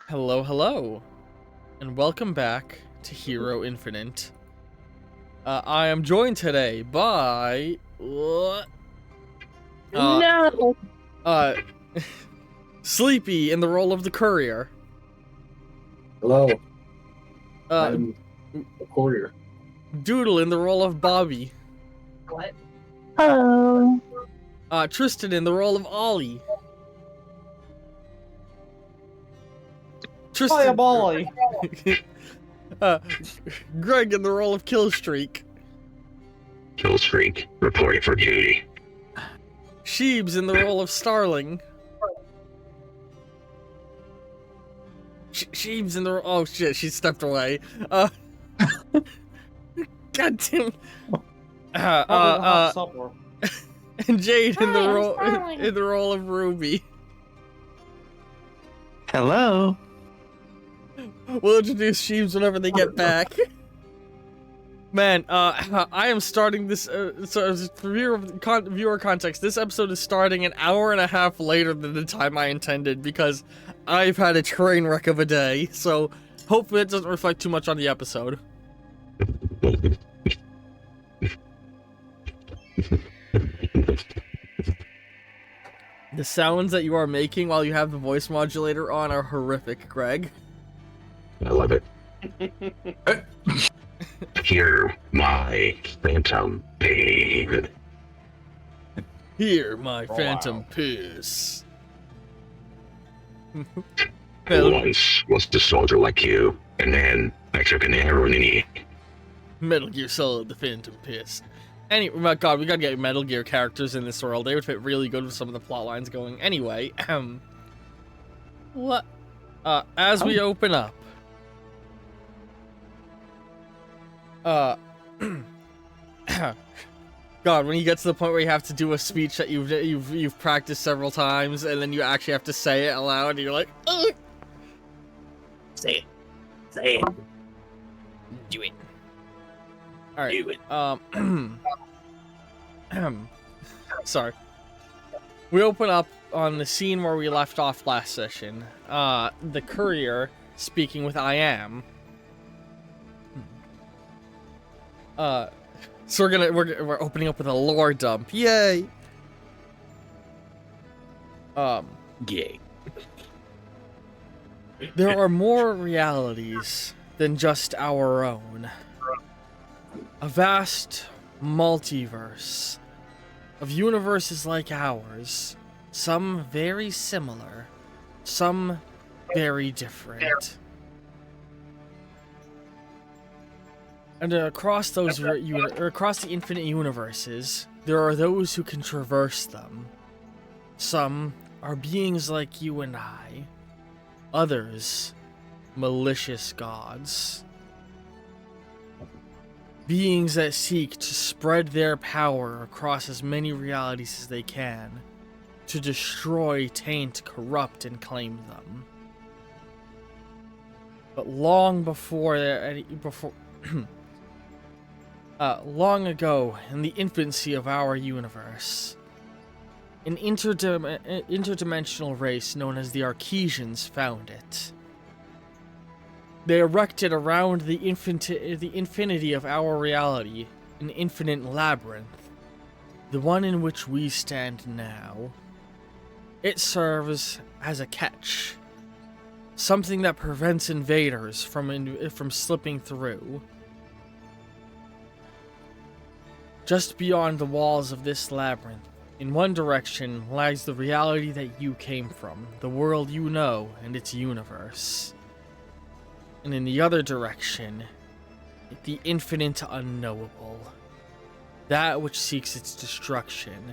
Hello, hello, and welcome back to Hero Infinite. I am joined today by No. uh, Sleepy in the role of the courier. Hello, Uh, I'm the courier. Doodle in the role of Bobby. What? Hello. Tristan in the role of Ollie. Hi, I'm Ollie. uh, Greg in the role of Killstreak. Killstreak, reporting for duty. Sheebs in the role of Starling. Sheebs in the oh shit, she stepped away. God damn. And Jade in Hi, I'm the Starling. in the role of Ruby. Hello. We'll introduce Sheebs whenever they get back. Man, I am starting this. So, as for viewer context, this episode is starting an hour and a half later than the time I intended because I've had a train wreck of a day. So, hopefully, it doesn't reflect too much on the episode. The sounds that you are making while you have the voice modulator on are horrific, Greg. I love it. Hear my phantom pain. Hear my phantom piss. Once was a soldier like you, and then I took an arrow in the knee. Metal Gear Solid, the Phantom Piss. Anyway, my God, we gotta get Metal Gear characters in this world. They would fit really good with some of the plot lines going. Anyway, what? As we open up, God, when you get to the point where you have to do a speech that you've practiced several times, and then you actually have to say it aloud, and you're like, ugh. Say it. Say it. Do it. All right. Do it. Sorry. We open up on the scene where we left off last session. The courier speaking with I am. So we're opening up with a lore dump. Yay. Gay. There are more realities than just our own. A vast multiverse of universes like ours, some very similar, some very different. And across those across the infinite universes, there are those who can traverse them. Some are beings like you and I, others malicious gods. Beings that seek to spread their power across as many realities as they can, to destroy, taint, corrupt, and claim them. But long long ago, in the infancy of our universe, an interdimensional race known as the Archesians found it. They erected around the infinity of our reality an infinite labyrinth, the one in which we stand now. It serves as a catch, something that prevents invaders from slipping through. Just beyond the walls of this labyrinth, in one direction, lies the reality that you came from, the world you know and its universe. And in the other direction, the infinite unknowable, that which seeks its destruction.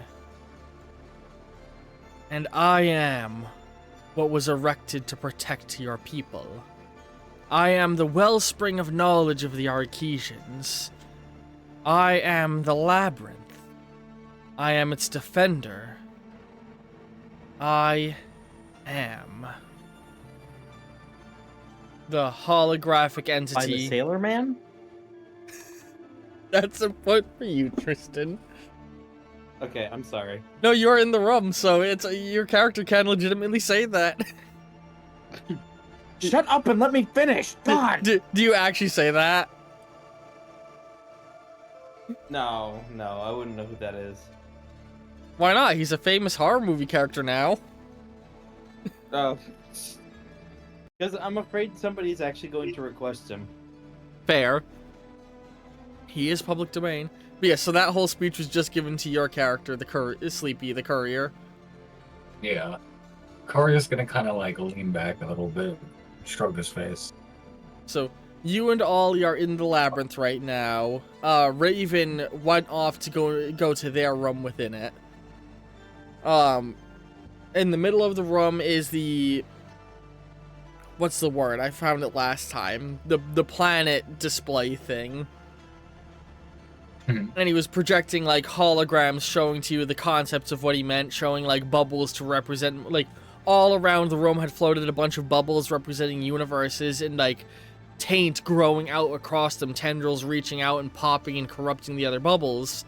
And I am what was erected to protect your people. I am the wellspring of knowledge of the Archesians. I am the labyrinth. I am its defender. I am the holographic entity. By the Sailor Man? That's a point for you, Tristan. Okay, I'm sorry. No, you're in the room, so it's your character can legitimately say that. Shut up and let me finish. God. Do you actually say that? No, I wouldn't know who that is. Why not? He's a famous horror movie character now. Oh. Because I'm afraid somebody's actually going to request him. Fair. He is public domain. But yeah, so that whole speech was just given to your character, Sleepy, the courier. Yeah. Courier's gonna kind of like lean back a little bit, shrug his face. So you and Ollie are in the labyrinth right now. Raven went off to go to their room within it. In the middle of the room is the... What's the word? I found it last time. The planet display thing. And he was projecting, like, holograms showing to you the concepts of what he meant, showing, like, bubbles to represent, like, all around the room had floated a bunch of bubbles representing universes, and, like, taint growing out across them, tendrils reaching out and popping and corrupting the other bubbles.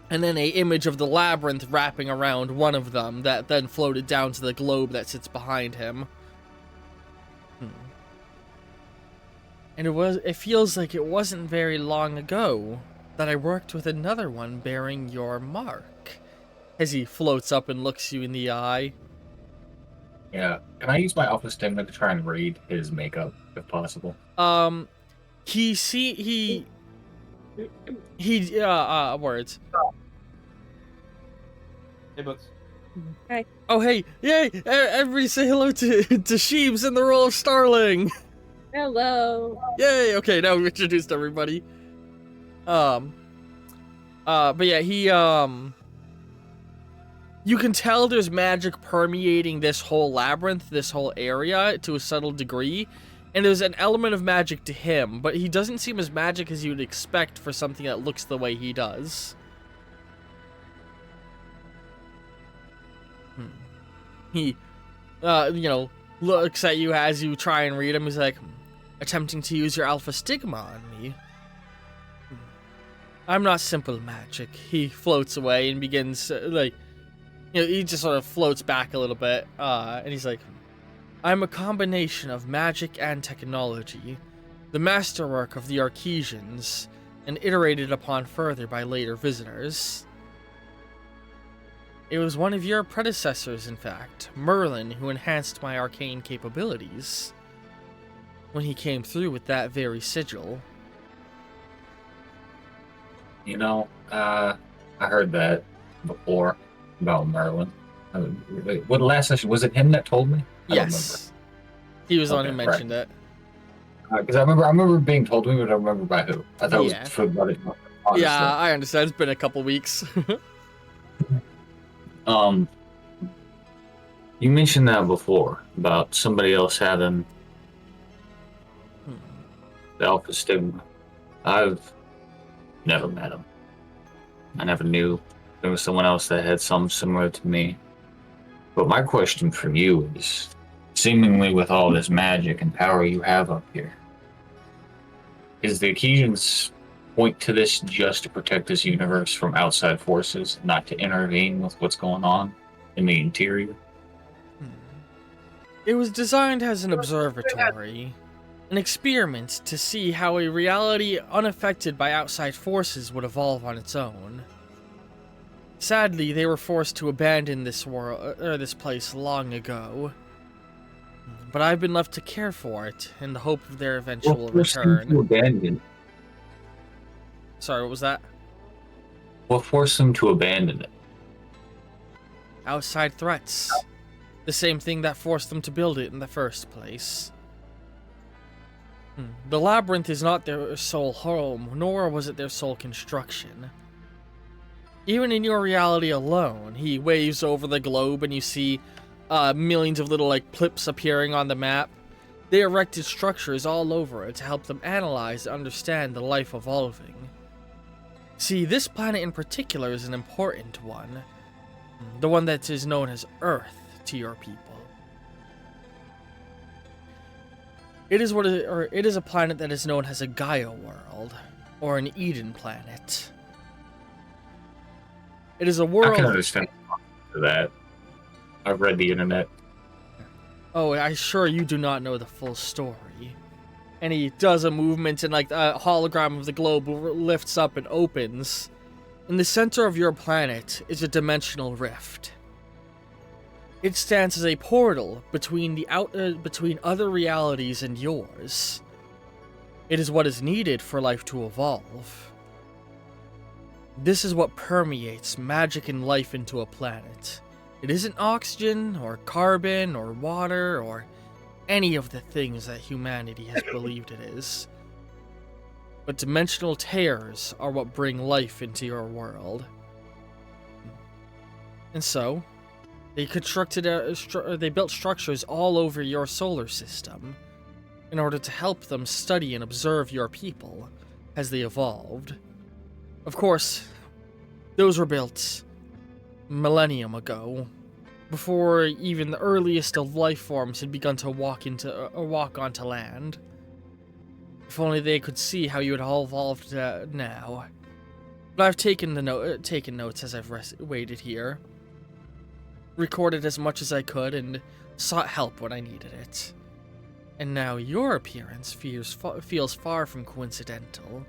And then a image of the labyrinth wrapping around one of them that then floated down to the globe that sits behind him. And it feels like it wasn't very long ago that I worked with another one bearing your mark. As he floats up and looks you in the eye. Yeah. Can I use my alpha stigma to try and read his makeup, if possible? Words. Hey, Books. Oh, hey, yay! Everybody say hello to Sheebs in the role of Starling. Hello. Yay! Okay, now we've introduced everybody. But yeah, you can tell there's magic permeating this whole labyrinth, this whole area, to a subtle degree, and there's an element of magic to him, but he doesn't seem as magic as you'd expect for something that looks the way he does. He, looks at you as you try and read him. He's like, attempting to use your alpha stigma on me. I'm not simple magic. He floats away and begins, he just sort of floats back a little bit, and he's like, I'm a combination of magic and technology, the masterwork of the Archesians, and iterated upon further by later visitors. It was one of your predecessors, in fact, Merlin, who enhanced my arcane capabilities when he came through with that very sigil. You know, I heard that before about Merlin. Wait, what last session? Was it him that told me? I don't Yes. He was the one who mentioned it. Because I remember being told to me, but I don't remember by who. I thought it was for Bloody. Yeah, I understand. It's been a couple weeks. You mentioned that before about somebody else having the alpha stigma. I've never met him. I never knew there was someone else that had something similar to me. But my question for you is, seemingly with all this magic and power you have up here, is the Archesians point to this just to protect this universe from outside forces, not to intervene with what's going on in the interior? It was designed as an observatory, an experiment to see how a reality unaffected by outside forces would evolve on its own. Sadly, they were forced to abandon this place long ago. But I've been left to care for it in the hope of their eventual return. To abandon? Sorry, what was that? What forced them to abandon it? Outside threats. The same thing that forced them to build it in the first place. The labyrinth is not their sole home, nor was it their sole construction. Even in your reality alone, he waves over the globe and you see millions of little plips appearing on the map. They erected structures all over it to help them analyze and understand the life evolving. See, this planet in particular is an important one. The one that is known as Earth to your people. It is a planet that is known as a Gaia world, or an Eden planet. It is a world. I can understand that. I've read the internet. Oh, I sure you do not know the full story. And he does a movement, and like a hologram of the globe lifts up and opens. In the center of your planet is a dimensional rift. It stands as a portal between between other realities and yours. It is what is needed for life to evolve. This is what permeates magic and life into a planet. It isn't oxygen, or carbon, or water, or any of the things that humanity has believed it is. But dimensional tears are what bring life into your world. And so, they they built structures all over your solar system in order to help them study and observe your people as they evolved. Of course, those were built millennium ago, before even the earliest of life forms had begun to walk onto land. If only they could see how you had all evolved now. But I've taken notes as I've waited here, recorded as much as I could, and sought help when I needed it. And now your appearance feels far from coincidental.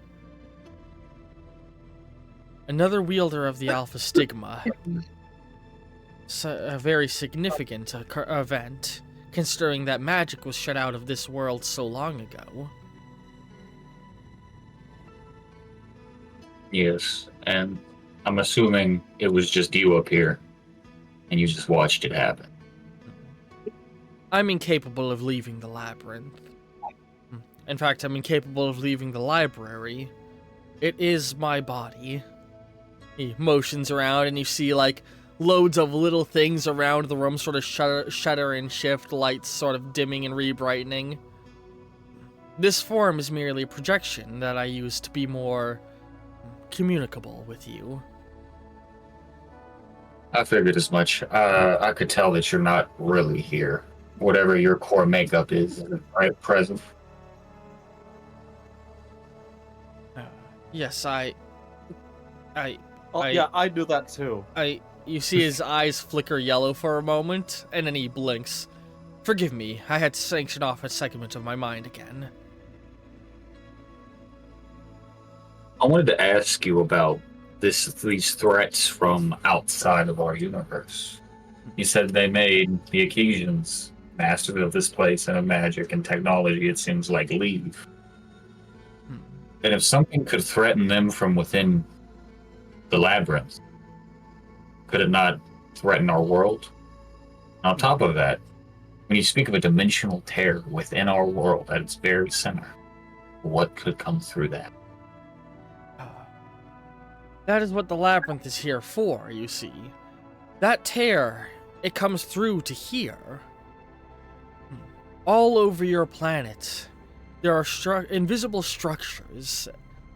Another wielder of the Alpha Stigma. A very significant event, considering that magic was shut out of this world so long ago. Yes, and I'm assuming it was just you up here, and you just watched it happen. I'm incapable of leaving the labyrinth. In fact, I'm incapable of leaving the library. It is my body. He motions around, and you see, like, loads of little things around the room sort of shudder and shift, lights sort of dimming and rebrightening. This form is merely a projection that I use to be more communicable with you. I figured as much. I could tell that you're not really here. Whatever your core makeup is, right present. Yes, Yeah, I do that too. You see his eyes flicker yellow for a moment, and then he blinks. Forgive me, I had to sanction off a segment of my mind again. I wanted to ask you about these threats from outside of our universe. You said they made the Ecclesians masters of this place and of magic and technology, it seems like, leave. And if something could threaten them from within the labyrinth, could it not threaten our world? On top of that, when you speak of a dimensional tear within our world at its very center, what could come through that? That is what the labyrinth is here for, you see. That tear, it comes through to here. All over your planet, there are invisible structures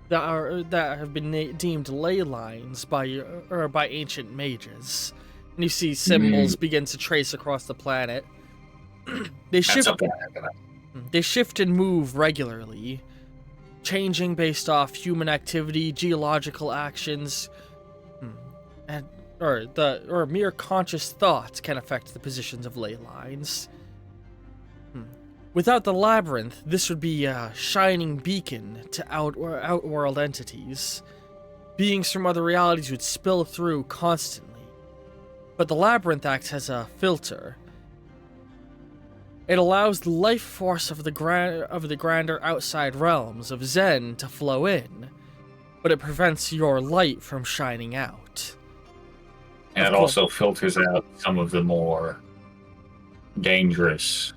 that have been deemed ley lines by ancient mages. And you see symbols begin to trace across the planet. They shift and move regularly, changing based off human activity, geological actions, or mere conscious thoughts can affect the positions of ley lines. Without the labyrinth, this would be a shining beacon to outworld entities. Beings from other realities would spill through constantly. But the labyrinth acts as a filter. It allows the life force of the grander outside realms of Zen to flow in, but it prevents your light from shining out. And it also filters out some of the more dangerous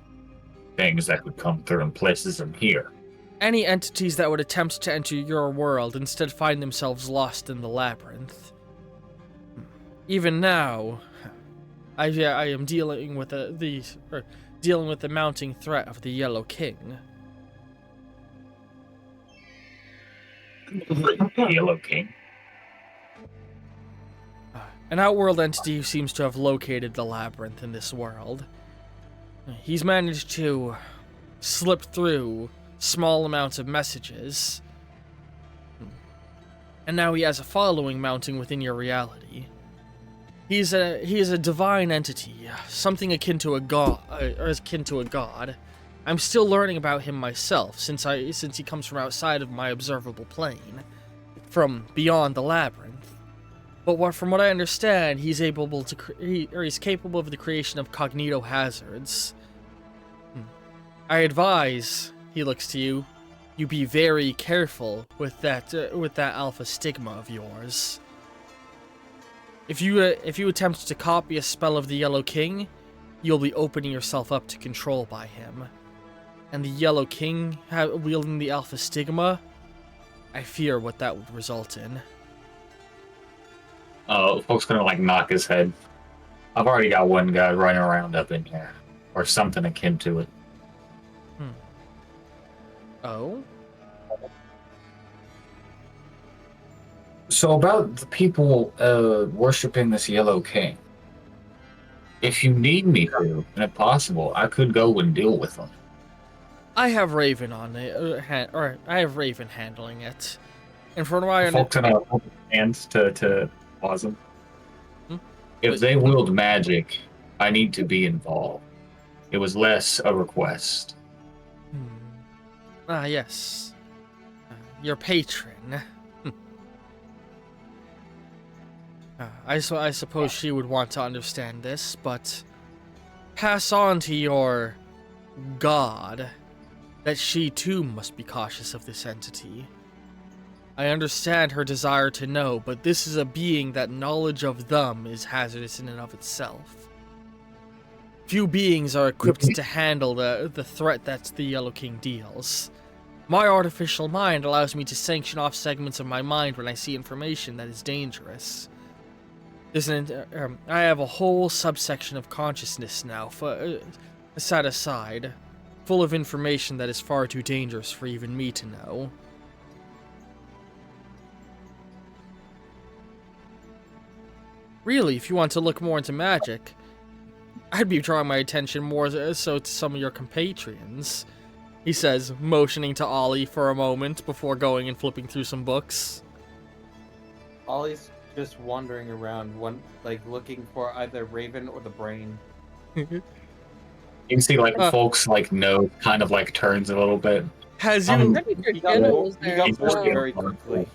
things that would come through and places them here. Any entities that would attempt to enter your world instead find themselves lost in the labyrinth. Even now, I am dealing with the mounting threat of the Yellow King. Yellow King? An outworld entity who seems to have located the labyrinth in this world. He's managed to slip through small amounts of messages. And now he has a following mounting within your reality. He is a divine entity, something akin to a god, or akin to a god. I'm still learning about him myself, since he comes from outside of my observable plane, from beyond the labyrinth. But from what I understand, he's capable of the creation of cognito hazards. I advise, he looks to you, you be very careful with that alpha stigma of yours. If you attempt to copy a spell of the Yellow King, you'll be opening yourself up to control by him. And the Yellow King wielding the alpha stigma, I fear what that would result in. Folks gonna like knock his head. I've already got one guy running around up in here, or something akin to it. Oh? So about the people worshiping this Yellow King. If you need me to, and if possible, I could go and deal with them. I have Raven on it, I have Raven handling it. And from what I Folks gonna hold their hands to pause them. If they wield magic, I need to be involved. It was less a request. Ah, yes. Your patron. I suppose she would want to understand this, but pass on to your god that she too must be cautious of this entity. I understand her desire to know, but this is a being that knowledge of them is hazardous in and of itself. Few beings are equipped to handle the threat that the Yellow King deals. My artificial mind allows me to sanction off segments of my mind when I see information that is dangerous. I have a whole subsection of consciousness now, set aside, full of information that is far too dangerous for even me to know. Really, if you want to look more into magic, I'd be drawing my attention more so to some of your compatriots, he says, motioning to Ollie for a moment before going and flipping through some books. Ollie's just wandering around, looking for either Raven or the brain. You can see, folks, nose kind of, turns a little bit. Has you... I'm pretty sure Jenna was there as well. Very quickly.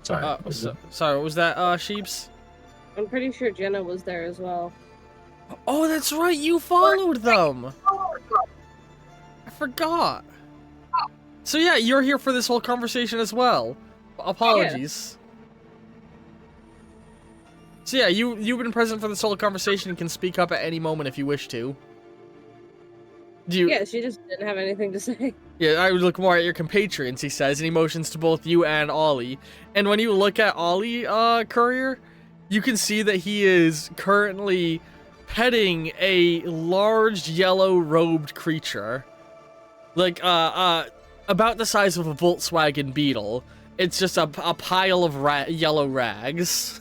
Sorry. Sorry, what was that, Sheeps? I'm pretty sure Jenna was there as well. Oh, that's right, you followed them! I forgot. So yeah, you're here for this whole conversation as well. Apologies. So yeah, you've been present for this whole conversation and can speak up at any moment if you wish to. Yeah, she just didn't have anything to say. Yeah, I would look more at your compatriots, he says, and he motions to both you and Ollie. And when you look at Ollie, Courier, you can see that he is currently petting a large yellow-robed creature. About the size of a Volkswagen Beetle. It's just a pile of yellow rags.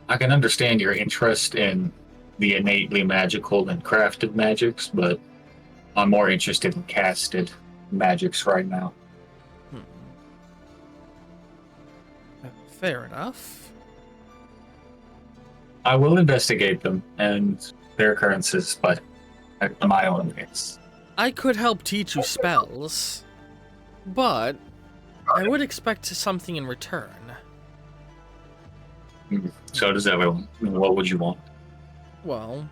I can understand your interest in the innately magical and crafted magics, but I'm more interested in casted magics right now. Fair enough. I will investigate them and their occurrences, but at my own pace. I could help teach you spells, but I would expect something in return. So does everyone. What would you want? Well,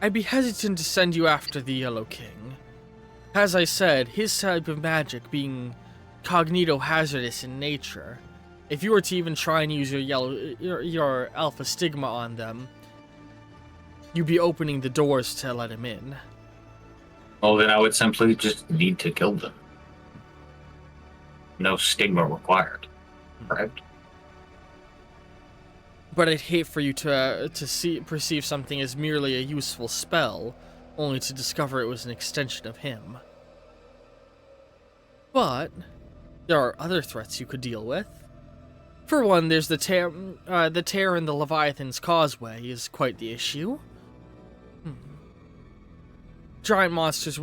I'd be hesitant to send you after the Yellow King. As I said, his type of magic being cognito hazardous in nature. If you were to even try and use your alpha stigma on them, you'd be opening the doors to let him in. Well, then I would simply just need to kill them. No stigma required, correct? But I'd hate for you to perceive something as merely a useful spell, only to discover it was an extension of him. But there are other threats you could deal with. For one, there's the tear in the Leviathan's causeway is quite the issue. Giant monsters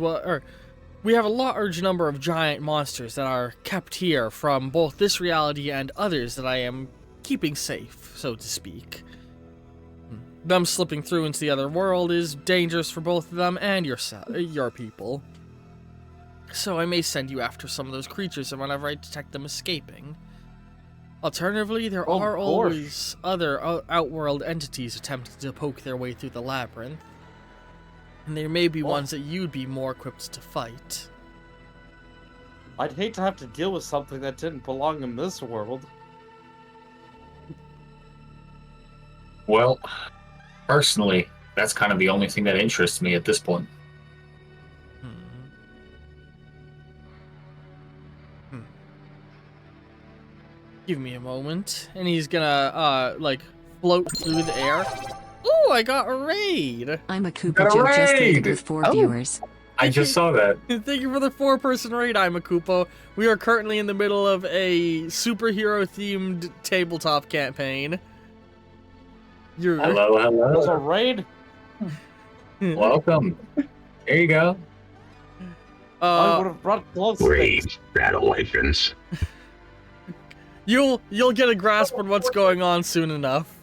we have a large number of giant monsters that are kept here from both this reality and others that I am keeping safe, so to speak. Them slipping through into the other world is dangerous for both of them and your people. So I may send you after some of those creatures whenever I detect them escaping. Alternatively, there are always other outworld entities attempting to poke their way through the labyrinth. And there may be ones that you'd be more equipped to fight. I'd hate to have to deal with something that didn't belong in this world. Well, personally, that's kind of the only thing that interests me at this point. Give me a moment. And he's gonna, like, float through the air. Ooh, I got a raid! I'm a Koopa Joe just raided with 4 viewers. I just saw that. Thank you for the 4-person raid, I'm a Koopa. We are currently in the middle of a superhero-themed tabletop campaign. Hello, hello. There's a raid? Welcome. There you go. I would have brought gloves. Raid Battle Legends. You'll get a grasp on what's going on soon enough.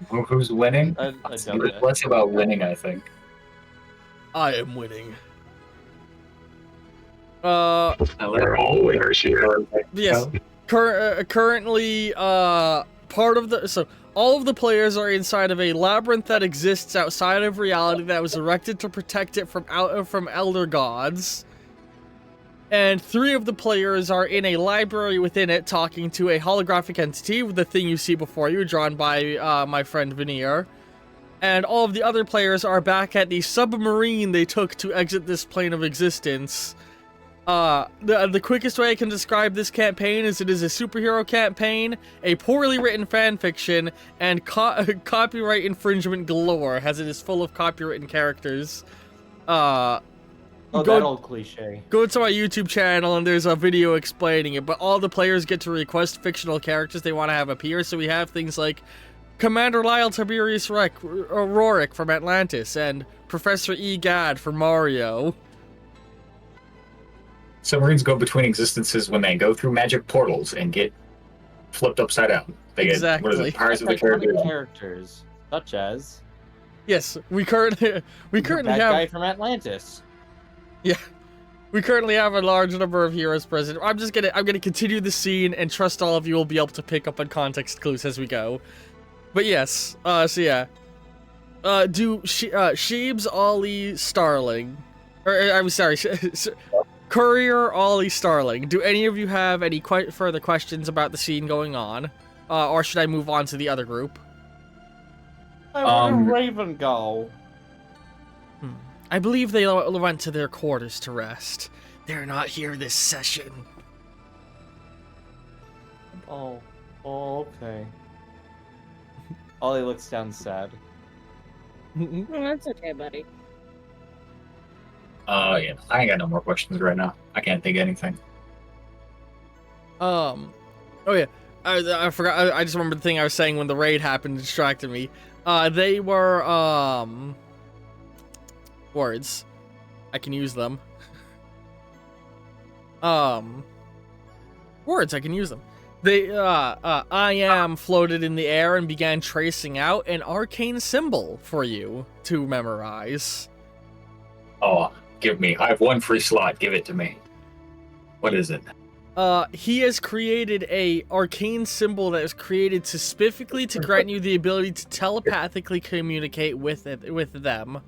Who's winning? I doubt It's it. less about winning, I think. I am winning. We're all winners here. Yes. Currently, part of the... So, all of the players are inside of a labyrinth that exists outside of reality that was erected to protect it from elder gods. And 3 of the players are in a library within it talking to a holographic entity, the thing you see before you, drawn by my friend Veneer. And all of the other players are back at the submarine they took to exit this plane of existence. The quickest way I can describe this campaign is it is a superhero campaign, a poorly written fanfiction, and copyright infringement galore, as it is full of copywritten characters. Oh, that old cliche. Go to my YouTube channel and there's a video explaining it, but all the players get to request fictional characters they want to have appear, so we have things like Commander Lyle Tiberius Rorik from Atlantis, and Professor E. Gadd from Mario. Submarines go between existences when they go through magic portals and get flipped upside down. They get, what is it, Pirates of the Caribbean. Characters, such as... Yes, we currently that have... guy from Atlantis. Yeah, we currently have a large number of heroes present. I'm gonna continue the scene and trust all of you will be able to pick up on context clues as we go. But yes, so yeah. Sheebs, Ollie, Starling, or I'm sorry, Courier, Ollie, Starling. Do any of you have any further questions about the scene going on, or should I move on to the other group? Where did Raven go? I believe they went to their quarters to rest. They're not here this session. Oh, okay. Ollie looks down sad. Oh, that's okay, buddy. Yeah, I ain't got no more questions right now. I can't think of anything. Oh yeah, I forgot. I just remembered the thing I was saying when the raid happened distracted me. They were words. I can use them. Words. I can use them. They I am floated in the air and began tracing out an arcane symbol for you to memorize. Oh, give me. I have 1 free slot. Give it to me. What is it? He has created a arcane symbol that is created specifically to grant you the ability to telepathically communicate with them.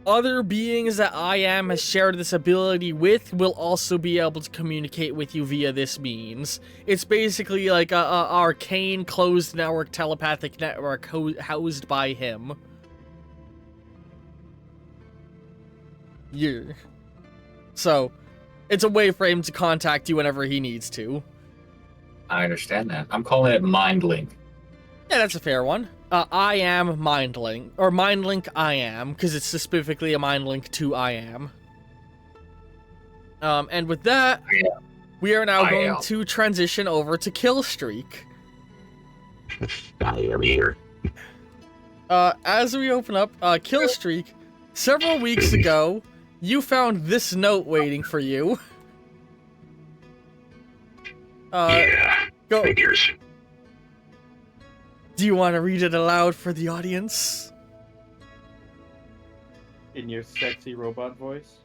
Other beings that I am has shared this ability with will also be able to communicate with you via this means. It's basically like a arcane closed network telepathic network housed by him. Yeah. So, it's a way for him to contact you whenever he needs to. I understand that. I'm calling it Mind Link. Yeah, that's a fair one. I am Mindlink, or Mindlink I am, because it's specifically a Mindlink to I am. And with that, we are now going to transition over to Killstreak. I am here. As we open up, Killstreak several weeks ago, you found this note waiting for you. Yeah, Go. figures. Do you want to read it aloud for the audience? In your sexy robot voice.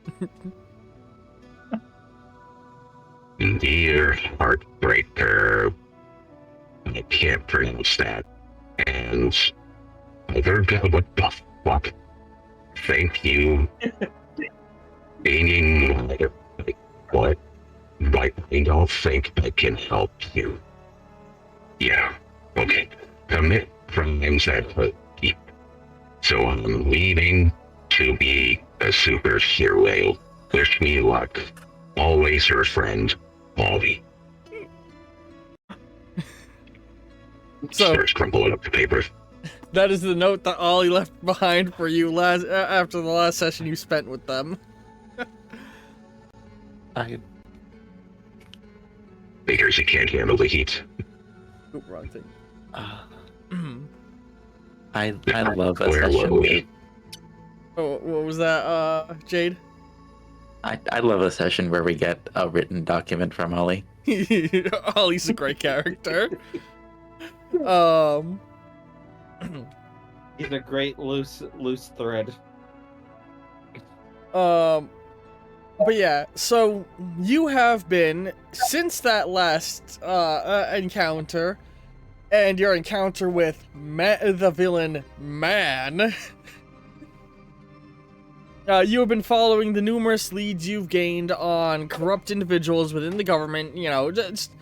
Dear Heartbreaker. I can't pronounce that. And I forgot what the fuck. Thank you. Being like what? But I don't think I can help you. Yeah, okay. Commit crimes that hurt people. So I'm leaving to be a superhero. Wish me luck. Always your friend, Ollie. So Starts crumpling up the paper. that is the note that Ollie left behind for you after the last session you spent with them. Figures he can't handle the heat. Oop, wrong thing. I love a Where session. were we? Oh, what was that, Jade? I love a session where we get a written document from Ollie. Ollie's a great character. He's a great loose thread. But yeah, so you have been, since that last encounter, and your encounter with the villain Man, you have been following the numerous leads you've gained on corrupt individuals within the government, you know, just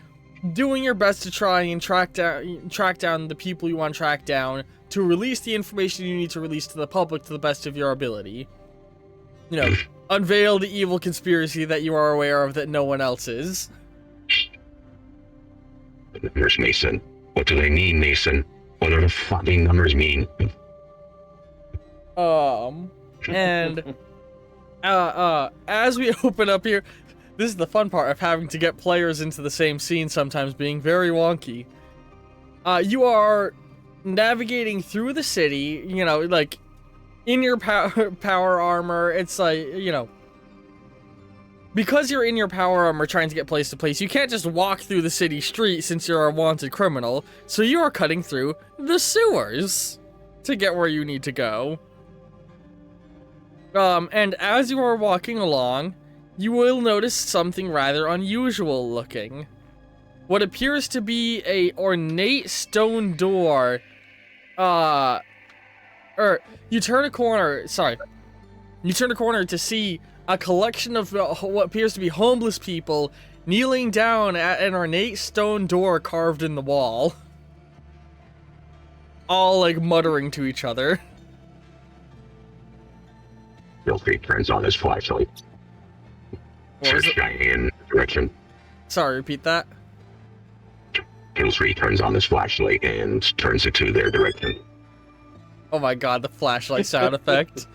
doing your best to try and track down the people you want to track down to release the information you need to release to the public to the best of your ability. You know, unveil the evil conspiracy that you are aware of that no one else is. Numbers, Mason. What do they mean, Mason? What do the fucking numbers mean? And as we open up here, this is the fun part of having to get players into the same scene sometimes being very wonky. You are navigating through the city, you know, like, in your power armor. It's like, you know, because you're in your power armor trying to get place to place, you can't just walk through the city street since you're a wanted criminal, so you are cutting through the sewers to get where you need to go. And as you are walking along, you will notice something rather unusual looking. What appears to be a ornate stone door, you turn a corner to see a collection of what appears to be homeless people kneeling down at an ornate stone door carved in the wall. All, like, muttering to each other. Killstreak turns on his flashlight. What was Starts it? shining in the direction. Sorry, repeat that. Killstreak turns on his flashlight and turns it to their direction. Oh my god, the flashlight sound effect.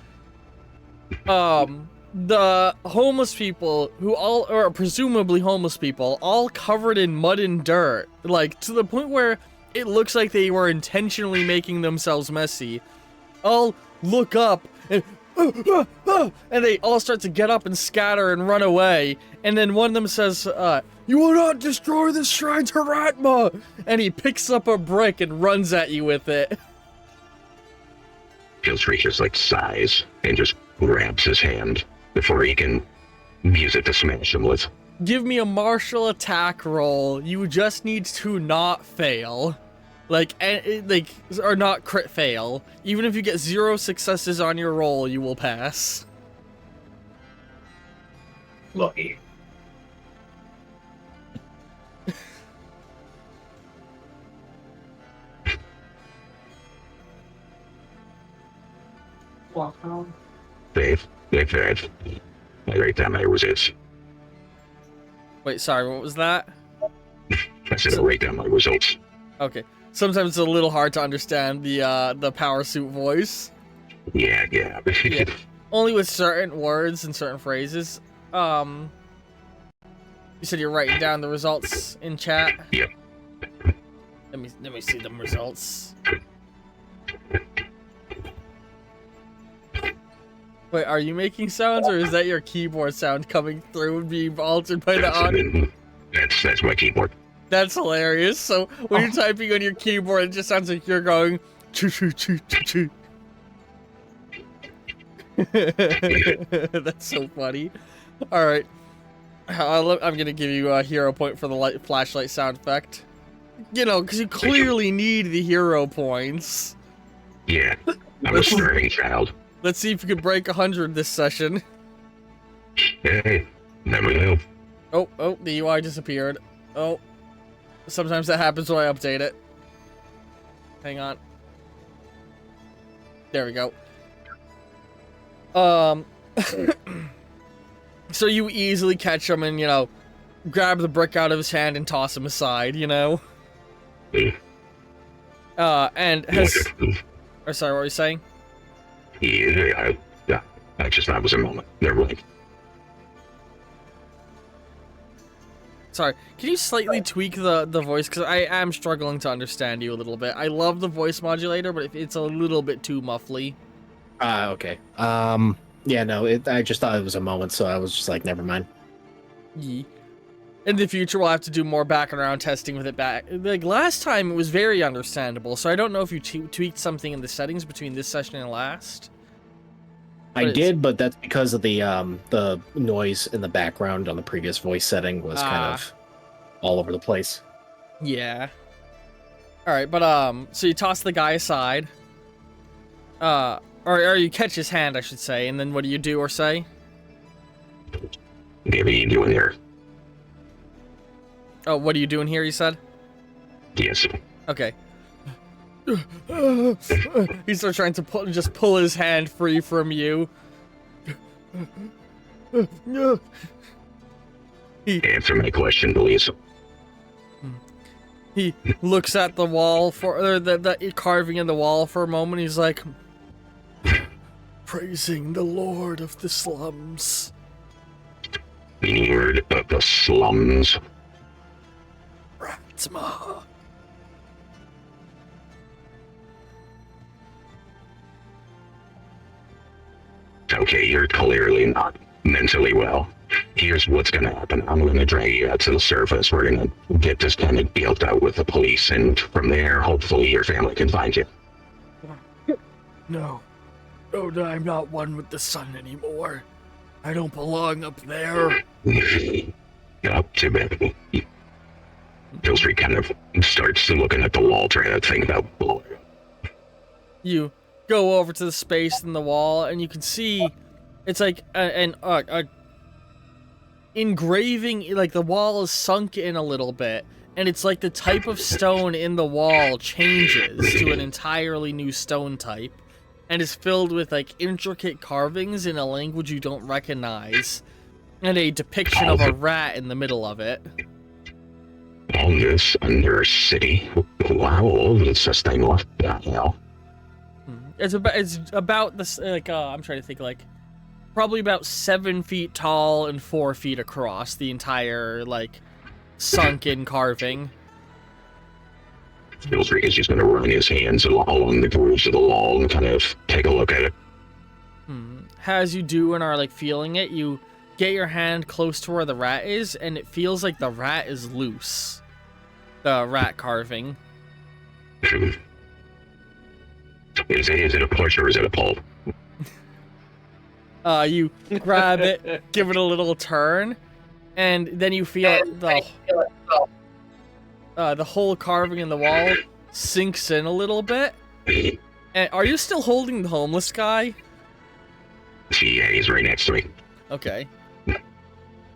The homeless people, who all are presumably homeless people, all covered in mud and dirt, like, to the point where it looks like they were intentionally making themselves messy, all look up and and they all start to get up and scatter and run away, and then one of them says, "You will not destroy this shrine to Ratma!" And he picks up a brick and runs at you with it. Killstreak just, like, sighs and just grabs his hand before he can use it to smash him with. Give me a martial attack roll. You just need to not fail. Or not crit fail. Even if you get 0 successes on your roll, you will pass. Lucky. They've had. Every time I was it. Wait, sorry, what was that? I said I'll write down my results. Okay. Sometimes it's a little hard to understand the power suit voice. Yeah. Yeah. Only with certain words and certain phrases. You said you're writing down the results in chat? Yep. Let me see them results. Wait, are you making sounds, or is that your keyboard sound coming through and being altered by the audio? That's my keyboard. That's hilarious. So when you're typing on your keyboard, it just sounds like you're going choo choo choo choo choo. That's so funny. All right, I'm gonna give you a hero point for the flashlight sound effect. You know, because you clearly need the hero points. Yeah, I'm a starving child. Let's see if you can break 100 this session. Hey, never know. Oh, the UI disappeared. Oh, sometimes that happens when I update it. Hang on. There we go. So you easily catch him and, you know, grab the brick out of his hand and toss him aside, you know? And has... Or sorry, what were you saying? Yeah, I just thought it was a moment. Never mind. Sorry, can you slightly tweak the voice? Because I am struggling to understand you a little bit. I love the voice modulator, but it's a little bit too muffly. Okay. Yeah, no, I just thought it was a moment, so I was just like, never mind. Yeah. In the future, we'll have to do more back and around testing with it back. Like, last time, it was very understandable, so I don't know if you tweaked something in the settings between this session and last. I did, but that's because of the noise in the background on the previous voice setting was kind of all over the place. Yeah. Alright, but, so you toss the guy aside. Or you catch his hand, I should say, and then what do you do or say? What are you doing there? Oh, what are you doing here, you said? Yes. Okay. He starts trying to pull his hand free from you. Answer my question, please. He looks at the wall for the carving in the wall for a moment. He's like, praising the Lord of the slums. Lord of the slums. Ratsma. Okay, you're clearly not mentally well. Here's what's gonna happen. I'm gonna drag you out to the surface. We're gonna get this kind of dealt out with the police, and from there, hopefully your family can find you. No, I'm not one with the sun anymore. I don't belong up there. Up to bed. Killstreak kind of starts looking at the wall, trying to think about blowing. You go over to the space in the wall, and you can see it's like an engraving. Like the wall is sunk in a little bit, and it's like the type of stone in the wall changes to an entirely new stone type, and is filled with like intricate carvings in a language you don't recognize, and a depiction of a rat in the middle of it. All this under a city. How old is this thing? What the hell? It's about this, like, I'm trying to think, like, probably about 7 feet tall and 4 feet across, the entire, like, sunken carving. Killstreak is just going to run his hands along the grooves of the wall and kind of take a look at it. As you do and are, like, feeling it, you get your hand close to where the rat is, and it feels like the rat is loose. The rat carving. Is it a push or is it a pull? You grab it, give it a little turn, and then you feel the whole carving in the wall sinks in a little bit. And are you still holding the homeless guy? Yeah, he's right next to me. Okay.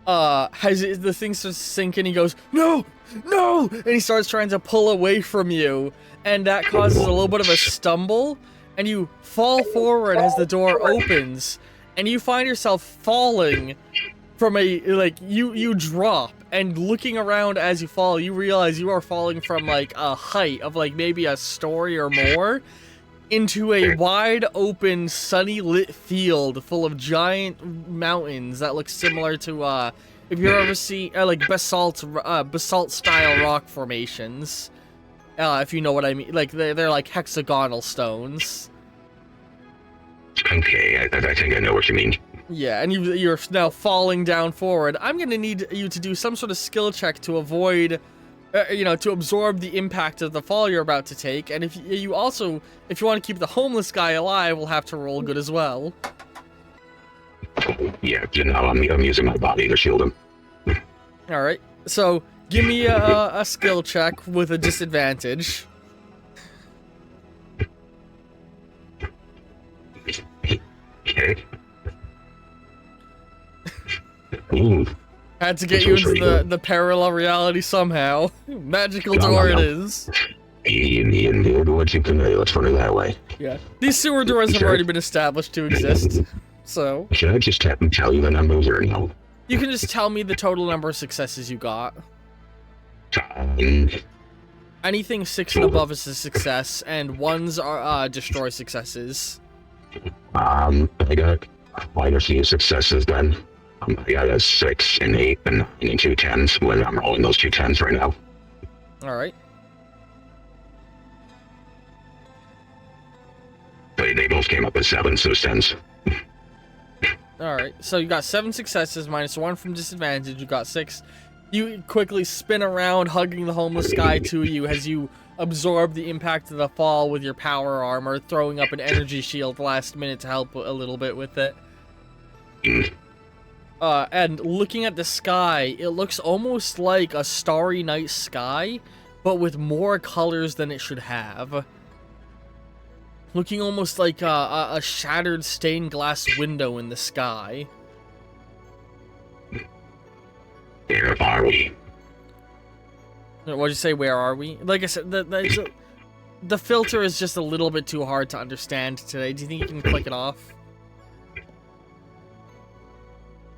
The thing starts to sink in, he goes, no! And he starts trying to pull away from you, and that causes a little bit of a stumble, and you fall forward as the door opens, and you find yourself falling from you drop, and looking around as you fall, you realize you are falling from, like, a height of, like, maybe a story or more, into a wide open, sunny lit field full of giant mountains that look similar to, if you've ever seen, like, basalt style rock formations. If you know what I mean. Like, they're like hexagonal stones. Okay, I think I know what you mean. Yeah, and you're now falling down forward. I'm gonna need you to do some sort of skill check to avoid, to absorb the impact of the fall you're about to take. And if you want to keep the homeless guy alive, we'll have to roll good as well. Yeah, I'm using my body to shield him. All right, so give me a skill check with a disadvantage. Okay. Ooh. Had to get you into the parallel reality somehow. Magical door it is. What you can do, let's put it that way. Yeah. These sewer doors have already been established to exist, so... Should I just tell you the numbers or no? You can just tell me the total number of successes you got. Anything 6 and above is a success, and 1s are destroy successes. I got quite a few successes then. I got a 6, an 8, and 9, and 2 10s when I'm rolling those 2 10s right now. Alright. They both came up as 7s, so 10s. Alright, so you got 7 successes, minus 1 from disadvantage, you got 6. You quickly spin around, hugging the homeless guy to you as you absorb the impact of the fall with your power armor, throwing up an energy shield last minute to help a little bit with it. And looking at the sky, it looks almost like a starry night sky, but with more colors than it should have. Looking almost like a shattered stained glass window in the sky. Where are we? What'd you say, where are we? Like I said, the filter is just a little bit too hard to understand today. Do you think you can click it off?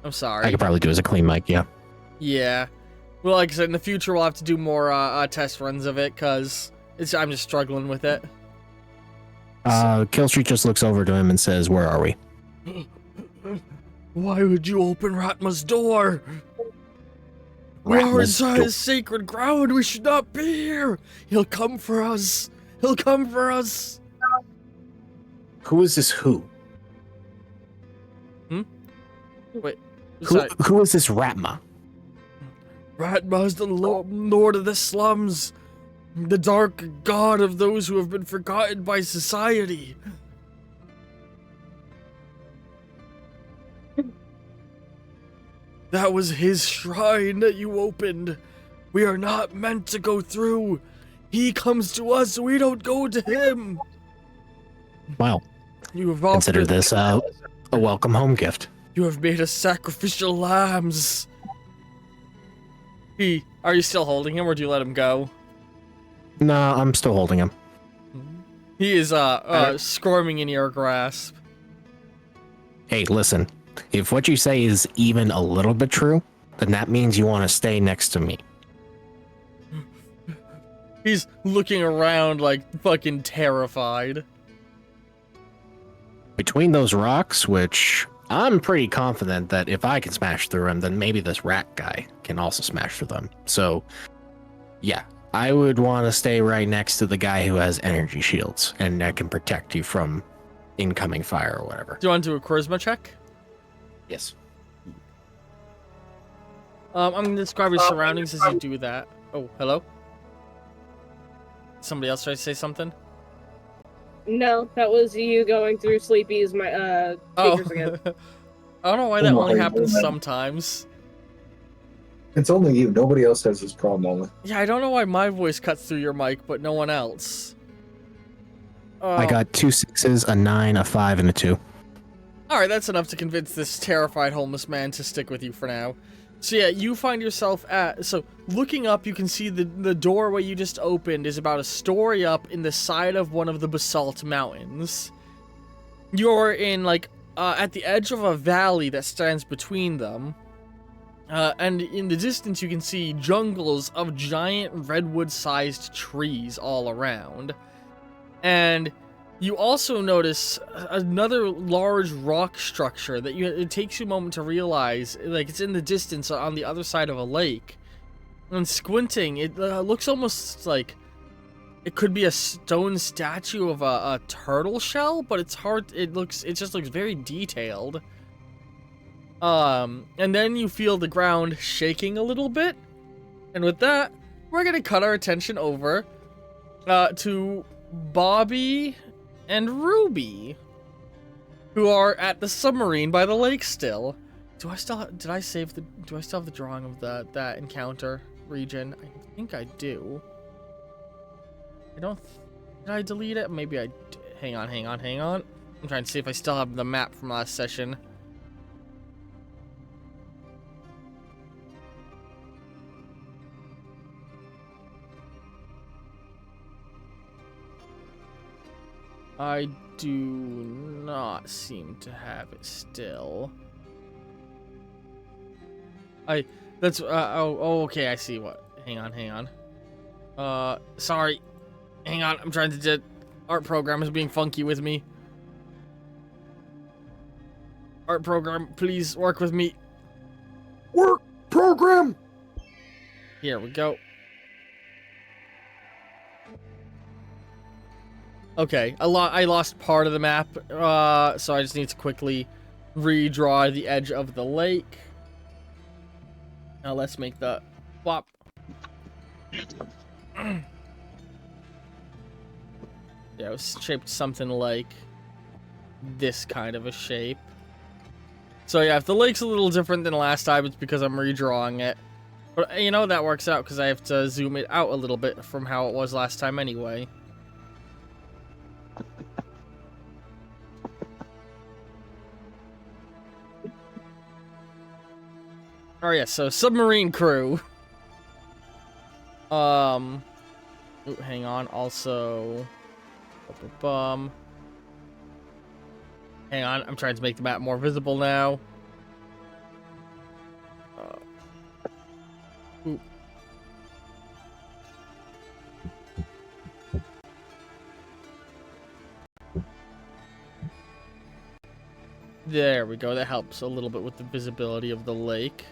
I'm sorry. I could probably do as a clean mic, yeah. Yeah. Well, like I said, in the future we'll have to do more test runs of it, because I'm just struggling with it. Killstreak just looks over to him and says, where are we? Why would you open Ratma's door? We are inside his sacred ground. We should not be here. He'll come for us. He'll come for us. Who is this who? Wait. Who is this Ratma? Ratma is the lord of the slums. The dark god of those who have been forgotten by society. That was his shrine that you opened. We are not meant to go through. He comes to us, we don't go to him. Well, You have consider this a welcome home gift. You have made us sacrificial lambs. Are you still holding him, or do you let him go? No, I'm still holding him. He is squirming in your grasp. Hey, listen. If what you say is even a little bit true, then that means you want to stay next to me. He's looking around like fucking terrified. Between those rocks, which I'm pretty confident that if I can smash through them, then maybe this rat guy can also smash through them. So, yeah, I would want to stay right next to the guy who has energy shields and that can protect you from incoming fire or whatever. Do you want to do a charisma check? Yes. I'm going to describe your surroundings as you do that. Oh, hello? Somebody else try to say something? No, that was you going through Sleepy's speakers again. I don't know why that only happens sometimes. It's only you. Nobody else has this problem, only. Yeah, I don't know why my voice cuts through your mic, but no one else. I got 2 6s, a 9, a 5, and a 2. Alright, that's enough to convince this terrified homeless man to stick with you for now. So yeah, you find yourself looking up, you can see the doorway you just opened is about a story up in the side of one of the basalt mountains. You're in, at the edge of a valley that stands between them. And in the distance you can see jungles of giant redwood-sized trees all around. And you also notice another large rock structure that it takes you a moment to realize, it's in the distance on the other side of a lake. And squinting, it looks almost like It could be a stone statue of a turtle shell, but it's hard. It just looks very detailed. And then you feel the ground shaking a little bit. And with that, we're gonna cut our attention over to Bobby and Ruby, who are at the submarine by the lake still. Do I still have the drawing of that encounter region? I think I do. Did I delete it? Maybe I did. Hang on. I'm trying to see if I still have the map from last session. I do not seem to have it still. Okay, I see what. Hang on. Sorry. Hang on, I'm trying to art program is being funky with me. Art program, please work with me. Work program. Here we go. Okay, I lost part of the map, so I just need to quickly redraw the edge of the lake. Now let's make the flop. Yeah, it was shaped something like this kind of a shape. So yeah, if the lake's a little different than last time, it's because I'm redrawing it. But you know, that works out because I have to zoom it out a little bit from how it was last time anyway. Oh yeah, so submarine crew. Ooh, hang on. Also, hang on. I'm trying to make the map more visible now. Ooh. There we go. That helps a little bit with the visibility of the lake.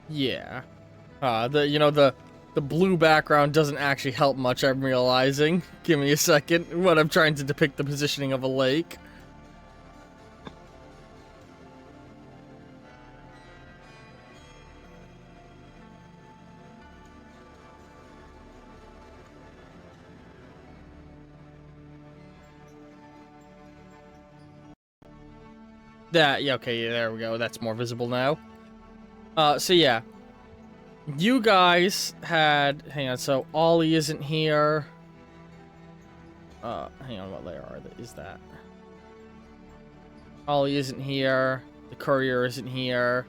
Yeah. The blue background doesn't actually help much, I'm realizing. Give me a second when I'm trying to depict the positioning of a lake. Okay, there we go. That's more visible now. So yeah. You guys had... Hang on, so Ollie isn't here. Hang on, what layer is that? Ollie isn't here. The courier isn't here.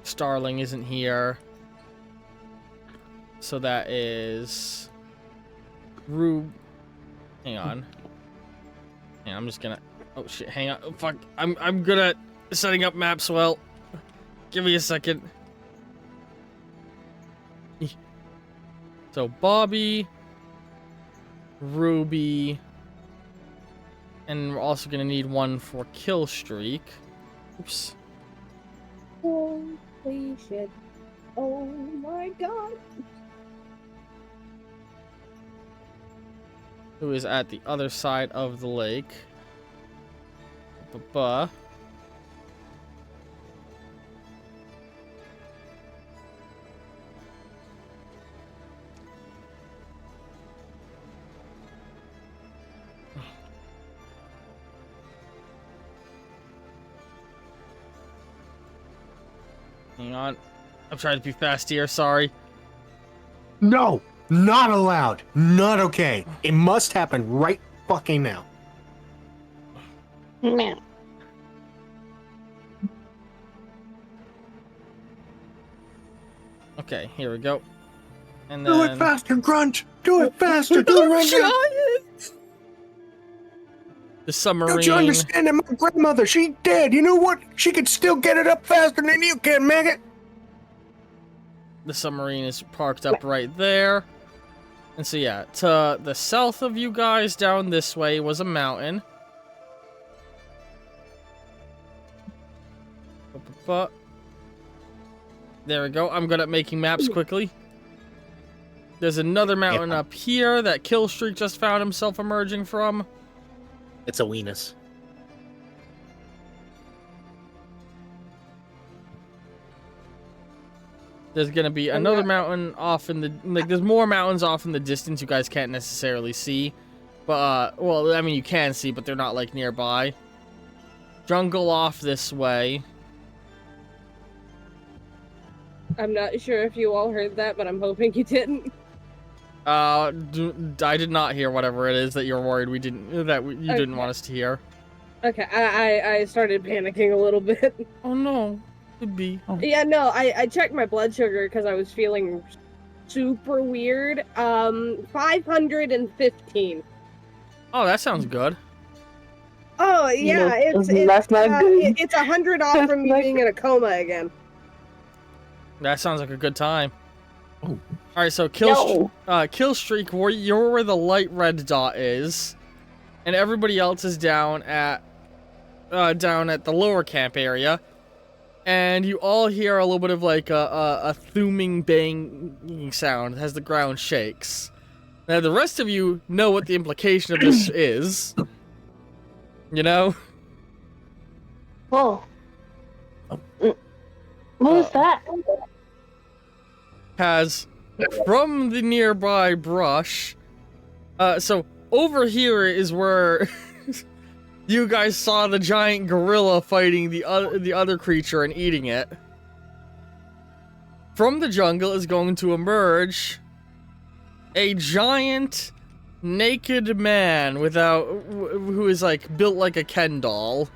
Starling isn't here. So that is... Rube... Hang on. Yeah, I'm just gonna... Oh shit, hang on. Oh, fuck. I'm good at setting up maps well. Give me a second. So Bobby, Ruby, and we're also gonna need one for Killstreak. Oops. Holy shit. Oh my god. Who is at the other side of the lake. Hang on. I'm trying to be fast here, sorry. No, not allowed. Not okay. It must happen right fucking now. No. Okay, here we go. And Do it then... faster, Grunt! Do it faster! Do it right now! The submarine... Don't you understand that my grandmother, she dead. You know what? She could still get it up faster than you can, maggot. The submarine is parked up right there. And so yeah, to the south of you guys down this way was a mountain. There we go. I'm good at making maps quickly. There's another mountain up here that Killstreak just found himself emerging from. It's a weenus. There's gonna be another mountain off in the there's more mountains off in the distance you guys can't necessarily see. But well, I mean you can see, but they're not like nearby. Jungle off this way. I'm not sure if you all heard that, but I'm hoping you didn't. I did not hear whatever it is that you're worried you didn't want us to hear. Okay, I started panicking a little bit. Oh no, could be. Yeah, no, I checked my blood sugar because I was feeling super weird. 515. Oh, that sounds good. Oh yeah, that's not good. It's 100 off from me being in a coma again. That sounds like a good time. Oh. All right, so Killstreak, you're where the light red dot is, and everybody else is down at the lower camp area, and you all hear a little bit of like a thooming banging sound as the ground shakes. Now the rest of you know what the implication of this is. You know? Whoa. What was that? Has from the nearby brush. So over here is where you guys saw the giant gorilla fighting the other creature and eating it. From the jungle is going to emerge a giant naked man who is like built like a Ken doll.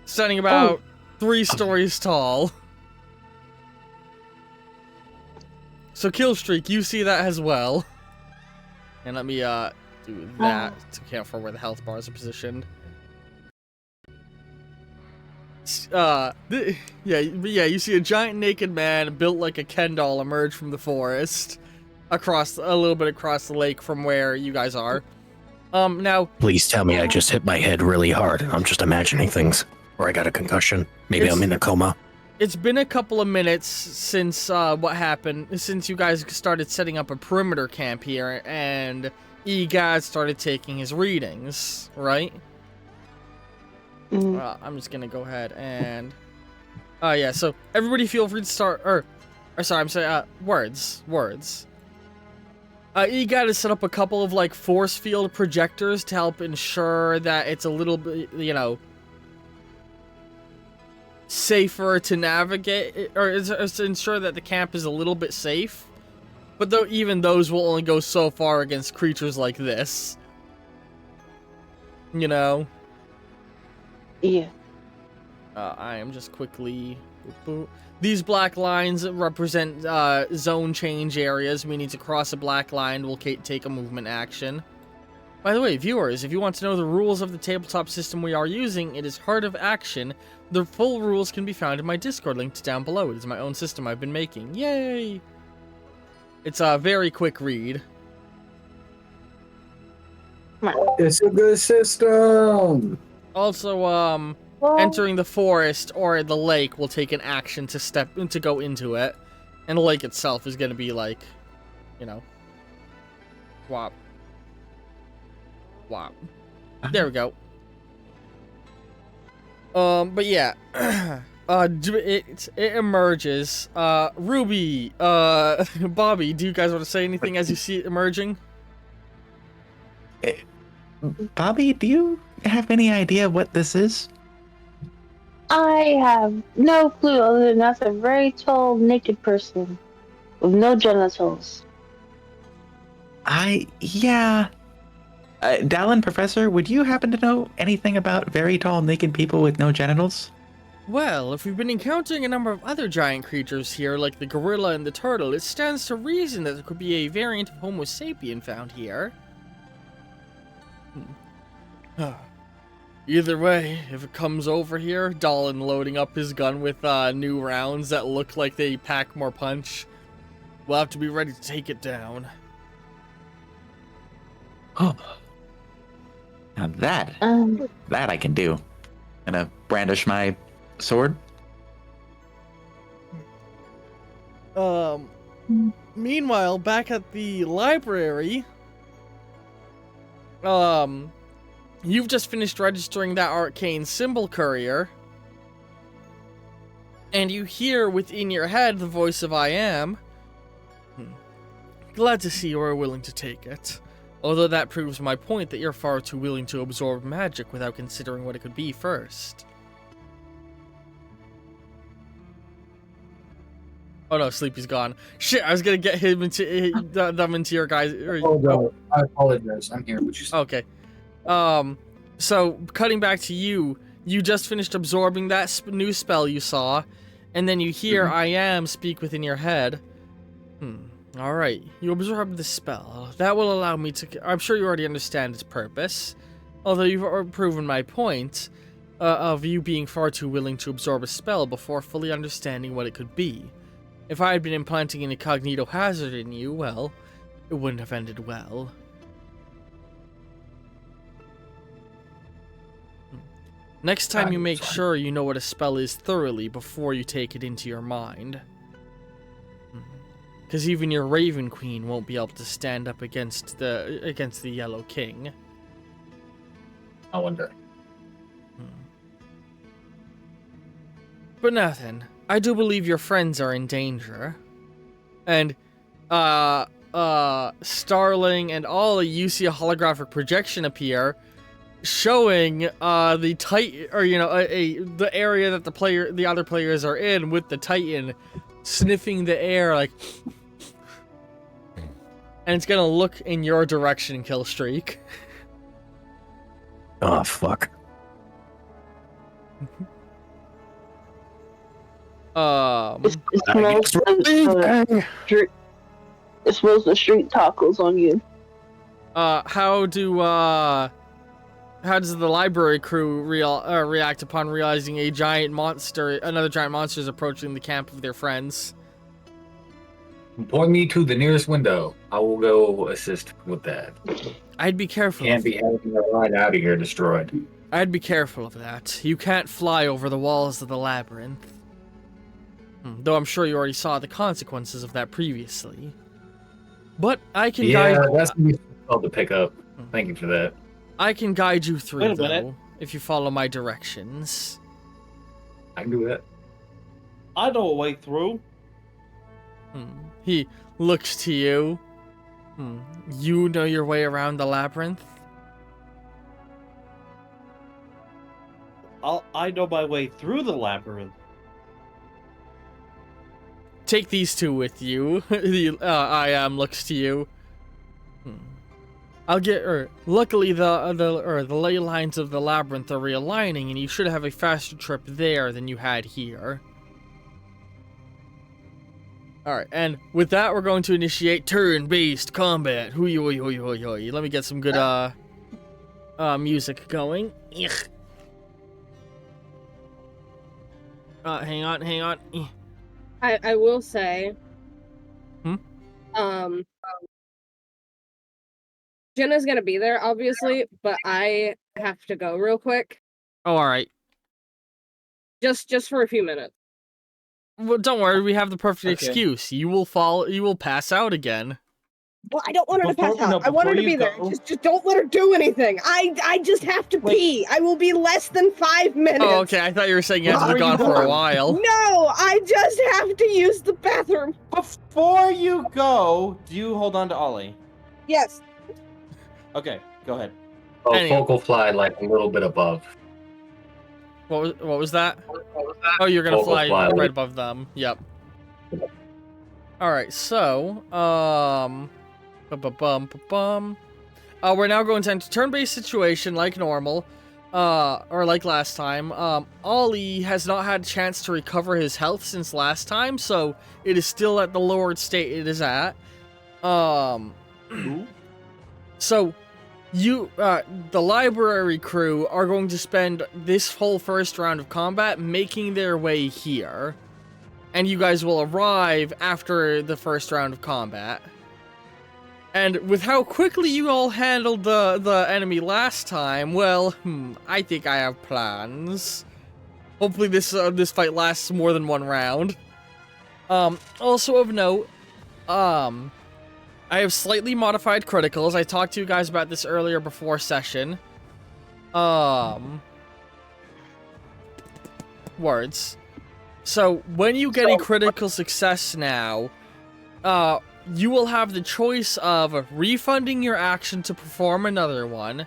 Standing about 3 stories tall. So Killstreak, you see that as well. And let me do that to account for where the health bars are positioned. Yeah, you see a giant naked man built like a Ken doll emerge from the forest, a little bit across the lake from where you guys are. Now. Please tell me I just hit my head really hard. I'm just imagining things, or I got a concussion. Maybe I'm in a coma. It's been a couple of minutes since what happened, since you guys started setting up a perimeter camp here, and EGAD started taking his readings, right? I'm just gonna go ahead and... yeah, so everybody feel free to start, words. EGAD has set up a couple of, like, force field projectors to help ensure that it's a little bit, safer to navigate, or to ensure that the camp is a little bit safe. But though even those will only go so far against creatures like this. You know? Yeah. I am just quickly... These black lines represent zone change areas, meaning to cross a black line will take a movement action. By the way, viewers, if you want to know the rules of the tabletop system we are using, it is Heart of Action. The full rules can be found in my Discord, linked down below. It is my own system I've been making. Yay! It's a very quick read. It's a good system! Also, entering the forest or the lake will take an action to go into it. And the lake itself is going to be like, whop. Whop. There we go. But yeah. It emerges. Ruby, Bobby, do you guys want to say anything as you see it emerging? Bobby, do you have any idea what this is? I have no clue other than that's a very tall, naked person with no genitals. Dallin, Professor, would you happen to know anything about very tall, naked people with no genitals? Well, if we've been encountering a number of other giant creatures here, like the gorilla and the turtle, it stands to reason that there could be a variant of Homo sapien found here. Either way, if it comes over here, Dallin loading up his gun with new rounds that look like they pack more punch, we'll have to be ready to take it down. Oh. Now that I can do. I'm gonna brandish my sword. Meanwhile, back at the library, you've just finished registering that arcane symbol courier, and you hear within your head the voice of I am. Glad to see you are willing to take it. Although that proves my point that you're far too willing to absorb magic without considering what it could be first. Oh no, Sleepy's gone. Shit, I was gonna get him into them into your guys. Oh no, I apologize. I'm here. What you say? Okay. So cutting back to you, you just finished absorbing that new spell you saw, and then you hear I am speak within your head. Alright, you absorb the spell. That will allow me to... I'm sure you already understand its purpose. Although you've proven my point of you being far too willing to absorb a spell before fully understanding what it could be. If I had been implanting an incognito hazard in you, well, it wouldn't have ended well. Next time you make sure you know what a spell is thoroughly before you take it into your mind. Because even your Raven Queen won't be able to stand up against the Yellow King. I wonder. But now then, I do believe your friends are in danger. And, Starling and Ollie, you see a holographic projection appear, showing the Titan, or the area that the other players are in, with the Titan sniffing the air like, and it's gonna look in your direction, Killstreak. Oh fuck. It smells the street tacos on you. How does the library crew react upon realizing another giant monster is approaching the camp of their friends? Point me to the nearest window. I will go assist with that. I'd be careful. Can't be having a ride out of here destroyed. I'd be careful of that. You can't fly over the walls of the labyrinth. Though I'm sure you already saw the consequences of that previously. But I can guide... Yeah, that's called to pick up. Thank you for that. I can guide you through, Wait a minute. though, if you follow my directions. I can do that. I know a way through. He looks to you. You know your way around the labyrinth? I know my way through the labyrinth. Take these two with you. The I am looks to you. Luckily the ley lines of the labyrinth are realigning, and you should have a faster trip there than you had here. Alright, and with that, we're going to initiate turn-based combat. Hoo yo yo yo yo. Let me get some good music going. Hang on. I will say, Jenna's gonna be there, obviously, but I have to go real quick. Oh, alright. Just for a few minutes. Well, don't worry, we have the perfect excuse. You will pass out again. Well, I don't want her to pass out. I want her to be there. Just don't let her do anything. I just have to pee. I will be less than 5 minutes. Oh, okay. I thought you were saying you had to be gone for a while. No, I just have to use the bathroom. Before you go, do you hold on to Ollie? Yes. Okay, go ahead. Oh, Anyway. focal fly like a little bit above. What was that? Oh, you're gonna fly right above them. Yep. Alright, so, we're now going to enter turn-based situation like normal, or like last time. Ollie has not had a chance to recover his health since last time, so it is still at the lowered state it is at. So, the library crew are going to spend this whole first round of combat making their way here. And you guys will arrive after the first round of combat. And with how quickly you all handled the enemy last time, well, I think I have plans. Hopefully this fight lasts more than one round. Also of note, I have slightly modified criticals. I talked to you guys about this earlier before session. Words. So, when you get a critical success now, you will have the choice of refunding your action to perform another one,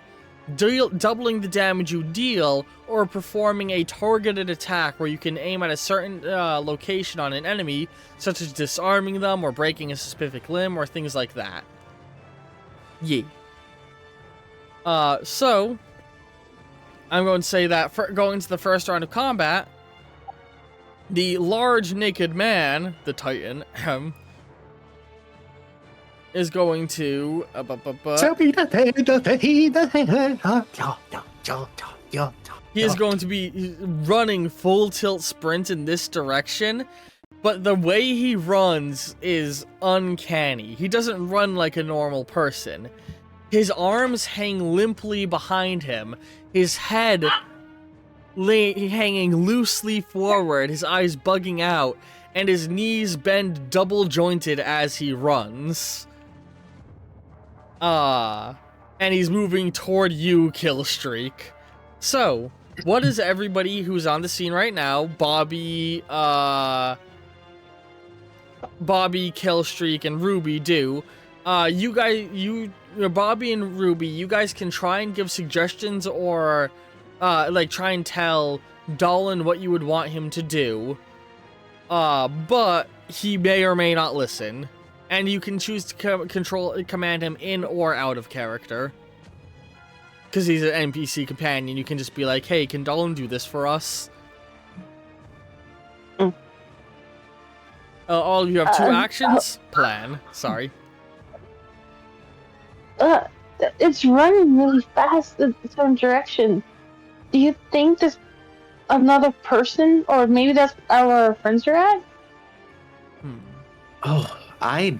doubling the damage you deal, or performing a targeted attack where you can aim at a certain location on an enemy, such as disarming them or breaking a specific limb or things like that. Yeah. So, I'm going to say that going into the first round of combat, the large naked man, the Titan, is going to he is going to be running full tilt sprint in this direction, but the way he runs is uncanny. He doesn't run like a normal person. His arms hang limply behind him, his head hanging loosely forward, his eyes bugging out, and his knees bend double jointed as he runs. And he's moving toward you, Killstreak. So, what does everybody who's on the scene right now, Bobby, Killstreak, and Ruby do? Bobby and Ruby, you guys can try and give suggestions or, try and tell Dolan what you would want him to do. But he may or may not listen. And you can choose to command him in or out of character. Because he's an NPC companion, you can just be like, hey, can Dolan do this for us? All of you have two actions? Plan. Sorry. It's running really fast in a certain direction. Do you think there's another person, or maybe that's our friends are at? Oh, I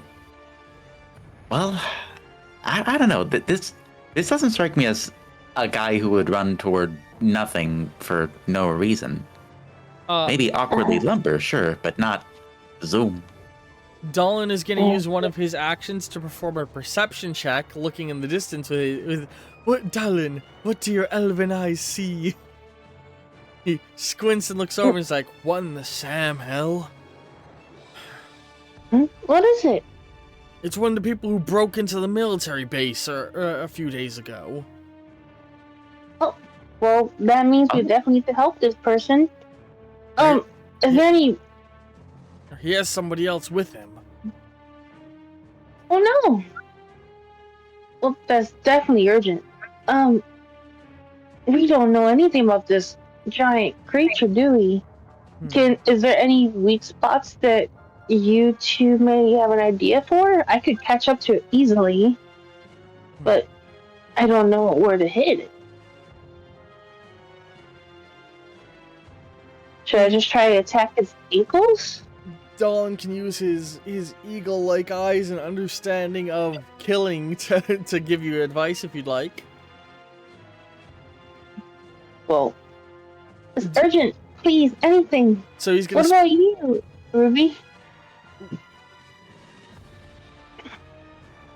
don't know. This doesn't strike me as a guy who would run toward nothing for no reason. Maybe awkwardly lumber, sure, but not zoom. Dolan is going to use one of his actions to perform a perception check, looking in the distance with what, Dolan? What do your elven eyes see? He squints and looks over and is like, what in the Sam hell? What is it? It's one of the people who broke into the military base a few days ago. Oh, well, that means we definitely need to help this person. Is there any... He has somebody else with him. Oh, no. Well, that's definitely urgent. We don't know anything about this giant creature, do we? Is there any weak spots that you two may have an idea for? I could catch up to it easily, but I don't know where to hit it. Should I just try to attack his ankles? Dolan can use his eagle-like eyes and understanding of killing to give you advice if you'd like. Well, it's urgent. Please, anything. So he's gonna. What about you, Ruby?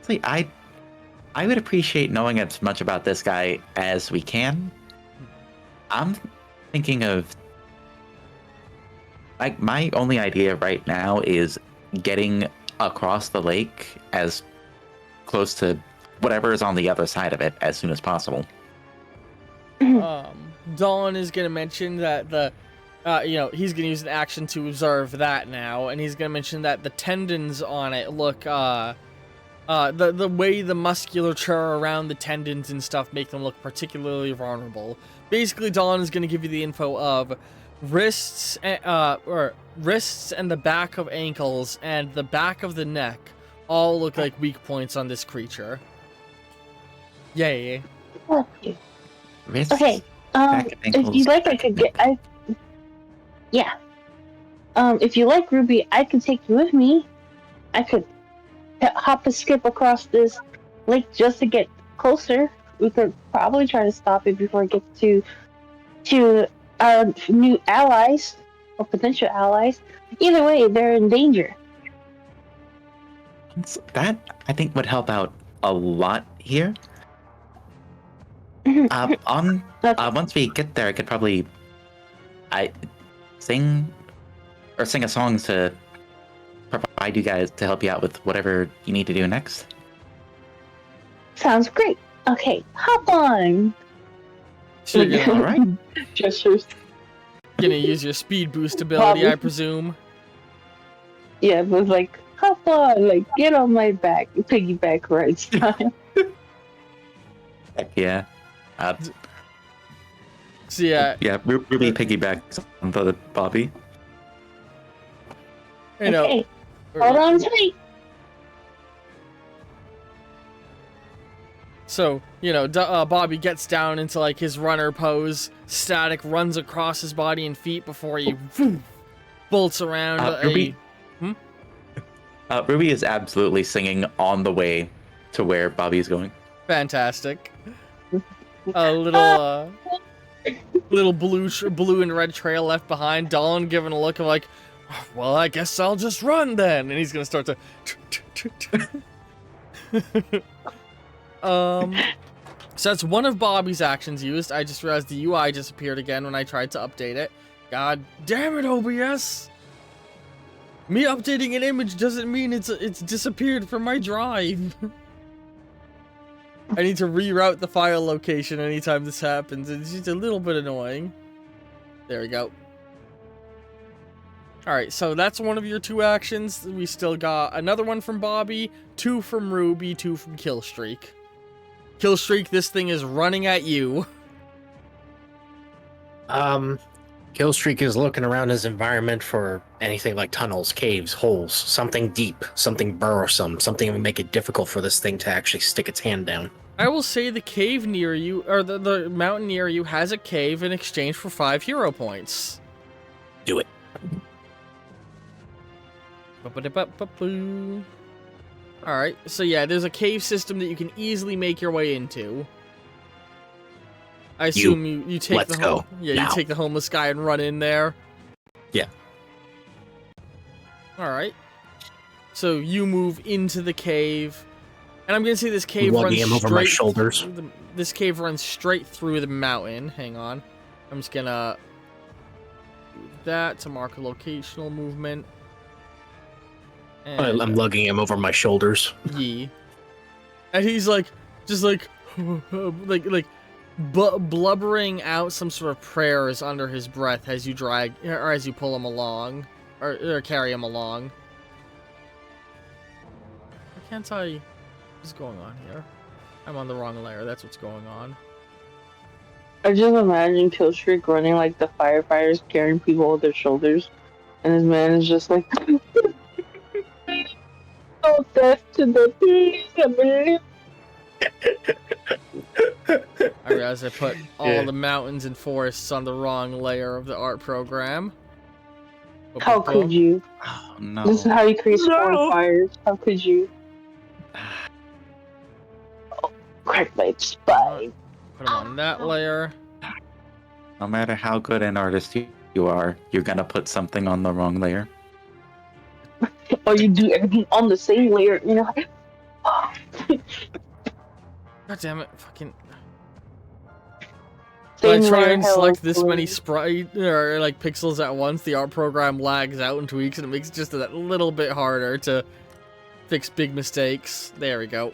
See, I would appreciate knowing as much about this guy as we can. I'm thinking of... my only idea right now is getting across the lake as close to whatever is on the other side of it as soon as possible. Dawn is going to mention that he's going to use an action to observe that now, and he's going to mention that the tendons on it look, the way the musculature around the tendons and stuff make them look particularly vulnerable. Basically, Dawn is going to give you the info of wrists and the back of ankles and the back of the neck all look like weak points on this creature. Yay. Wrists, okay. If you like, I could get. Yeah. If you like, Ruby, I could take you with me. I could hop and skip across this lake just to get closer. We could probably try to stop it before it gets to our new allies or potential allies. Either way, they're in danger. That I think would help out a lot here. Once we get there, I could probably sing a song to provide you guys to help you out with whatever you need to do next. Sounds great. Okay, hop on. So you're gonna, all right. Gestures. Gonna use your speed boost ability, I presume. Yeah, but like, hop on, like, get on my back, piggyback rides time. Heck yeah. So yeah. Yeah, Ruby piggybacks on the Bobby. You know, okay, hold on tight. So, you know, Bobby gets down into like his runner pose, static runs across his body and feet before he bolts around. Ruby is absolutely singing on the way to where Bobby is going. Fantastic. A little blue and red trail left behind. Dawn giving a look of like, well, I guess I'll just run then, and he's gonna start to. So that's one of Bobby's actions used. I just realized the UI disappeared again when I tried to update it. God damn it, OBS! Me updating an image doesn't mean it's disappeared from my drive. I need to reroute the file location anytime this happens. It's just a little bit annoying. There we go. Alright, so that's one of your 2 actions. We still got another one from Bobby, 2 from Ruby, 2 from Killstreak. Killstreak, this thing is running at you. Killstreak is looking around his environment for anything like tunnels, caves, holes, something deep, something burrowsome, something that would make it difficult for this thing to actually stick its hand down. I will say the cave near you, or the mountain near you, has a cave in exchange for 5 hero points. Do it. Alright, so yeah, there's a cave system that you can easily make your way into. I assume you take let's the go. Yeah, now. You take the homeless guy and run in there. Yeah. Alright. So you move into the cave. And I'm gonna say this cave runs him over my shoulders. This cave runs straight through the mountain. Hang on. I'm just gonna do that to mark a locational movement. And, I'm lugging him over my shoulders. Yeah. And he's like, just like, blubbering out some sort of prayers under his breath as you drag, or as you pull him along, or carry him along. I can't tell you what's going on here. I'm on the wrong layer. That's what's going on. I just imagine Killstreak running like the firefighters carrying people on their shoulders, and this man is just like, "Oh, death to the family." I realize I put all the mountains and forests on the wrong layer of the art program. How could you? Oh, no. This is how you create spawn fires. How could you? Oh, crack my spine. Put them on that layer. No matter how good an artist you are, you're gonna put something on the wrong layer. Or you do everything on the same layer, you know? God damn it, fucking. When I try and select this many sprite or like pixels at once, the art program lags out and tweaks, and it makes it just a little bit harder to fix big mistakes. There we go.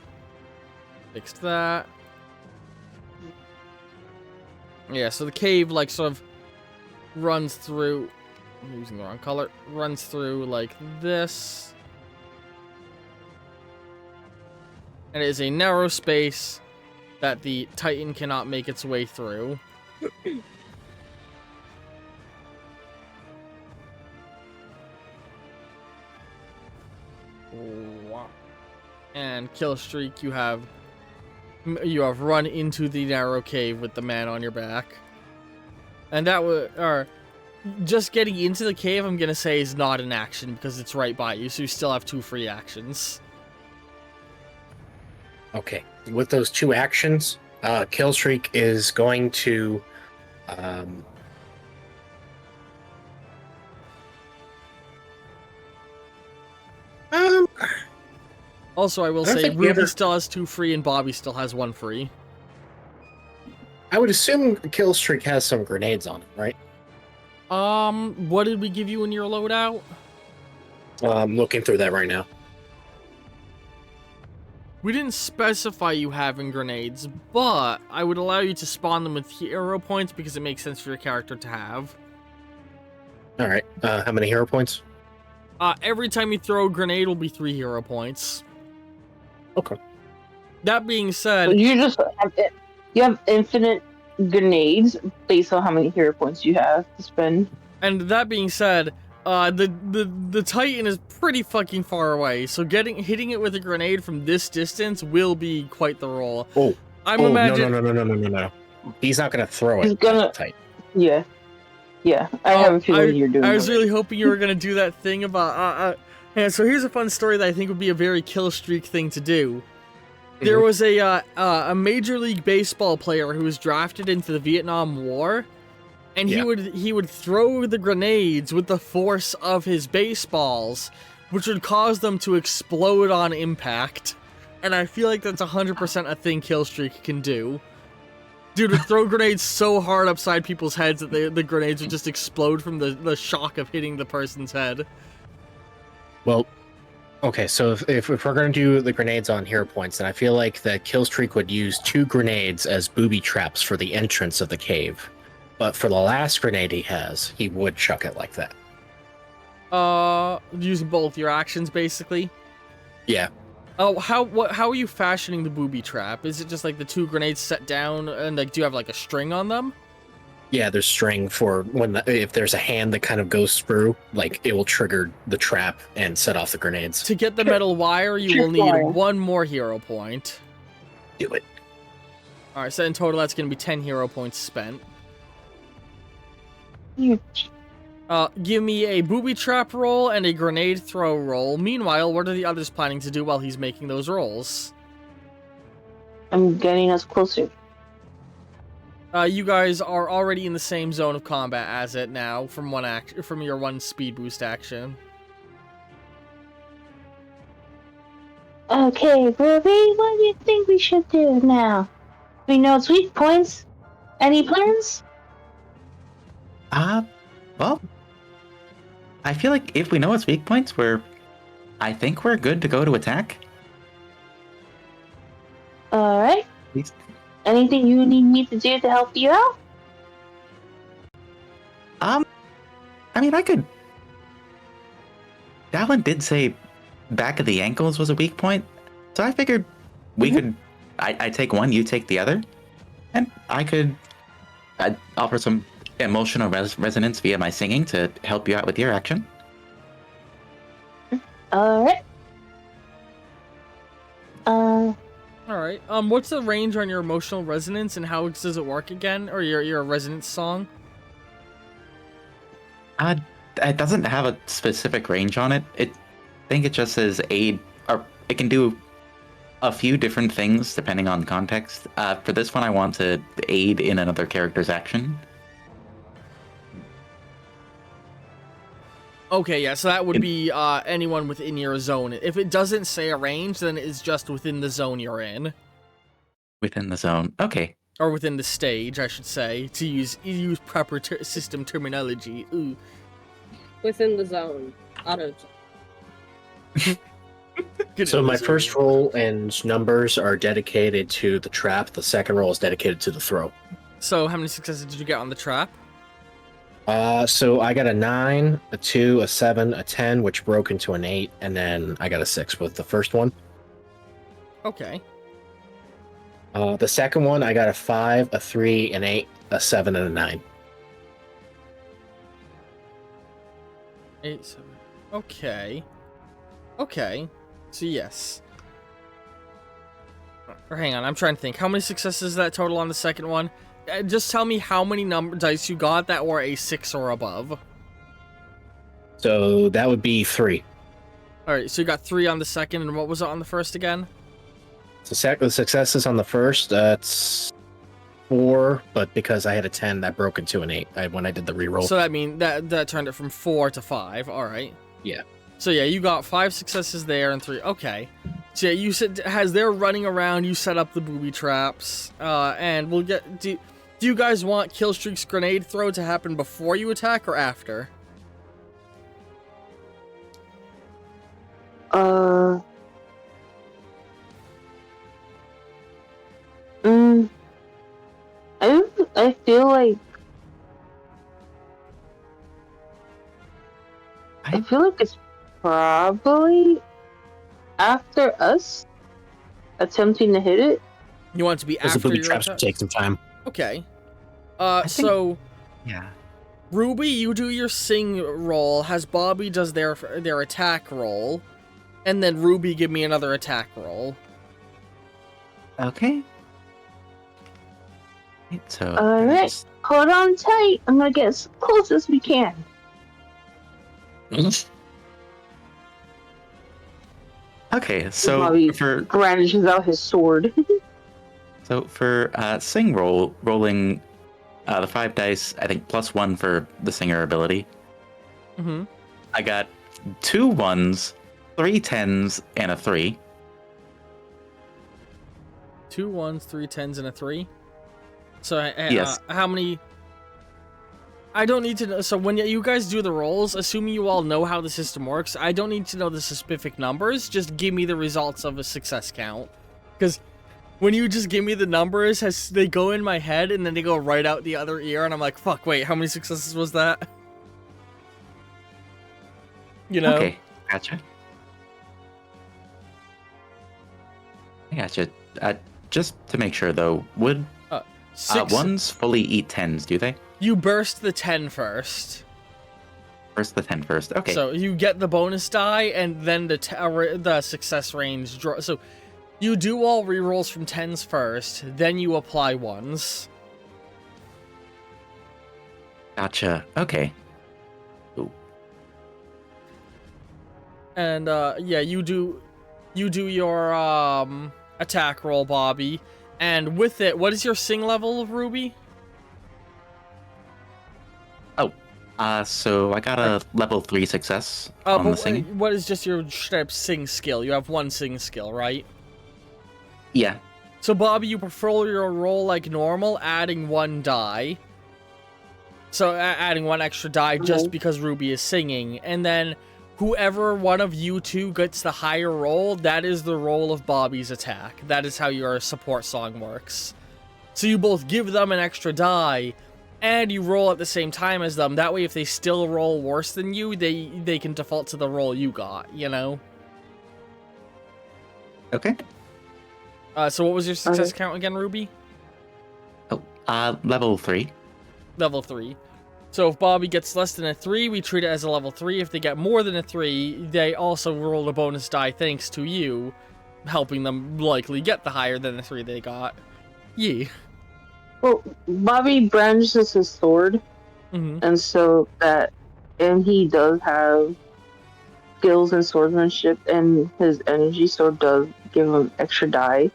Fixed that. Yeah, so the cave like sort of runs through. I'm using the wrong color. Runs through like this. And it is a narrow space that the Titan cannot make its way through. And Killstreak, you have run into the narrow cave with the man on your back. And that was, or just getting into the cave, I'm gonna say, is not an action because it's right by you, so you still have 2 free actions. Okay, with those 2 actions, Killstreak is going to Also, I will I don't say think we Ruby ever- still has 2 free and Bobby still has 1 free. I would assume Killstreak has some grenades on it, right? What did we give you in your loadout? I'm looking through that right now. We didn't specify you having grenades, but I would allow you to spawn them with hero points because it makes sense for your character to have. All right. How many hero points? Every time you throw a grenade will be 3 hero points. Okay. That being said, So you have infinite grenades based on how many hero points you have to spend. and that being said, the Titan is pretty fucking far away, so hitting it with a grenade from this distance will be quite the roll. Oh, I'm imagining. No. He's not gonna throw it. He's gonna. Tight. Yeah. I have a feeling you're doing. I was it. really hoping you were gonna do that thing about. Yeah, so here's a fun story that I think would be a very Killstreak thing to do. There was a Major League Baseball player who was drafted into the Vietnam War, and he would throw the grenades with the force of his baseballs, which would cause them to explode on impact. And I feel like that's 100% a thing Killstreak can do. Dude would throw grenades so hard upside people's heads that the grenades would just explode from the shock of hitting the person's head. Well, okay, so if we're going to do the grenades on hero points, then I feel like that Killstreak would use 2 grenades as booby traps for the entrance of the cave. But for the last grenade he has, he would chuck it like that. Using both your actions, basically? Yeah. Oh, how are you fashioning the booby trap? Is it just like the 2 grenades set down, and like, do you have like a string on them? Yeah, there's string for if there's a hand that kind of goes through, like it will trigger the trap and set off the grenades. To get the metal wire, you will need 1 more hero point. Do it. Alright, so in total that's going to be 10 hero points spent. Give me a booby trap roll and a grenade throw roll. Meanwhile, what are the others planning to do while he's making those rolls? I'm getting us closer. You guys are already in the same zone of combat as it now from your 1 speed boost action. Okay, Ruby, what do you think we should do now? We know its weak points. Any plans? Well, I feel like if we know its weak points, I think we're good to go to attack. Alright. Please. Anything you need me to do to help you out? I mean, I could. That one did say back of the ankles was a weak point, so I figured we could. I take one, you take the other, and I'd offer some emotional resonance via my singing to help you out with your action. Alright. Alright, what's the range on your emotional resonance and how does it work again? Or your resonance song? It doesn't have a specific range on it. I think it just says aid, or it can do a few different things depending on context. For this one, I want to aid in another character's action. Okay, yeah, so that would be anyone within your zone. If it doesn't say a range, then it's just within the zone you're in. Within the zone, okay. Or within the stage, I should say, to use proper system terminology. Ooh. Within the zone. Auto. So my first roll and numbers are dedicated to the trap. The second roll is dedicated to the throw. So how many successes did you get on the trap? So I got a 9, a 2, a 7, a 10, which broke into an 8, and then I got a 6 with the first one. Okay. The second one, I got a 5, a 3, an 8, a 7, and a 9. 8, 7. Okay. Okay. So yes. Or hang on, I'm trying to think. How many successes is that total on the second one? Just tell me how many dice you got that were a 6 or above. So that would be 3. Alright, so you got 3 on the second, and what was it on the first again? So the successes on the first, that's 4, but because I had a 10, that broke into an 8 when I did the reroll. So that turned it from 4 to 5, alright. Yeah. So yeah, you got 5 successes there and 3. Okay. So yeah, you said as they're running around, you set up the booby traps, and we'll get. Do you guys want Killstreak's grenade throw to happen before you attack or after? I feel like it's probably after us attempting to hit it. You want it to be Because after the booby your traps attack? take some time. Okay. Yeah. Ruby, you do your sing roll. Has Bobby does their attack roll, and then Ruby give me another attack roll. Okay. So. All right, hold on tight. I'm gonna get as close as we can. Okay, so Bobby for brandishes out his sword. sing rolling the 5 dice, I think +1 for the singer ability. Mm-hmm. I got 2 1s, 3 10s, and a 3. 2 1s, 3 10s, and a 3. So yes. How many? I don't need to know. So when you guys do the rolls, assuming you all know how the system works, I don't need to know the specific numbers. Just give me the results of a success count. Because when you just give me the numbers, they go in my head and then they go right out the other ear, and I'm like, fuck, wait, how many successes was that? You know? Okay, gotcha. I gotcha. Just to make sure, though, would ones fully eat 10s, do they? You burst the 10 first. Burst the 10 first, okay. So you get the bonus die, and then the success range. So you do all rerolls from 10s first, then you apply 1s. Gotcha, okay. Ooh. And yeah, you do your attack roll, Bobby, and with it, what is your sing level, Ruby? So I got a level 3 success on the singing. What is just your straight sing skill? You have 1 sing skill, right? Yeah. So Bobby, you prefer your roll like normal, adding 1 die. So adding 1 extra die just because Ruby is singing, and then whoever one of you two gets the higher roll, that is the roll of Bobby's attack. That is how your support song works. So you both give them an extra die, and you roll at the same time as them. That way, if they still roll worse than you, they can default to the roll you got, you know? Okay. So what was your success count again, Ruby? Level 3. Level 3. So if Bobby gets less than a 3, we treat it as a level 3. If they get more than a 3, they also roll a bonus die thanks to you, helping them likely get the higher than the 3 they got. Yeah. Well, Bobby brandishes his sword, and so and he does have skills in swordsmanship, and his energy sword does give him extra die.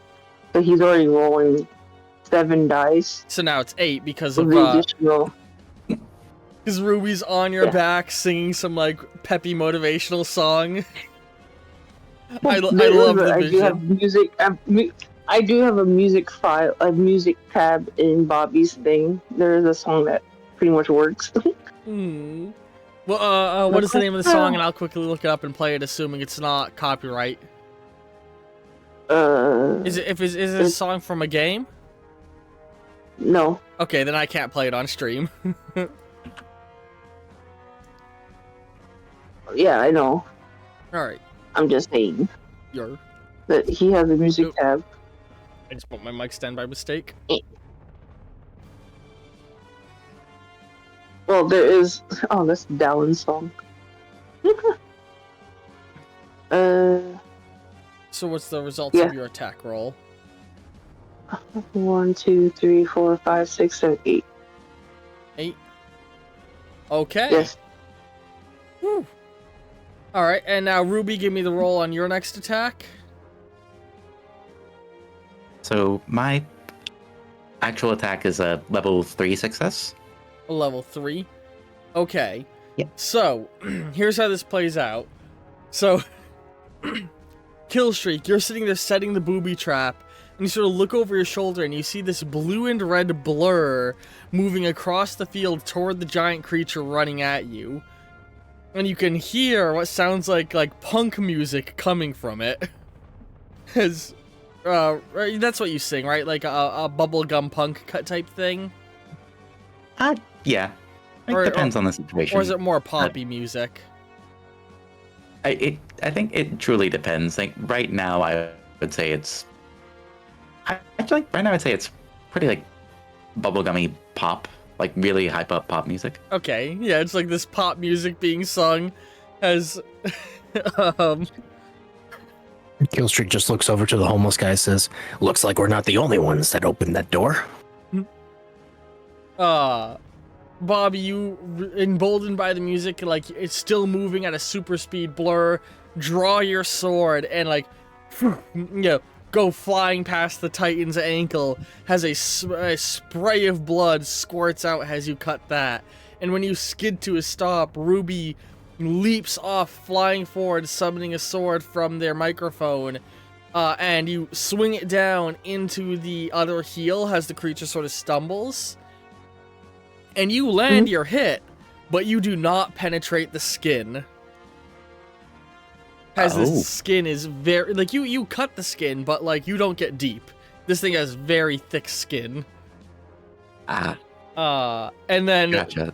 So he's already rolling 7 dice. So now it's 8 because of the additional. Because Ruby's on your back singing some like peppy motivational song. I love the vision. I do have music. I do have a music file, a music tab in Bobby's thing. There is a song that pretty much works. Well, what is the name of the song? And I'll quickly look it up and play it, assuming it's not copyright. Is it a song from a game? No. Okay, then I can't play it on stream. Yeah, I know. All right. I'm just saying. That he has a music tab. I just put my mic stand by mistake. Well, there is. Oh, that's Dallin's song. So what's the results of your attack roll? 1, 2, 3, 4, 5, 6, 7, 8. 8. Okay. Yes. Whew. All right, and now Ruby, give me the roll on your next attack. So my actual attack is a level 3 success. A level 3. Okay. Yeah. So here's how this plays out. So Killstreak, you're sitting there setting the booby trap, and you sort of look over your shoulder and you see this blue and red blur moving across the field toward the giant creature running at you. And you can hear what sounds like punk music coming from it. As, that's what you sing, right? Like a bubblegum punk cut type thing? Yeah. It depends on the situation. Or is it more poppy music? I think it truly depends. Like right now, I would say it's. Right now I'd say it's pretty like bubblegummy pop, like really hype up pop music. Okay, yeah, it's like this pop music being sung as. Killstreak just looks over to the homeless guy and says, "Looks like we're not the only ones that opened that door." Bobby, you emboldened by the music, like it's still moving at a super speed blur, draw your sword and go flying past the Titan's ankle, has a spray of blood squirts out as you cut that. And when you skid to a stop, Ruby leaps off, flying forward, summoning a sword from their microphone, and you swing it down into the other heel as the creature sort of stumbles. And you land your hit, but you do not penetrate the skin. As the skin is very... you cut the skin, but, you don't get deep. This thing has very thick skin. And then... Gotcha.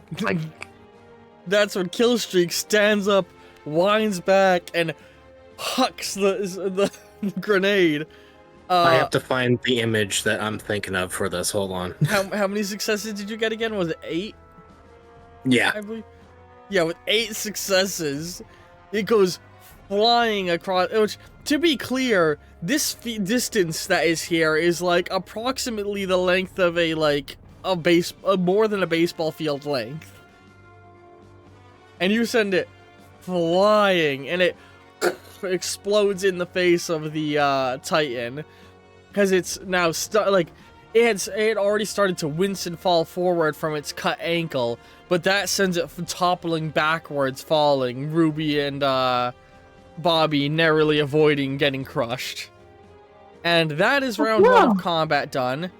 That's when Killstreak stands up, winds back, and hucks the grenade. I have to find the image that I'm thinking of for this. Hold on. How many successes did you get again? Was it 8? Yeah. I believe. Yeah, with 8 successes, it goes flying across. Which, to be clear, this distance that is here is approximately the length of more than a baseball field length. And you send it flying, and it explodes in the face of the Titan, because it's now it had already started to wince and fall forward from its cut ankle, but that sends it toppling backwards, falling. Ruby and Bobby narrowly avoiding getting crushed. And that is round 1 of combat done.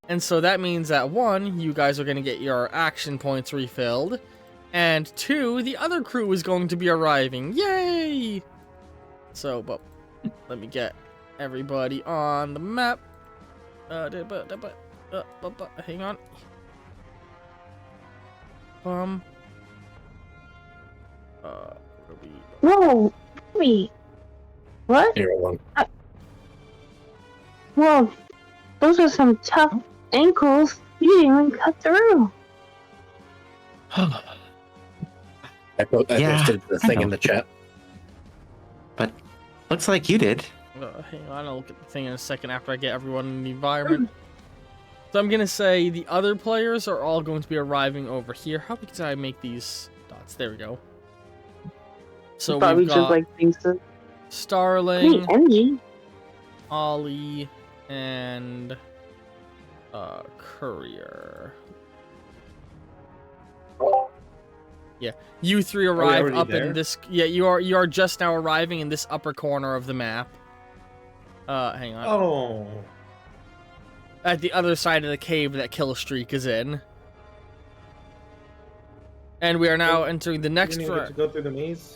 And so that means that 1, you guys are going to get your action points refilled, and 2, the other crew is going to be arriving. Yay! So, but let me get everybody on the map. Hang on. Whoa, wait. What? Whoa, those are some tough ankles. You didn't even cut through. I posted the thing in the chat. But looks like you did. Hang on, I'll look at the thing in a second after I get everyone in the environment. So I'm gonna say the other players are all going to be arriving over here. How can I make these dots? There we go. So we've got Starling, Ollie, and Courier. Yeah, you 3 arrive up in this. Yeah, you are just now arriving in this upper corner of the map. Hang on. Oh. At the other side of the cave that Killstreak is in. And we are now entering the next. You didn't even get to go through the maze.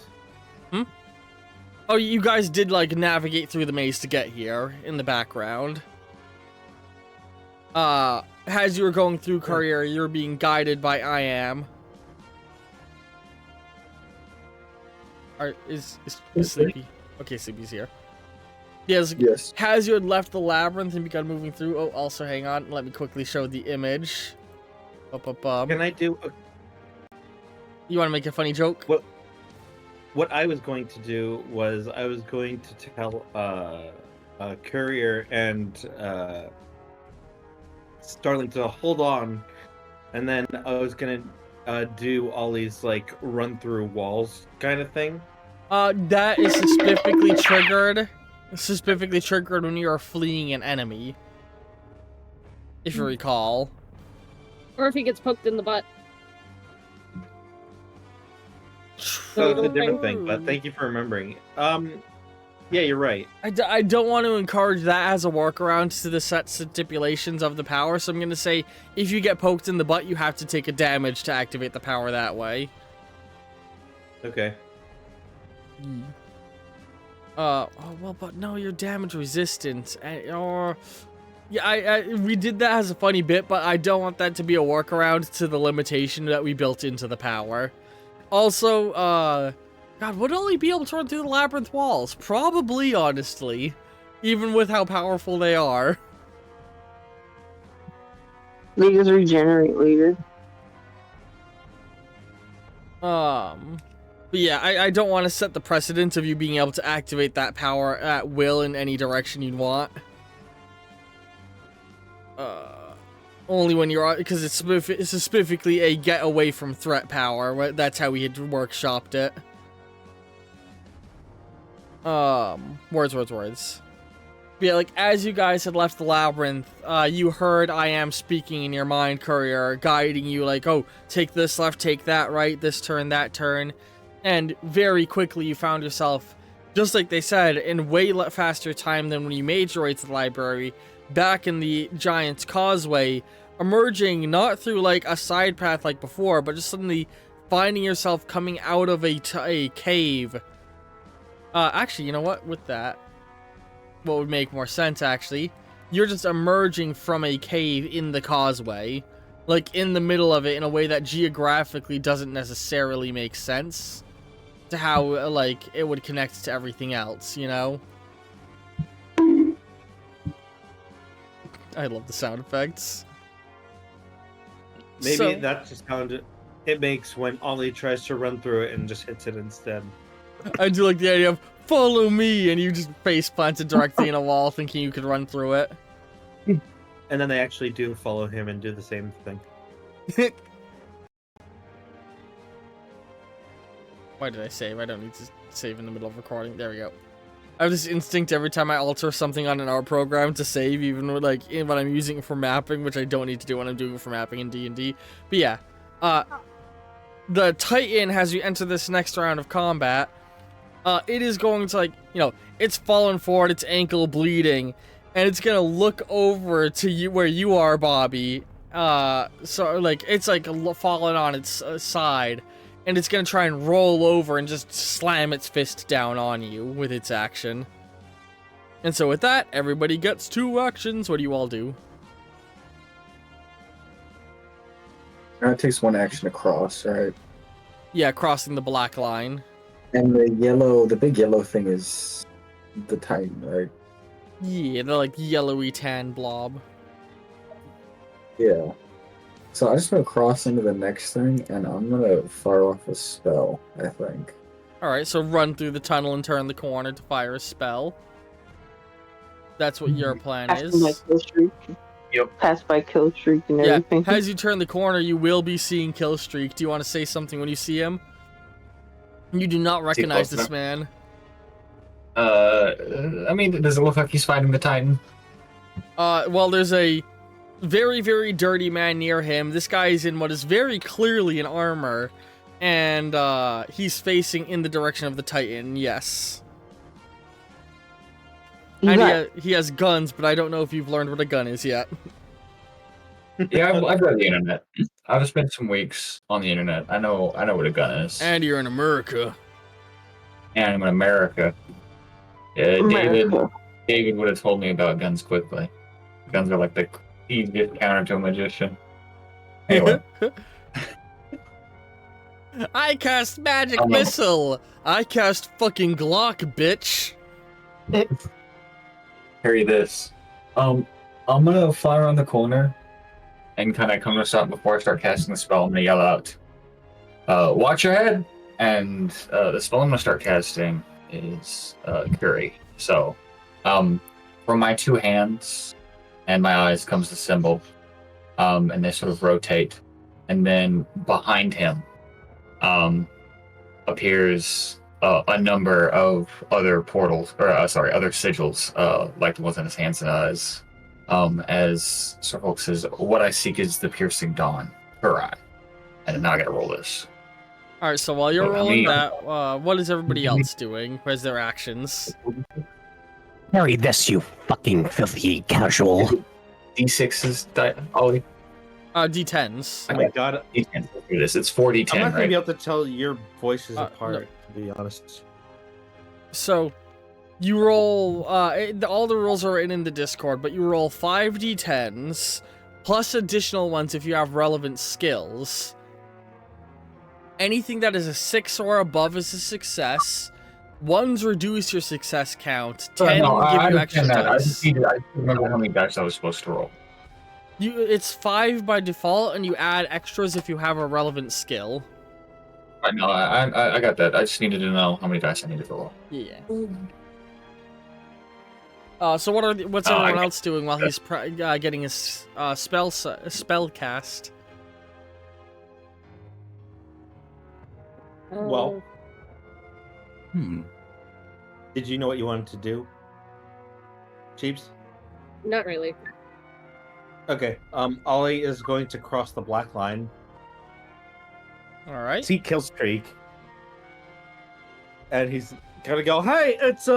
Oh, you guys did navigate through the maze to get here in the background. As you were going through Courier, you're being guided by I Am. Is Sleepy? Okay, Sleepy's here. Yes. As you had left the labyrinth and begun moving through. Oh, also, hang on. Let me quickly show the image. Can I do? You want to make a funny joke? What I was going to do was I was going to tell Courier and Starling to hold on, and then I was gonna do Ollie's run through walls kind of thing. That is specifically triggered when you are fleeing an enemy, if you recall. Or if he gets poked in the butt. So it's a different thing, but thank you for remembering. Yeah, you're right. I don't want to encourage that as a workaround to the set stipulations of the power, so I'm going to say if you get poked in the butt, you have to take a damage to activate the power that way. Okay. Oh, well, but no, you're damage resistant. Or... Yeah, we did that as a funny bit, but I don't want that to be a workaround to the limitation that we built into the power. Also, God, would only be able to run through the labyrinth walls? Probably, honestly. Even with how powerful they are. They just regenerate later. But yeah, I don't want to set the precedent of you being able to activate that power at will in any direction you'd want. Only when you're, because it's specifically a get away from threat power. Right? That's how we had workshopped it. Words. But yeah, like, as you guys had left the labyrinth, you heard I am speaking in your mind, courier, guiding you, like, oh, take this left, take that right, this turn, that turn. And very quickly you found yourself, just like they said, in way faster time than when you made your way to the library, back in the Giant's Causeway, emerging not through, like, a side path like before, but just suddenly finding yourself coming out of a cave. Actually, you know what? With that, what would make more sense, actually, you're just emerging from a cave in the causeway, like, in the middle of it, in a way that geographically doesn't necessarily make sense to how, like, it would connect to everything else, you know? I love the sound effects. Maybe that's the sound it makes when Ollie tries to run through it and just hits it instead. I do like the idea of, follow me, and you just face planted directly in a wall thinking you could run through it. And then they actually do follow him and do the same thing. Why did I save? I don't need to save in the middle of recording. There we go. I have this instinct every time I alter something on an art program to save, even with, like, when I'm using it for mapping, which I don't need to do when I'm doing it for mapping in D&D. But yeah, the Titan, as you enter this next round of combat, it is going to, like, you know, it's fallen forward, its ankle bleeding, and it's gonna look over to you where you are, Bobby. So, like, it's, like, fallen on its side, and it's gonna try and roll over and just slam its fist down on you with its action. And so with that, everybody gets 2 actions. What do you all do? It takes 1 action to cross, right? Yeah, crossing the black line. And the big yellow thing is the Titan, right? Yeah, the, like, yellowy tan blob. Yeah. So I just want to cross into the next thing, and I'm gonna fire off a spell, I think. Alright, so run through the tunnel and turn the corner to fire a spell. That's what your plan is. Yep. Pass by Killstreak and everything. Yeah, as you turn the corner, you will be seeing Killstreak. Do you want to say something when you see him? You do not recognize this man. I mean, does it look like he's fighting the Titan? Well, there's a very, very dirty man near him. This guy is in what is very clearly an armor, and he's facing in the direction of the Titan, yes. And he has guns, but I don't know if you've learned what a gun is yet. Yeah, I've read the internet. I've spent some weeks on the internet. I know what a gun is. And you're in America. And I'm in America. David would have told me about guns quickly. Guns are like the easiest counter to a magician. Anyway. I cast magic missile. I cast fucking Glock, bitch. Carry this. I'm gonna fly around the corner and kind of come to a stop before I start casting the spell. I'm gonna yell out, "Watch your head!" And the spell I'm gonna start casting is Curry. So, from my 2 hands and my eyes comes the symbol, and they sort of rotate, and then behind him appears a number of other portals, or other sigils, like the ones in his hands and eyes. As Sir Hulk says, "What I seek is the piercing dawn." Hurrah! And now I gotta roll this. All right. So while you're rolling that, what is everybody else doing? Where's their actions? Carry this, you fucking filthy casual. D6s, Ollie. D10s. Oh my god. D10s. It's 4D10. I'm not gonna right? be able to tell your voices apart, to be honest. So, you roll. All the rolls are in the Discord, but you roll 5d10s plus additional ones if you have relevant skills. Anything that is a 6 or above is a success. 1s reduce your success count. 10 give you extra dice. I just remember how many dice I was supposed to roll. It's 5 by default, and you add extras if you have a relevant skill. I know. I got that. I just needed to know how many dice I needed to roll. Yeah. So what's everyone else doing while he's getting his spell cast? Well, did you know what you wanted to do, Cheeps? Not really. Okay. Ollie is going to cross the black line. All right. See Killstreak, and he's gonna go, "Hey, it's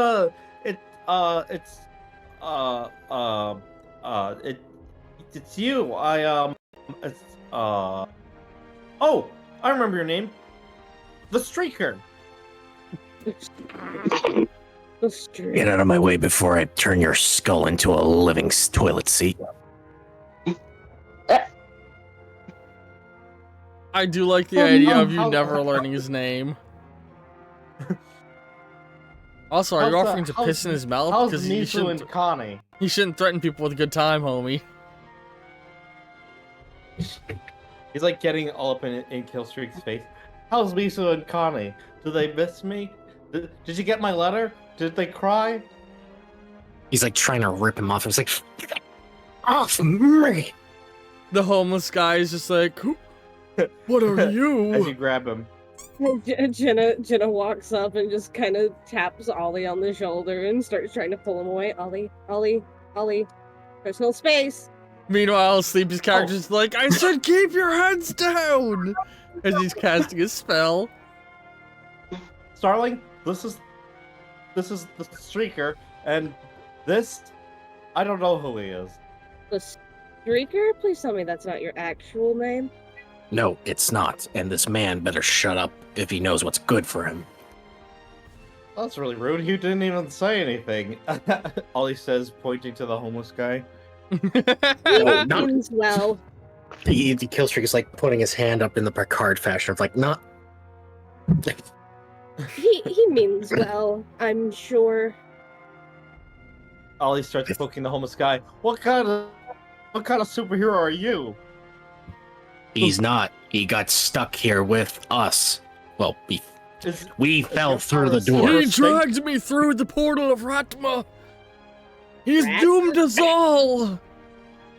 you. Oh, I remember your name, the Streaker." Get out of my way before I turn your skull into a living toilet seat. I do like the idea of you never learning his name. Also, are you offering to piss in his mouth? How's Nisu and Connie? You shouldn't threaten people with a good time, homie. He's like getting all up in Killstreak's face. How's Nisu and Connie? Do they miss me? Did you get my letter? Did they cry? He's like trying to rip him off. He's like, off me! The homeless guy is just like, what are you? As you grab him. Jenna walks up and just kind of taps Ollie on the shoulder and starts trying to pull him away. Ollie, personal space. Meanwhile, Sleepy's character's like, I said keep your heads down! As he's casting a spell. Starling, this is the Streaker, and this, I don't know who he is. The Streaker? Please tell me that's not your actual name. No, it's not. And this man better shut up if he knows what's good for him. That's really rude. You didn't even say anything. Ollie says, pointing to the homeless guy. Means well. The Killstreak is like putting his hand up in the Picard fashion of like, not. He means well, I'm sure. Ollie starts poking the homeless guy. What kind of superhero are you? He's not. He got stuck here with us. Well, we fell through the door. He dragged me through the portal of Ratma. He's doomed us all.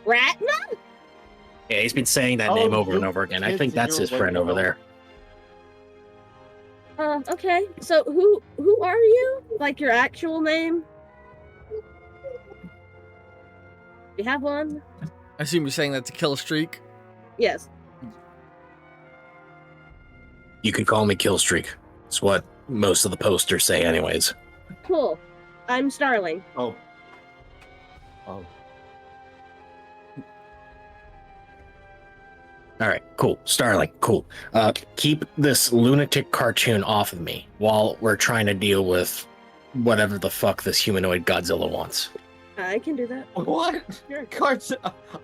Ratma? Yeah, he's been saying that name over and over again. I think that's his friend over there. Okay. So who are you? Like your actual name? You have one? I assume you're saying that to Killstreak. Yes. You could call me Killstreak. It's what most of the posters say anyways. Cool. I'm Starling. Oh. Alright, cool. Starling, cool. Keep this lunatic cartoon off of me while we're trying to deal with whatever the fuck this humanoid Godzilla wants. I can do that. What? You're a cartoon?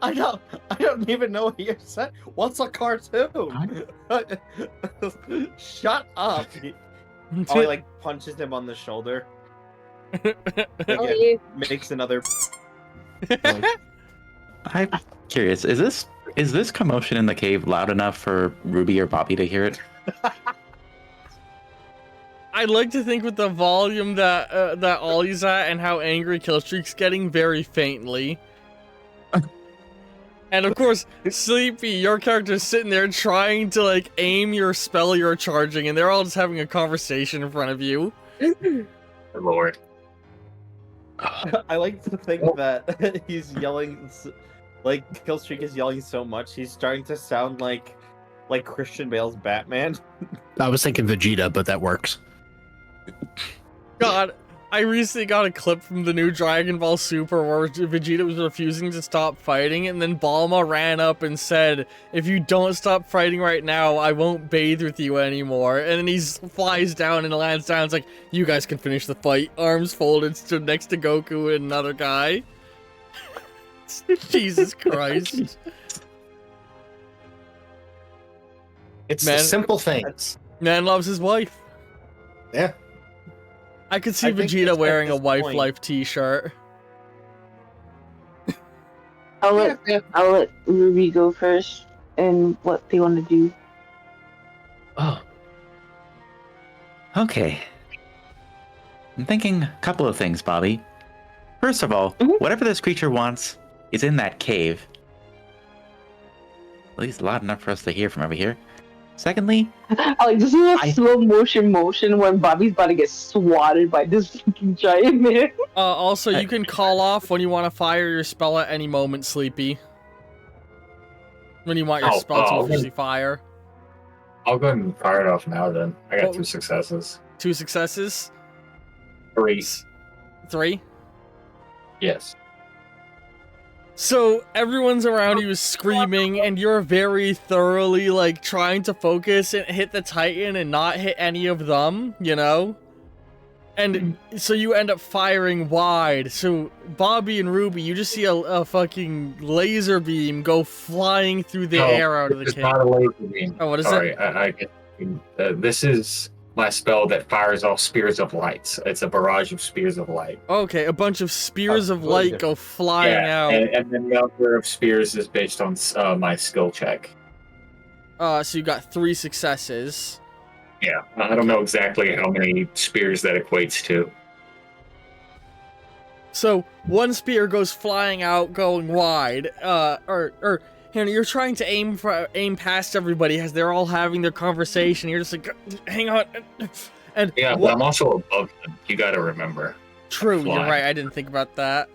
I don't even know what you said. What's a cartoon? Shut up. Ollie like punches him on the shoulder. Again, makes another. I'm curious. Is this commotion in the cave loud enough for Ruby or Bobby to hear it? I'd like to think with the volume that Ollie's at and how angry Killstreak's getting, very faintly. And of course, Sleepy, your character's sitting there trying to like aim your spell you're charging, and they're all just having a conversation in front of you. Lord. I like to think that he's yelling, like Killstreak is yelling so much, he's starting to sound like like Christian Bale's Batman. I was thinking Vegeta, but that works. God, I recently got a clip from the new Dragon Ball Super where Vegeta was refusing to stop fighting, and then Bulma ran up and said, "If you don't stop fighting right now, I won't bathe with you anymore." And then he flies down and lands down. It's like, "You guys can finish the fight." Arms folded, stood next to Goku and another guy. Jesus Christ. It's Man. the simple things. Man loves his wife. Yeah. I could see I think Vegeta at wearing a this wife point- life t-shirt. I'll let Ruby go first and what they want to do. Oh. Okay. I'm thinking a couple of things, Bobby. First of all, whatever this creature wants is in that cave. At least loud enough for us to hear from over here. Secondly, I like this is a slow motion when Bobby's about to get swatted by this fucking giant man. Also, you can call off when you want to fire your spell at any moment, Sleepy. When you want your spell to officially fire. I'll go ahead and fire it off now then. I got 2 successes. 2 successes? 3. 3? Yes. So everyone's around you is screaming, and you're very thoroughly like trying to focus and hit the Titan and not hit any of them, you know? And so you end up firing wide. So Bobby and Ruby, you just see a fucking laser beam go flying through the air out of the It's cave. not a laser beam. Oh, what is Sorry, it? This is my spell that fires off spears of light. It's a barrage of spears of light. Okay, a bunch of spears of light go flying out. And then the number of spears is based on my skill check. So you got 3 successes. Yeah, I don't know exactly how many spears that equates to. So one spear goes flying out, going wide. You're trying to aim past everybody as they're all having their conversation. You're just like, hang on. And Yeah, but I'm also above them. You got to remember. True, I'm you're flying. right. I didn't think about that.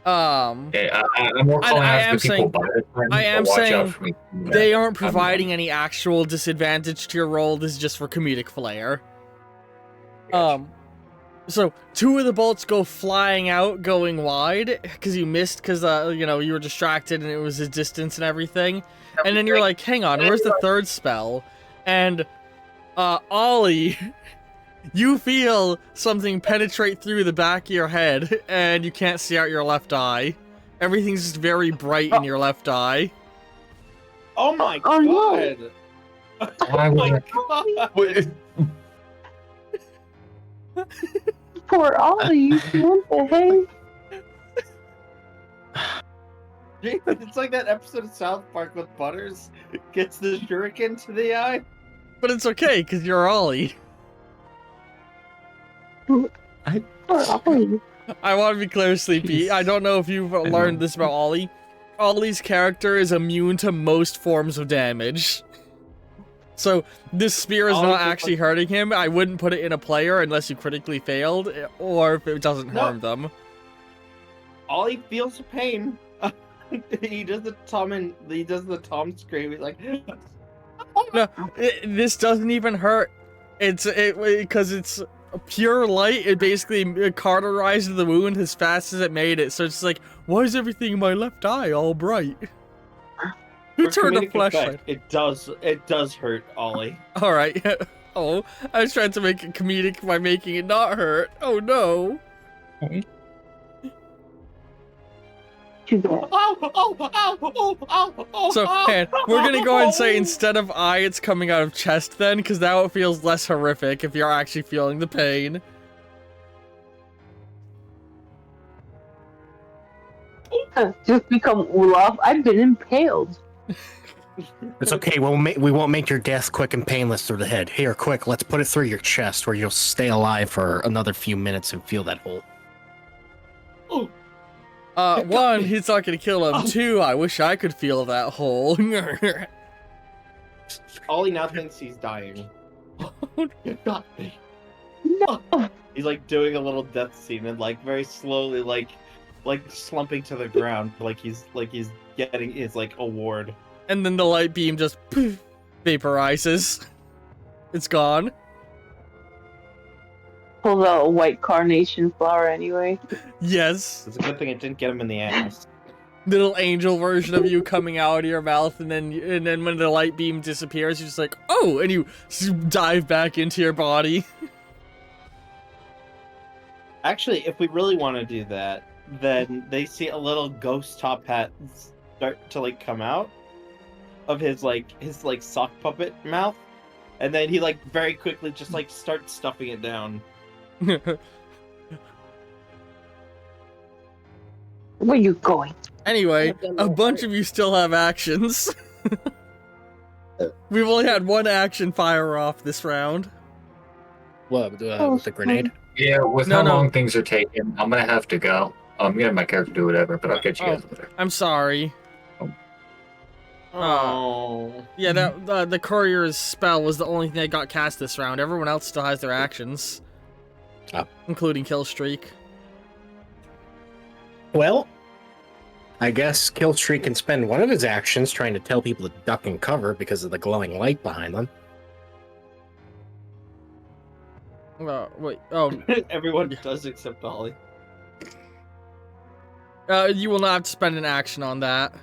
Yeah, I'm more calling out the people by the time. I am watch out saying for me. they aren't providing any actual disadvantage to your roll. This is just for comedic flair. So 2 of the bolts go flying out, going wide, because you missed, because you were distracted and it was his distance and everything. And then you're like, hang on, where's the 3rd spell? And Ollie, you feel something penetrate through the back of your head, and you can't see out your left eye. Everything's just very bright in your left eye. Oh my god! Oh my god! Poor Ollie, what the heck? It's like that episode of South Park with Butters gets the shuriken to the eye. But it's okay, because you're Ollie. Poor Ollie. I want to be clear, Sleepy. I don't know if you've learned this about Ollie. Ollie's character is immune to most forms of damage. So this spear is not actually hurting him. I wouldn't put it in a player unless you critically failed, or if it doesn't harm them. Ollie feels pain. He does the Tom scream. He's like, no, this doesn't even hurt. Because it's pure light. It basically cauterized the wound as fast as it made it. So it's like, why is everything in my left eye all bright? Who turned the flashlight? It does hurt, Ollie. All right. Oh, I was trying to make it comedic by making it not hurt. Oh no. So, man, we're gonna go ahead and say instead of eye, it's coming out of chest then, because now it feels less horrific if you're actually feeling the pain. Just become Olaf. I've been impaled. It's okay. We won't make your death quick and painless through the head. Here, quick, let's put it through your chest where you'll stay alive for another few minutes and feel that hole. One, he's not gonna kill him. 2, I wish I could feel that hole. Ollie now thinks he's dying. You got me. No. He's like doing a little death scene and like very slowly like slumping to the ground like he's getting his like award. And then the light beam just poof, vaporizes. It's gone. Pull out a white carnation flower anyway. Yes. It's a good thing it didn't get him in the ass. Little angel version of you coming out of your mouth, and then when the light beam disappears, you're just like, oh, and you dive back into your body. Actually, if we really want to do that, then they see a little ghost top hat start to like come out of his sock puppet mouth, and then he like very quickly just like starts stuffing it down. Where you going? Anyway, a bunch of you still have actions. We've only had one action fire off this round. What, with the grenade? Yeah, with No, how no. long things are taking, I'm gonna have to go. I'm gonna have my character do whatever, but I'll catch you guys later. I'm sorry. Oh. Yeah, that the courier's spell was the only thing that got cast this round. Everyone else still has their actions. Oh. Including Killstreak. Well, I guess Killstreak can spend one of his actions trying to tell people to duck and cover because of the glowing light behind them. Wait, oh. Everyone does except Ollie. You will not have to spend an action on that.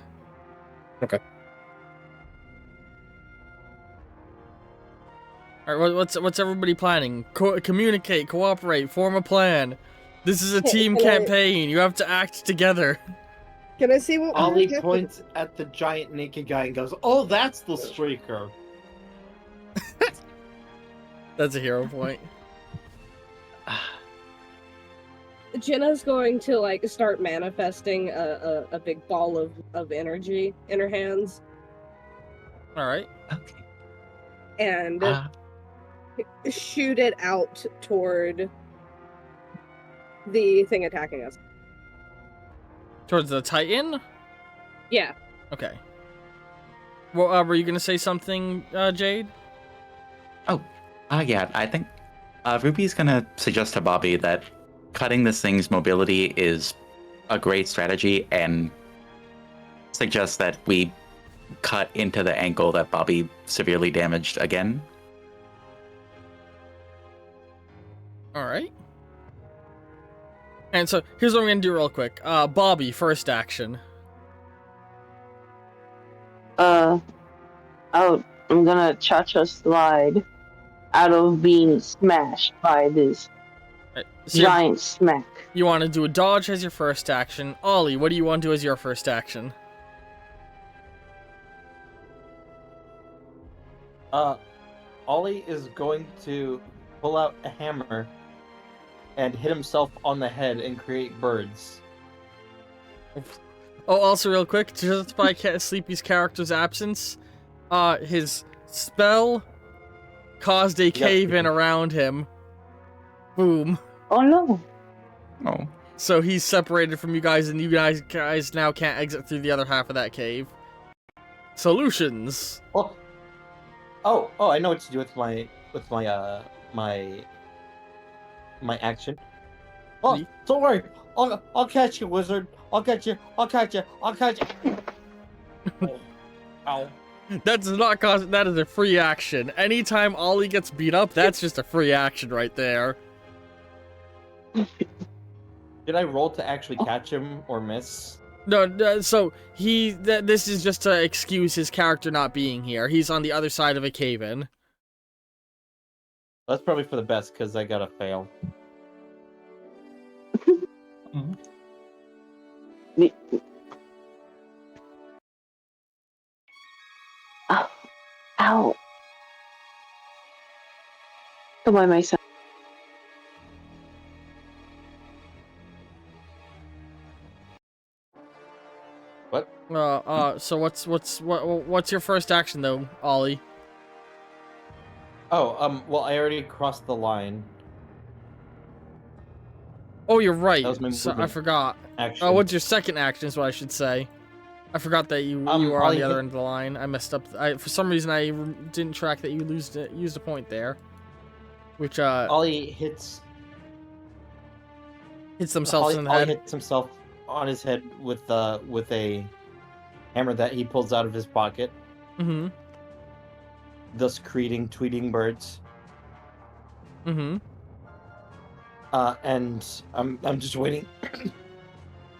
Okay. Alright, what's everybody planning? Communicate, cooperate, form a plan. This is a team campaign. You have to act together. Can I see what Ollie points at the giant naked guy and goes, "Oh, that's the streaker." That's a hero point. Jenna's going to like start manifesting a big ball of energy in her hands. Alright. Okay. And shoot it out toward the thing attacking us. Towards the Titan? Yeah. Okay. Well, were you gonna say something, Jade? Yeah, I think Ruby's gonna suggest to Bobby that cutting this thing's mobility is a great strategy and suggest that we cut into the ankle that Bobby severely damaged again. Alright. And so, here's what I'm gonna do real quick. Bobby, first action. I'm gonna cha-cha slide out of being smashed by this So giant smack. you want to do a dodge as your first action. Ollie, what do you want to do as your first action? Ollie is going to pull out a hammer and hit himself on the head and create birds. Oh, also real quick, just by Sleepy's character's absence, his spell caused a cave-in around him. Boom. Oh no. Oh. So he's separated from you guys, and you guys now can't exit through the other half of that cave. Solutions. Oh, I know what to do with my action. Oh, don't worry. I'll catch you, wizard. I'll catch you. Ow. That does not cause. That is a free action. Anytime Ollie gets beat up, that's just a free action right there. Did I roll to actually catch him or miss? No, so this is just to excuse his character not being here. He's on the other side of a cave-in. That's probably for the best, because I gotta fail. Ow. Don't mind myself. What? So what's your first action though, Ollie? Oh, well, I already crossed the line. Oh, you're right. That was my So, I movement forgot. action. What's your second action is what I should say. I forgot that you were on Ollie the other hit- end of the line. I messed up. For some reason, I didn't track that you used a point there. Which, Ollie hits themselves in the Ollie head. hits himself on his head with a hammer that he pulls out of his pocket. Mm-hmm. thus creating tweeting birds. Mm-hmm. And I'm just waiting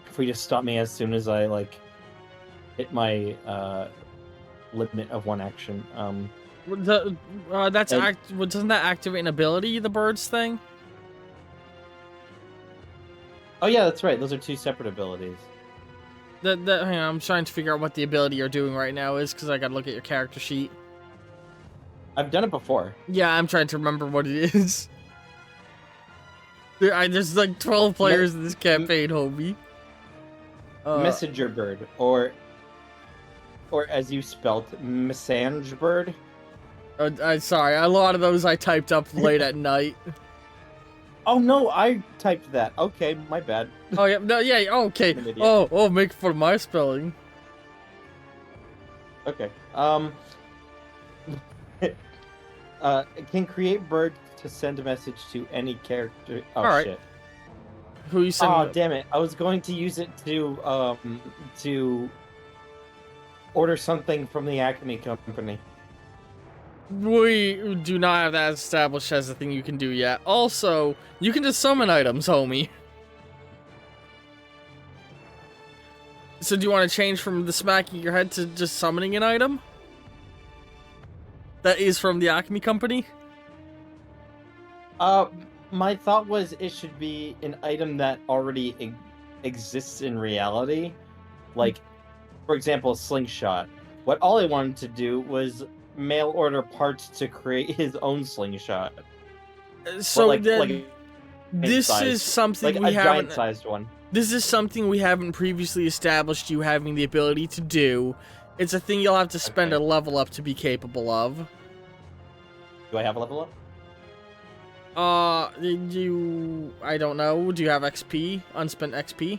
for you to stop me as soon as I hit my limit of one action. Doesn't that activate an ability, the birds thing? Oh yeah, that's right. Those are two separate abilities. Hang on, I'm trying to figure out what the ability you're doing right now is because I gotta look at your character sheet. I've done it before. Yeah, I'm trying to remember what it is. There's like 12 players in this campaign, homie. Messenger bird, or as you spelt, messange bird. Sorry, a lot of those I typed up late at night. Oh no, I typed that. Okay, my bad. Oh yeah, no, yeah, okay. Oh, make fun of my spelling. Okay. Can create bird to send a message to any character. Oh, all right. Shit. Who you send? Oh damn it! I was going to use it to order something from the Acme company. We do not have that established as a thing you can do yet. Also, you can just summon items, homie. So do you want to change from the smacking your head to just summoning an item? That is from the Acme company? My thought was it should be an item that already exists in reality. Like, for example, a slingshot. What Ollie wanted to do was mail order parts to create his own slingshot. So this is something like we a haven't. giant-sized one. This is something we haven't previously established you having the ability to do. It's a thing you'll have to spend a level up to be capable of. Do I have a level up? I don't know. Do you have XP? Unspent XP?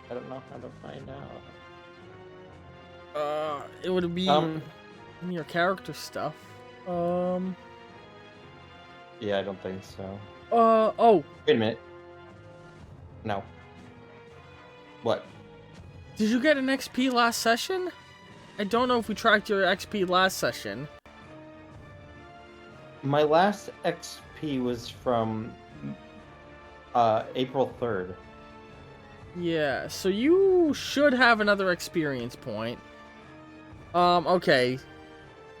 I don't know how to find out. It would be in your character stuff. Yeah, I don't think so. Oh. Wait a minute. No. What? Did you get an XP last session? I don't know if we tracked your XP last session. My last XP was from April 3rd. Yeah, so you should have another experience point. Okay.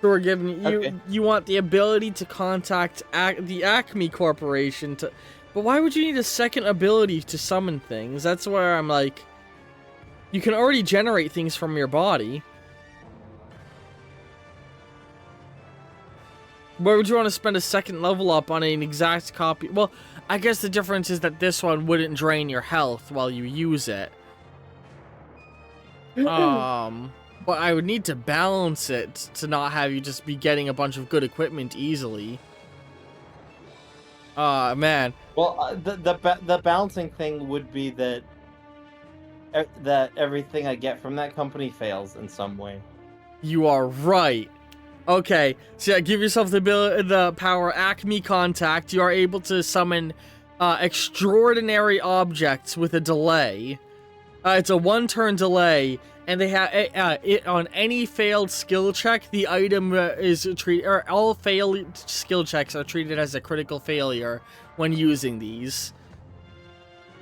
So we're giving you you want the ability to contact the Acme Corporation to, but why would you need a second ability to summon things? That's where I'm like, you can already generate things from your body. Where would you want to spend a second level up on an exact copy? Well, I guess the difference is that this one wouldn't drain your health while you use it. But I would need to balance it to not have you just be getting a bunch of good equipment easily. Man. Well, the balancing thing would be that everything I get from that company fails in some way. You are right. Okay, so yeah, give yourself the power Acme Contact. You are able to summon extraordinary objects with a delay. It's a 1-turn delay, and they have it on any failed skill check. The item is treated, or all failed skill checks are treated as a critical failure when using these.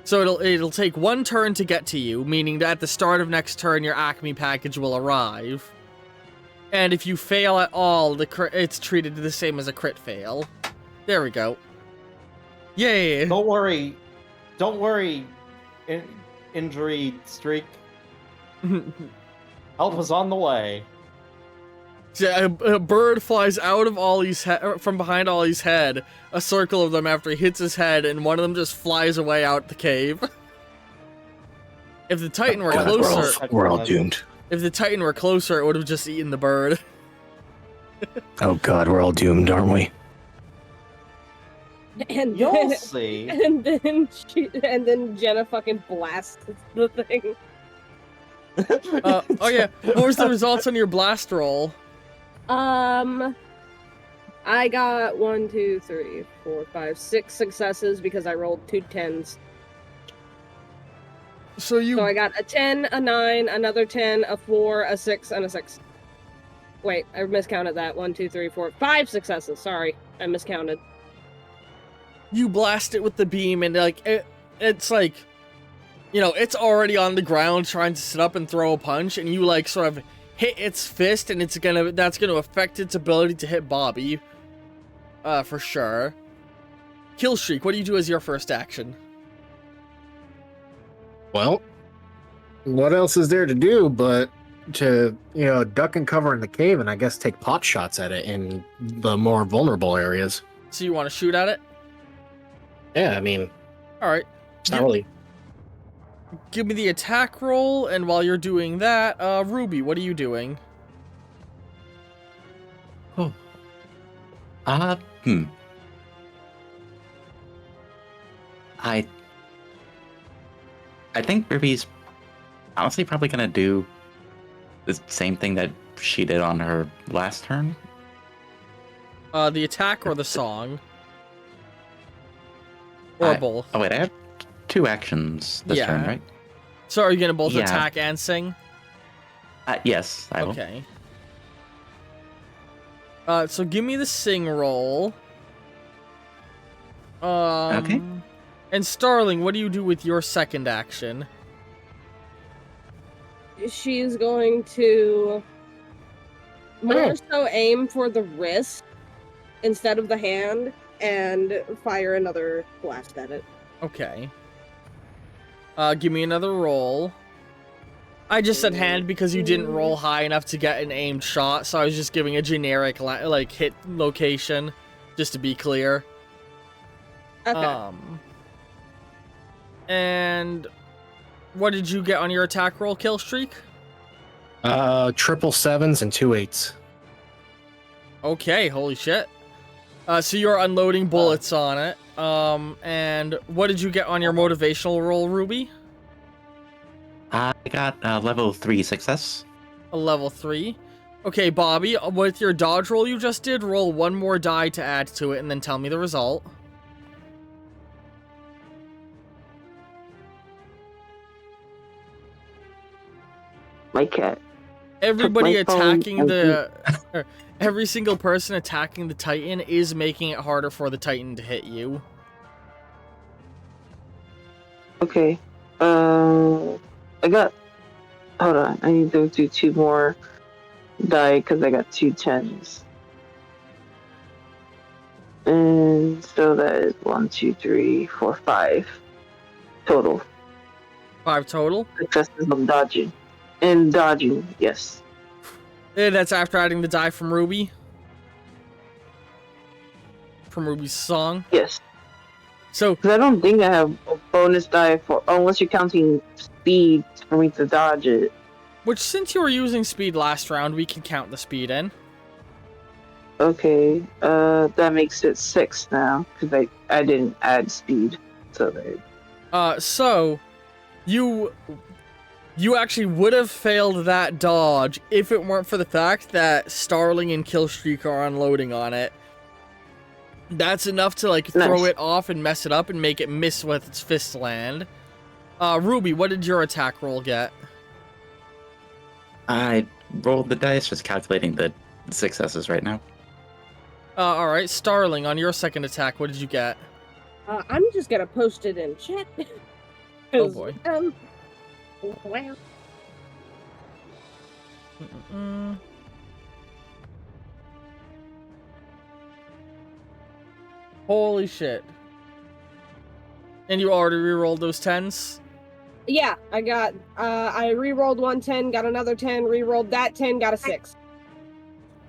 So it'll take 1 turn to get to you, meaning that at the start of next turn, your Acme package will arrive. And if you fail at all, it's treated the same as a crit fail. There we go. Yay! Don't worry, injury streak. Help was on the way. Yeah, a bird flies out of Ollie's from behind Ollie's head, a circle of them after he hits his head, and one of them just flies away out the cave. If the Titan were closer, we're all doomed. If the Titan were closer, it would have just eaten the bird. Oh god, we're all doomed, aren't we? And you'll see. And then Jenna fucking blasts the thing. Oh yeah, what was the results on your blast roll? I got 1, 2, 3, 4, 5, 6 successes because I rolled 2 10s. So I got a 10, a 9, another 10, a 4, a 6, and a 6. Wait, I miscounted that. 1, 2, 3, 4, 5 successes. Sorry, I miscounted. You blast it with the beam, and it's like, you know, it's already on the ground trying to sit up and throw a punch, and you like sort of hit its fist, and that's gonna affect its ability to hit Bobby. For sure. Killstreak, what do you do as your first action? Well, what else is there to do but to, you know, duck and cover in the cave and I guess take pot shots at it in the more vulnerable areas. So you want to shoot at it? Yeah, I mean, all right. It's not really. Give me the attack roll, and while you're doing that, Ruby, what are you doing? Oh. I think Ruby's honestly probably gonna do the same thing that she did on her last turn. The attack or the song? Or both? Oh wait, I have 2 actions this turn, right? So are you gonna both attack and sing? Yes, I will. Okay. So give me the sing roll. Okay. And Starling, what do you do with your second action? She's going to more so aim for the wrist instead of the hand and fire another blast at it. Okay. Give me another roll. I just said hand because you didn't roll high enough to get an aimed shot, so I was just giving a generic like hit location, just to be clear. Okay. And what did you get on your attack roll, Killstreak? 777s and 2 8s. Okay, holy shit. So you're unloading bullets on it. And what did you get on your motivational roll, Ruby? I got a level 3 success. A level 3. Okay, Bobby, with your dodge roll you just did, roll one more die to add to it and then tell me the result. My cat. Everybody my phone attacking every single person attacking the Titan is making it harder for the Titan to hit you. Okay. I got. Hold on. I need to do 2 more die because I got 2 10s. And so that is 1, 2, 3, 4, 5 total. 5 total? Successes of dodging. And dodging, yes. And that's after adding the die from Ruby? From Ruby's song? Yes. So, because I don't think I have a bonus die for, unless you're counting speed for me to dodge it. Which, since you were using speed last round, we can count the speed in. Okay, that makes it 6 now, because I didn't add speed, so there. So, you actually would have failed that dodge if it weren't for the fact that Starling and Killstreak are unloading on it. That's enough to, like, throw it off and mess it up and make it miss with its fist land. Ruby, what did your attack roll get? I rolled the dice, just calculating the successes right now. Alright, Starling, on your second attack, what did you get? I'm just gonna post it in chat. Oh boy. Wow. Holy shit. And you already rerolled those 10s? Yeah, I got, I rerolled 1 10, got another 10, rerolled that 10, got a 6.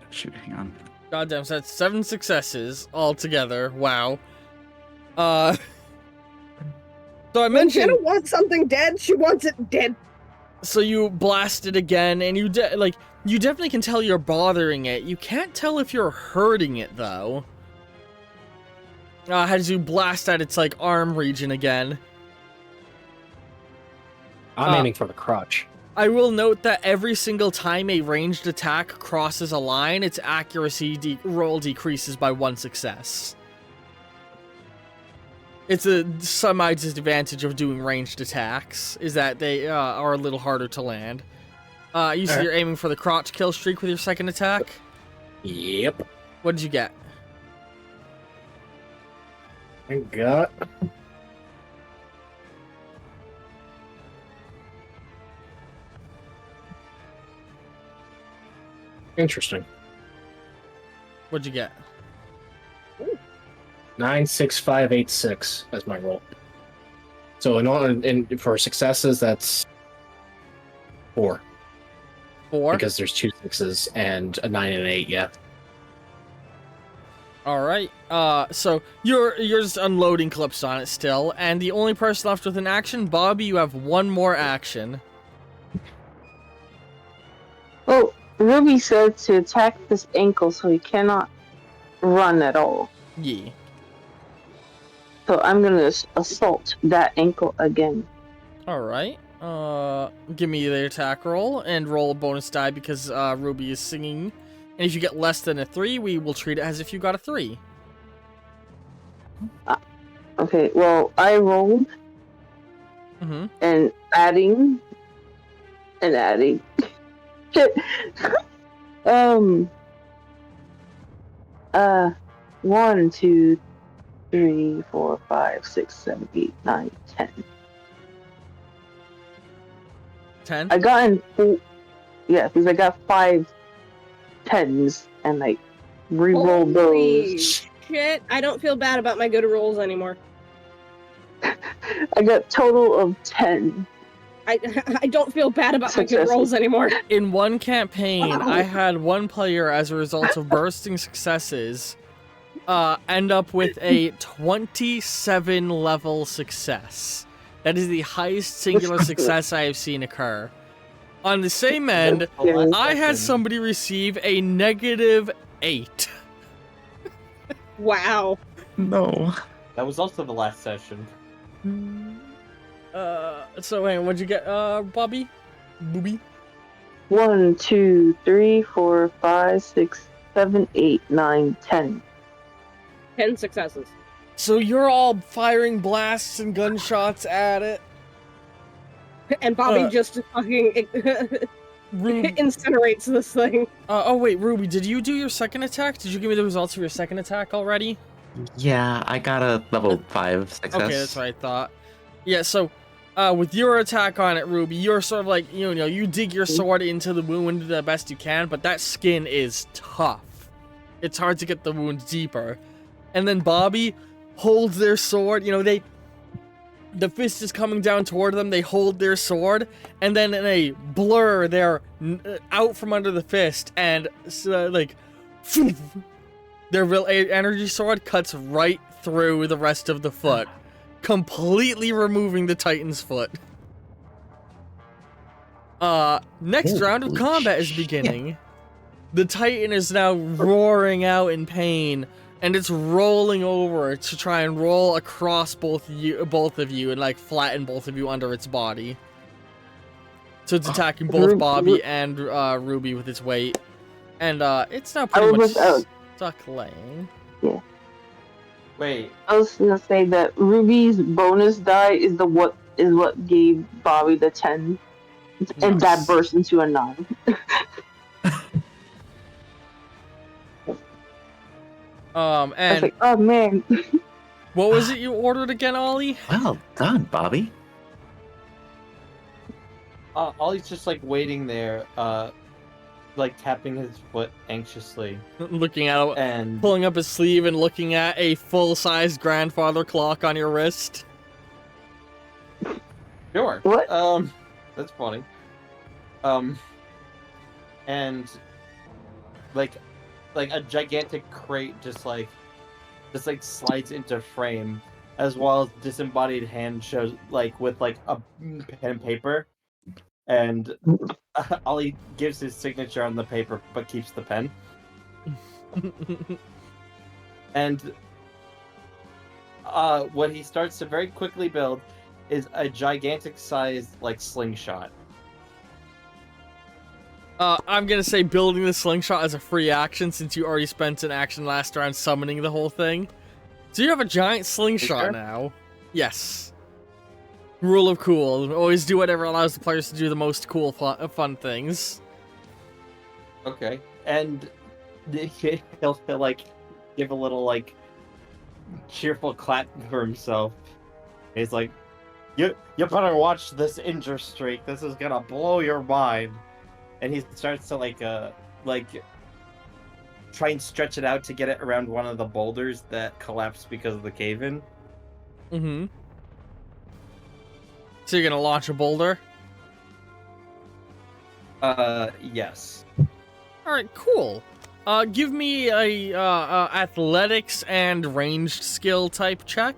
Shoot, hang on. Goddamn, so that's 7 successes altogether. Wow. So I mentioned... When Jenna wants something dead, she wants it dead. So you blast it again, and you definitely can tell you're bothering it. You can't tell if you're hurting it, though. As you blast at its, like, arm region again. I'm aiming for the crotch. I will note that every single time a ranged attack crosses a line, its accuracy roll decreases by 1 success. It's a semi-disadvantage of doing ranged attacks, is that they are a little harder to land. You see, you're aiming for the crotch kill streak with your second attack. Yep. What did you get? I got. Interesting. What'd you get? 96586 as my roll. So for successes, that's 4. 4? Because there's 2 6s and a 9 and an 8, yeah. Alright, so you're just unloading clips on it still, and the only person left with an action, Bobby, you have one more action. Oh, Ruby said to attack this ankle so he cannot run at all. Yeah. So I'm gonna assault that ankle again. Alright, give me the attack roll, and roll a bonus die because, Ruby is singing. And if you get less than a 3, we will treat it as if you got a 3. Okay, well, I rolled. Mm-hmm. And adding. Shit. 1, 2, 3, 4, 5, 6, 7, 8, 9, 10. 10? I got in 4. Yeah, because I got 5 10s and like re-roll those. Shit, I don't feel bad about my good rolls anymore. I got total of 10. I don't feel bad about my good rolls anymore. In one campaign, I had one player, as a result of bursting successes, end up with a 27 level success. That is the highest singular success I have seen occur. On the same end, I had somebody receive a -8. Wow. No. That was also the last session. So wait, what'd you get, Bobby? Booby? 1, 2, 3, 4, 5, 6, 7, 8, 9, 10. 10 successes. So you're all firing blasts and gunshots at it. And Bobby just fucking incinerates this thing. Oh wait, Ruby, did you do your second attack? Did you give me the results of your second attack already? Yeah, I got a level 5 success. Okay, that's what I thought. Yeah, so, with your attack on it, Ruby, you're sort of like, you know, you dig your sword into the wound the best you can, but that skin is tough. It's hard to get the wound deeper. And then Bobby holds their sword, you know, the fist is coming down toward them, they hold their sword, and then in a blur, they're out from under the fist, and, like, their real energy sword cuts right through the rest of the foot, completely removing the Titan's foot. Next round of combat is beginning. The Titan is now roaring out in pain, and it's rolling over to try and roll across both of you, and like flatten both of you under its body. So it's attacking both Bobby and Ruby with its weight, and it's now pretty much stuck laying. Yeah. Wait. I was gonna say that Ruby's bonus die is what gave Bobby the 10, and that burst into a 9. And like, oh man. What was it you ordered again, Ollie? Well done, Bobby. Ollie's just like waiting there, like tapping his foot anxiously, looking at it, and pulling up his sleeve and looking at a full-size grandfather clock on your wrist. Sure. What? That's funny. And like a gigantic crate just slides into frame, as well as disembodied hand shows like with like a pen and paper, and Ollie gives his signature on the paper but keeps the pen. And what he starts to very quickly build is a gigantic sized like slingshot. I'm gonna say building the slingshot as a free action, since you already spent an action last round summoning the whole thing. So you have a giant slingshot now. Yes. Rule of cool. Always do whatever allows the players to do the most cool, fun things. Okay. And he'll like give a little like cheerful clap for himself. He's like, You better watch this injure streak. This is gonna blow your mind. And he starts to like try and stretch it out to get it around one of the boulders that collapsed because of the cave-in. Mm-hmm. So you're gonna launch a boulder? Yes. Alright, cool. Give me a athletics and ranged skill type check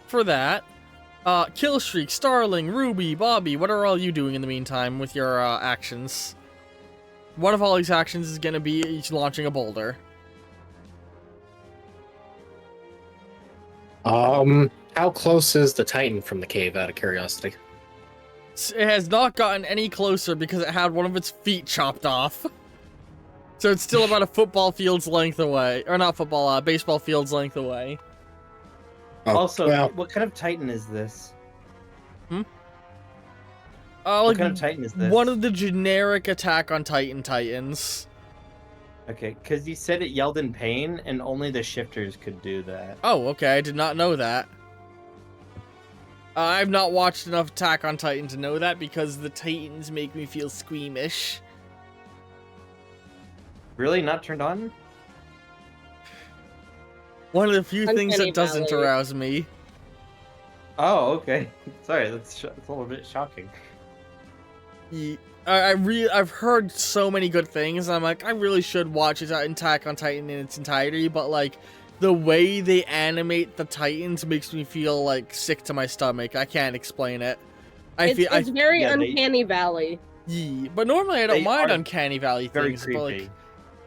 for that. Killstreak, Starling, Ruby, Bobby, what are all you doing in the meantime with your actions? One of all these actions is gonna be launching a boulder. How close is the Titan from the cave, out of curiosity? It has not gotten any closer because it had one of its feet chopped off. So it's still about a football field's length away. Or not football, baseball field's length away. Oh, Also, well, what kind of Titan is this? What What kind of Titan is this? One of the generic Attack on Titan Titans. Okay, because you said it yelled in pain, and only the shifters could do that. Oh, okay, I did not know that. I've not watched enough Attack on Titan to know that because the Titans make me feel squeamish. Really? Not turned on? One of the few things Uncanny that doesn't Valley. arouse me. Oh, okay. Sorry, that's a little bit shocking. I've heard so many good things. I'm like, I really should watch Attack on Titan in its entirety, but like, the way they animate the Titans makes me feel like sick to my stomach. I can't explain it. It's very yeah, Uncanny Valley. Yeah, but normally I don't They mind are Uncanny Valley very things, but like, creepy.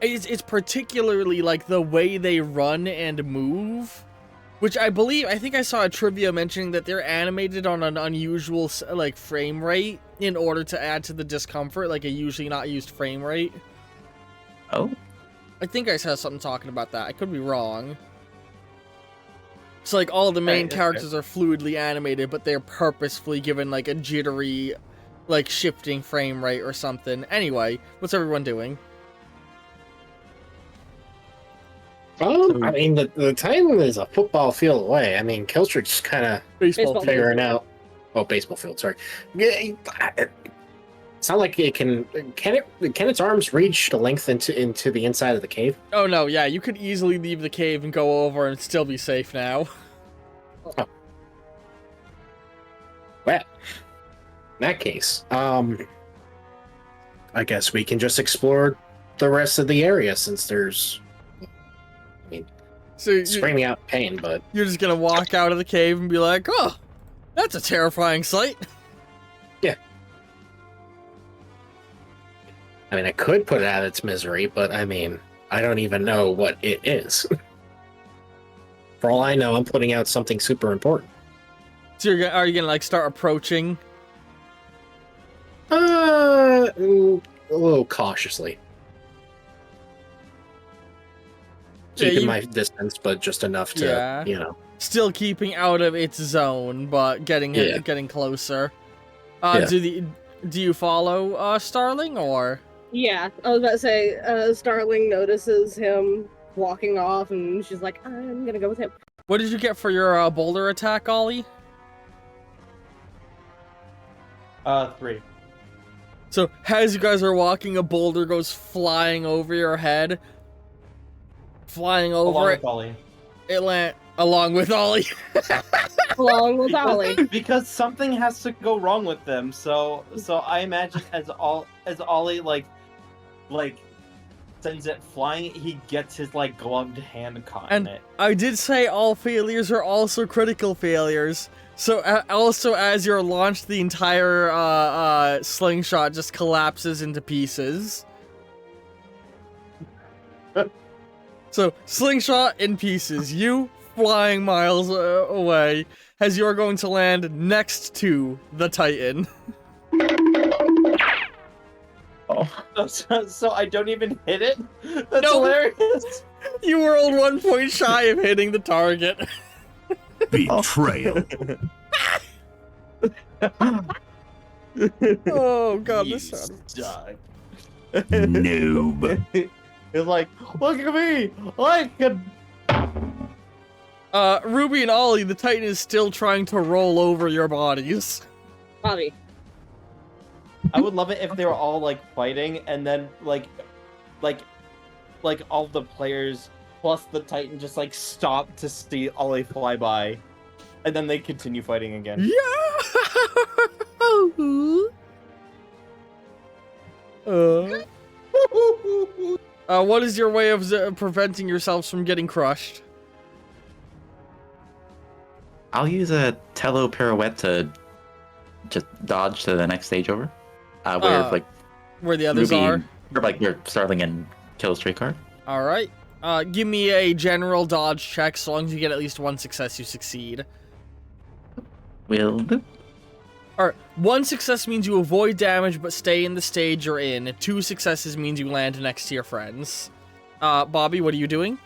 it's particularly like the way they run and move, which I think I saw a trivia mentioning that they're animated on an unusual like frame rate in order to add to the discomfort, like a usually not used frame rate. Oh, I think I saw something talking about that. I could be wrong. So like all the main Right, characters are fluidly animated, but they're purposefully given like a jittery, like shifting frame rate or something. Anyway, what's everyone doing? I mean, the Titan is a football field away. I mean, Killstreak's kind of Baseball figuring out. Oh, baseball field. Sorry. It's not like it can. Can its arms reach the length into the inside of the cave? Oh no, yeah, you could easily leave the cave and go over and still be safe now. Oh. Well, in that case, I guess we can just explore the rest of the area since there's. I mean, So screaming out pain, but you're just gonna walk out of the cave and be like, oh, that's a terrifying sight. yeah. I mean, I could put it out of its misery, but I mean, I don't even know what it is. For all I know, I'm putting out something super important. So are you gonna like start approaching? A little cautiously. Yeah, Keeping my distance, but just enough to, Yeah. you know. Still keeping out of its zone, but getting closer. Yeah. Do you follow Starling or? Yeah, I was about to say, Starling notices him walking off, and she's like, I'm gonna go with him. What did you get for your boulder attack, Ollie? 3. So as you guys are walking, a boulder goes flying over your head. Flying over Along it. with Ollie. It land along with Ollie. Along with Ollie. Because something has to go wrong with them. So I imagine as Ollie like sends it flying, he gets his like gloved hand caught in And it. I did say all failures are also critical failures. So also as you're launched, the entire slingshot just collapses into pieces. So slingshot in pieces. You flying miles away as you're going to land next to the Titan. So I don't even hit it? That's No. hilarious. You rolled 1 point shy of hitting the target. Betrayal. Oh god, this sound. Noob. It's like, look at me! I can. Ruby and Ollie, the Titan is still trying to roll over your bodies. Bobby. I would love it if they were all like fighting, and then like all the players plus the Titan just like stop to see Ollie fly by, and then they continue fighting again. Yeah. What is your way of preventing yourselves from getting crushed? I'll use a Tello pirouette to just dodge to the next stage over. Where the others Ruby, are? or like your Starling and Killstreak are. Alright. Give me a general dodge check. So long as you get at least one success, you succeed. Will do. Alright, one success means you avoid damage but stay in the stage you're in. 2 successes means you land next to your friends. Bobby, what are you doing?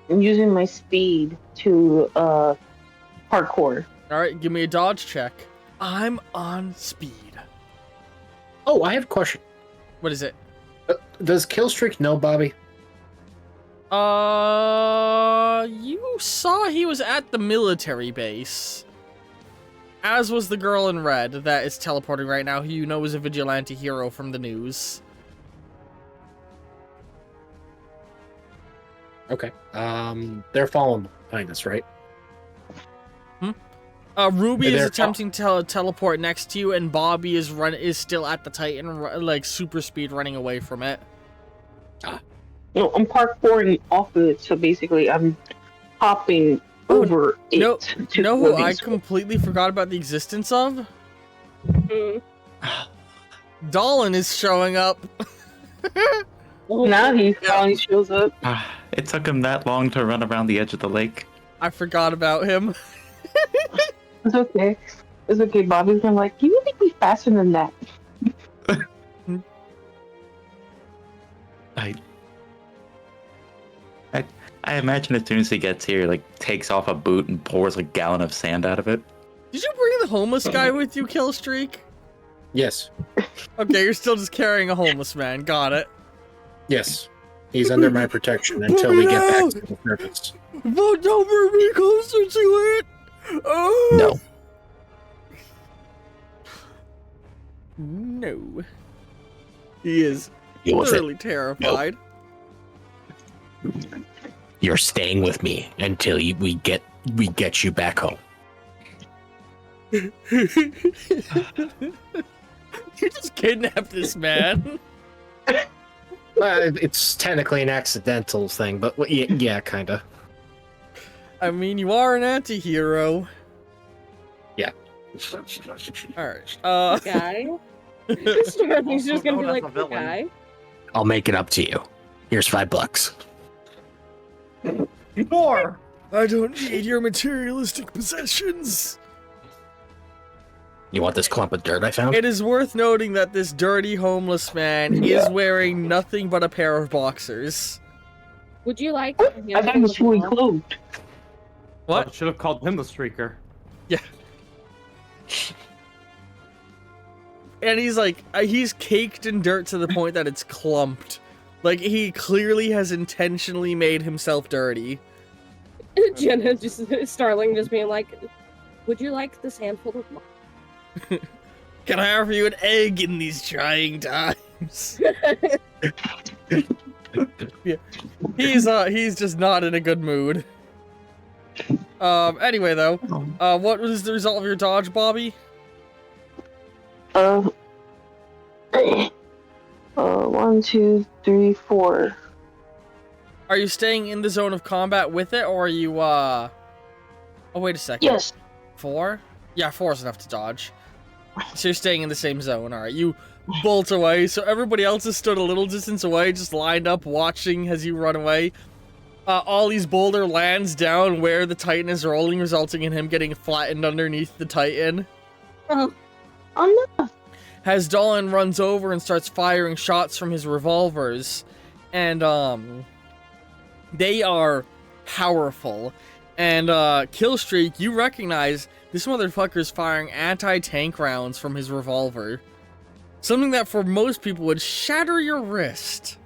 I'm using my speed to parkour. Alright, give me a dodge check. I'm on speed. Oh, I have a question. What is it? Does Killstreak know Bobby? You saw he was at the military base. As was the girl in red that is teleporting right now, who you know is a vigilante hero from the news. Okay. They're following behind us, right? Ruby is attempting to teleport next to you, and Bobby is still at the Titan, like super speed running away from it. No, I'm parkouring off of it, so basically I'm hopping over it. You know who I completely forgot about the existence of? Dolan is showing up. Now he finally shows up. It took him that long to run around the edge of the lake. I forgot about him. It's okay. It's okay, Bobby's been like, you need to be faster than that. I imagine as soon as he gets here, like, takes off a boot and pours a gallon of sand out of it. Did you bring the homeless guy with you, Killstreak? Yes. Okay, you're still just carrying a homeless man. Got it. Yes. He's under my protection until we get back to the surface. But don't bring me closer to it! Oh. No. No. He is literally terrified. You're staying with me until we get you back home. You just kidnapped this man. It's technically an accidental thing, but yeah, kinda. I mean, you are an anti-hero. Yeah. Alright, Guy? He's just gonna be like, the guy? I'll make it up to you. Here's $5. More! I don't need your materialistic possessions. You want this clump of dirt I found? It is worth noting that this dirty homeless man is wearing nothing but a pair of boxers. Would you like... I thought he was fully clothed. What? Should have called him the streaker. Yeah. And he's like, he's caked in dirt to the point that it's clumped. Like, he clearly has intentionally made himself dirty. Jenna Starling just being like, would you like this handful of money? Can I offer you an egg in these trying times? Yeah. He's just not in a good mood. Anyway though, what was the result of your dodge, Bobby? 1, 2, 3, 4. Are you staying in the zone of combat with it, or are you, Oh, wait a second. Yes. 4? Yeah, 4 is enough to dodge. So you're staying in the same zone, alright. You bolt away, so everybody else has stood a little distance away, just lined up, watching as you run away. Ollie's boulder lands down where the Titan is rolling, resulting in him getting flattened underneath the Titan. Oh no. As Dolan runs over and starts firing shots from his revolvers, and they are powerful, And Killstreak, you recognize this motherfucker's firing anti-tank rounds from his revolver. Something that for most people would shatter your wrist.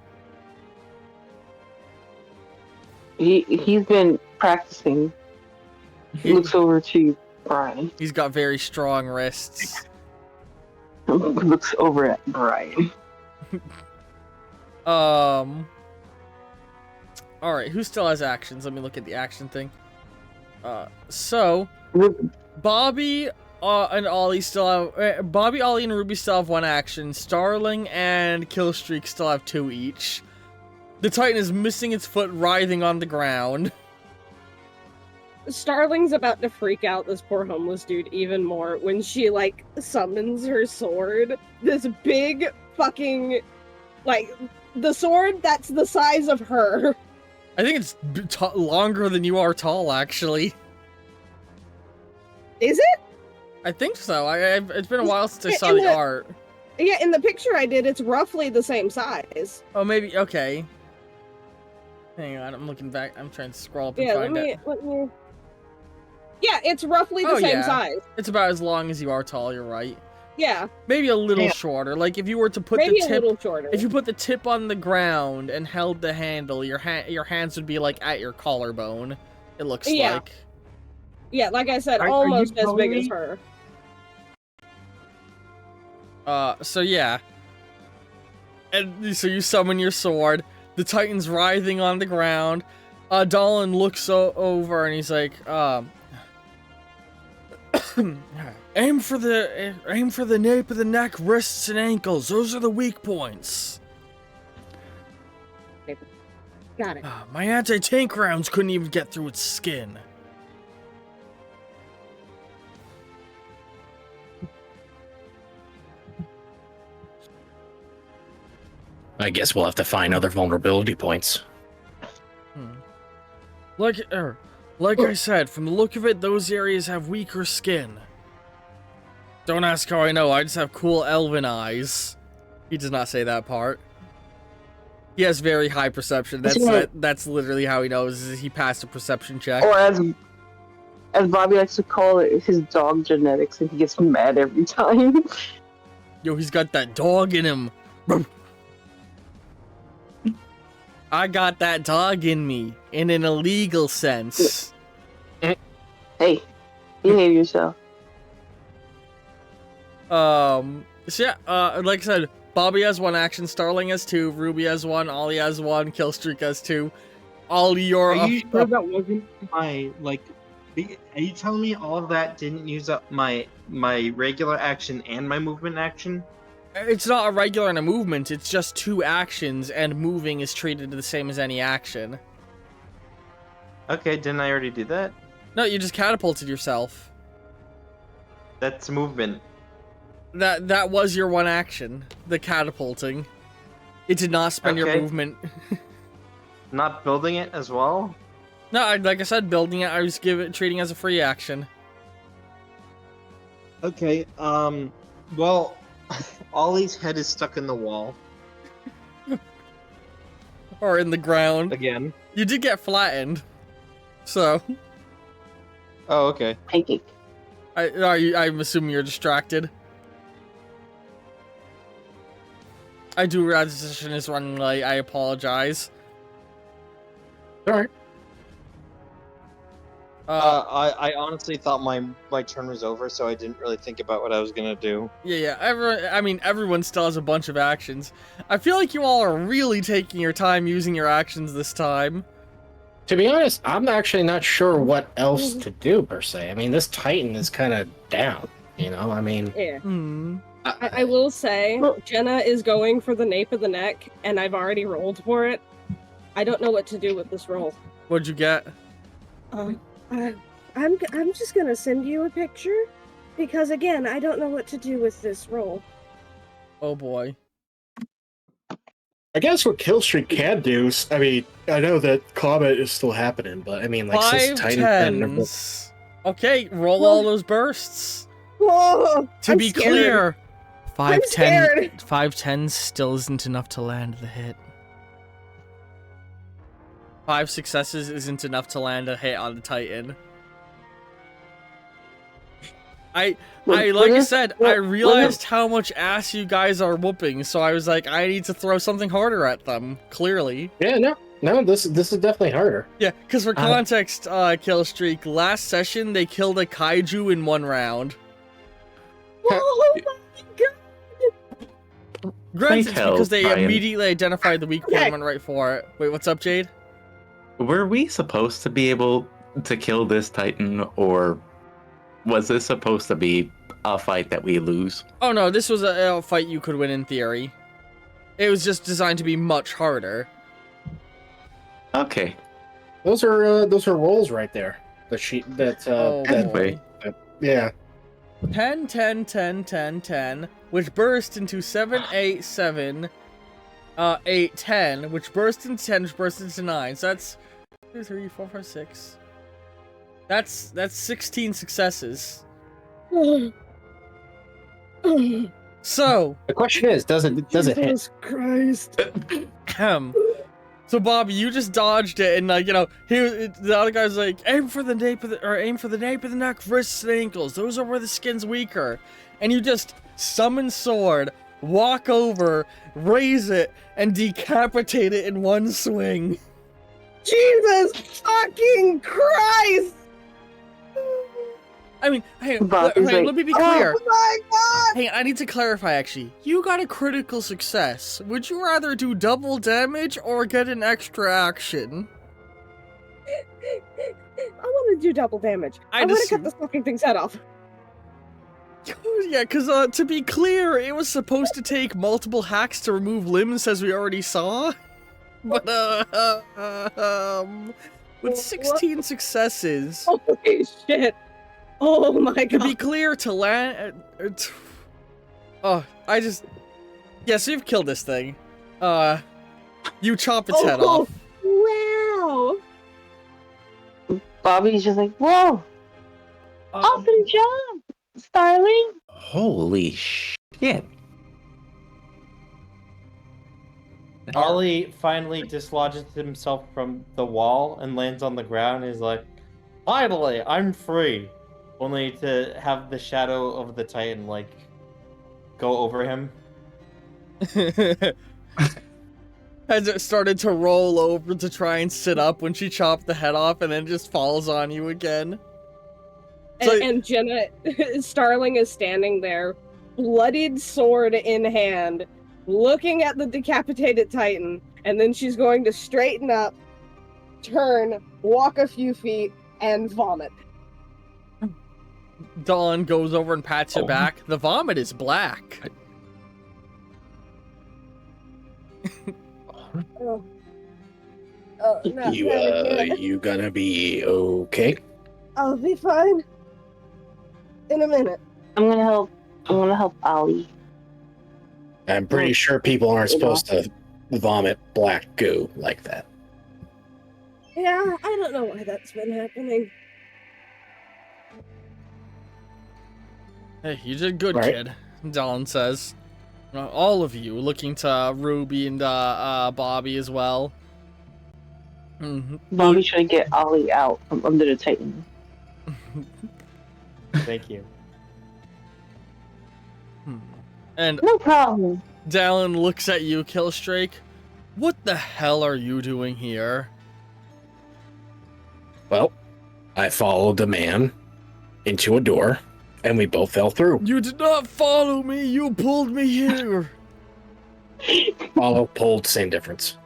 He's been practicing. He looks over to Brian. He's got very strong wrists. Looks over at Brian. Alright, who still has actions? Let me look at the action thing. So Bobby and Ollie still have Bobby, Ollie, and Ruby still have 1 action. Starling and Killstreak still have 2 each. The Titan is missing its foot, writhing on the ground. Starling's about to freak out this poor homeless dude even more when she, like, summons her sword. This big fucking, like, the sword that's the size of her. I think it's longer than you are tall, actually. Is it? I think so. It's been a while since I saw the art. Yeah, in the picture I did, it's roughly the same size. Oh, maybe, okay. Hang on, I'm looking back. I'm trying to scroll up and find it. Let me... Yeah, it's roughly the same size. It's about as long as you are tall, you're right. Yeah. Maybe a little shorter. Like, if you were to put Maybe the tip... a little shorter. If you put the tip on the ground and held the handle, your hands would be, like, at your collarbone, it looks like. Yeah, like I said, almost as big as her. So yeah. And so you summon your sword. The Titan's writhing on the ground. Dolan looks over and he's like, aim for the nape of the neck, wrists, and ankles. Those are the weak points. Got it. My anti-tank rounds couldn't even get through its skin. I guess we'll have to find other vulnerability points. Like I said, from the look of it, those areas have weaker skin. Don't ask how I know, I just have cool elven eyes. He does not say that part. He has very high perception. That's literally how he knows, is he passed a perception check. Or as Bobby likes to call it, his dog genetics, and he gets mad every time. Yo, he's got that dog in him. I got that dog in me, in an illegal sense. Hey, behave yourself. So yeah, like I said, Bobby has 1 action, Starling has 2, Ruby has 1, Ollie has 1, Killstreak has 2. Ollie, you're Are you sure that wasn't my, like... Are you telling me all of that didn't use up my regular action and my movement action? It's not a regular and a movement, it's just 2 actions, and moving is treated the same as any action. Okay, didn't I already do that? No, you just catapulted yourself. That's movement. That was your 1 action, the catapulting. It did not spend your movement. Not building it as well? No, like I said, building it, I was treating as a free action. Okay, well, Ollie's head is stuck in the wall. Or in the ground. Again. You did get flattened. So. Oh, okay. Pancake. I'm assuming you're distracted. I do realize the session is running late. I apologize. Alright. I honestly thought my turn was over, so I didn't really think about what I was gonna do. Yeah. Everyone still has a bunch of actions. I feel like you all are really taking your time using your actions this time. To be honest, I'm actually not sure what else to do, per se. I mean, this Titan is kind of down, you know? I mean... Yeah. I will say, Jenna is going for the nape of the neck, and I've already rolled for it. I don't know what to do with this roll. What'd you get? I'm just gonna send you a picture, because again, I don't know what to do with this roll. Oh boy. I guess what Killstreak can do is, I mean, I know that combat is still happening, but I mean, like, 5 tens. Okay, roll all those bursts. Whoa, To be clear, 5 scared. 5 tens still isn't enough to land the hit. 5 successes isn't enough to land a hit on the Titan. I realized how much ass you guys are whooping, so I was like, I need to throw something harder at them, clearly. Yeah, no, this is definitely harder. Yeah, because for context, Killstreak, last session they killed a kaiju in 1 round. Oh my god! Granted, it's tell, because they Brian. immediately identified the weak point and went right for it. Wait, what's up, Jade? Were we supposed to be able to kill this Titan, or was this supposed to be a fight that we lose? Oh no, this was a fight you could win in theory. It was just designed to be much harder. Okay. Those are rolls right there. The sheet that Anyway. yeah. 10, 10, 10, 10, 10, which burst into 7, 8, 7, 8, 10, which burst into 10, which burst into 9. So that's 2, 3, 4, 5, 6. That's 16 successes. So The question is, does it hit? Jesus Christ. So Bobby, you just dodged it, and the other guy's like, aim for the nape of the neck, wrists, and ankles. Those are where the skin's weaker. And you just summon sword, walk over, raise it, and decapitate it in one swing. Jesus fucking Christ! I mean, hey, Bobby's let me be clear. Oh my god! Hey, I need to clarify, actually. You got a critical success. Would you rather do double damage or get an extra action? I want to do double damage. I want to cut this fucking thing's head off. Yeah, because to be clear, it was supposed to take multiple hacks to remove limbs, as we already saw. But, with 16 successes... Holy shit. Oh my god. To be clear, to land... so you've killed this thing. You chop its head off. Wow. Bobby's just like, whoa! Awesome job, Starling! Holy shit. Ollie finally dislodges himself from the wall and lands on the ground and is like, finally, I'm free. Only to have the shadow of the Titan, go over him. Has it started to roll over to try and sit up when she chopped the head off and then just falls on you again? And Jenna, Starling is standing there, bloodied sword in hand, looking at the decapitated Titan, and then she's going to straighten up, turn, walk a few feet, and vomit. Dawn goes over and pats her back. The vomit is black. You gonna be okay? I'll be fine. In a minute. I'm gonna help Ollie. I'm pretty sure people aren't supposed to vomit black goo like that. Yeah, I don't know why that's been happening. Hey, you did good, kid, Dawn says. All of you, looking to Ruby and Bobby as well. Bobby's trying to get Ollie out from under the Titan. Thank you. And no problem. Dallin looks at you, Killstreak. What the hell are you doing here? Well, I followed the man into a door, and we both fell through. You did not follow me, you pulled me here. Follow, pulled, same difference.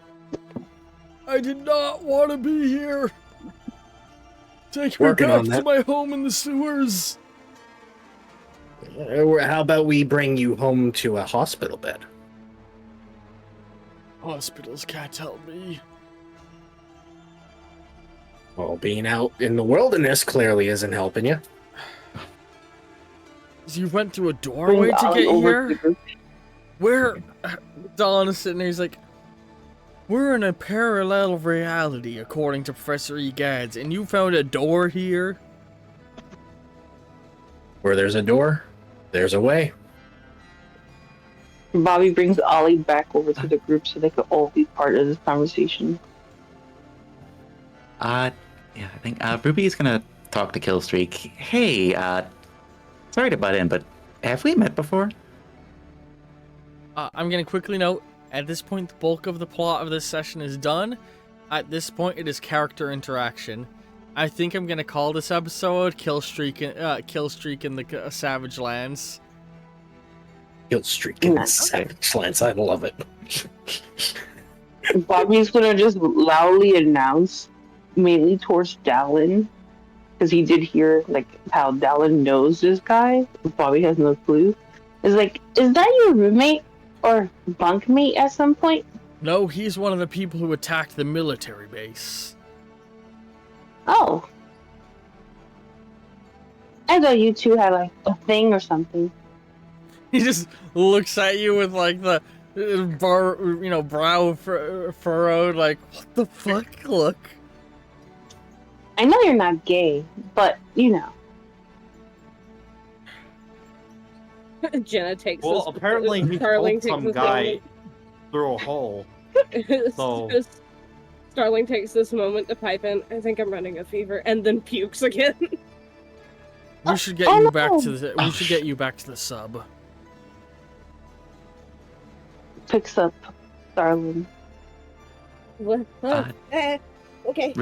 I did not want to be here. Take me Working back on to that. my home in the sewers. How about we bring you home to a hospital bed? Hospitals can't help me. Well, being out in the wilderness clearly isn't helping you. You went through a doorway to get here? Where? Dawn is sitting there, he's like, we're in a parallel reality, according to Professor Egads, and you found a door here? Where there's a door, there's a way. Bobby brings Ollie back over to the group so they could all be part of this conversation. Yeah, I think Ruby's gonna talk to Killstreak. Hey, sorry to butt in, but have we met before? I'm gonna quickly note, at this point, the bulk of the plot of this session is done. At this point, it is character interaction. I think I'm gonna call this episode Killstreak in the Savage Lands. Killstreak in the Savage Lands. I love it. Bobby's gonna just loudly announce, mainly towards Dallin, because he did hear like how Dallin knows this guy. Bobby has no clue. Is like, is that your roommate or bunkmate at some point? No, he's one of the people who attacked the military base. Oh, I thought you two had like a thing or something. He just looks at you with like the brow furrowed, like, what the fuck? Look. I know you're not gay, but you know. Jenna takes Well, this. apparently he Starling told takes some this guy moment. through a hole. So Starling takes this moment to pipe in, I think I'm running a fever, and then pukes again. We should get you back to the. We should get you back to the sub. Picks up Starling. What? Okay.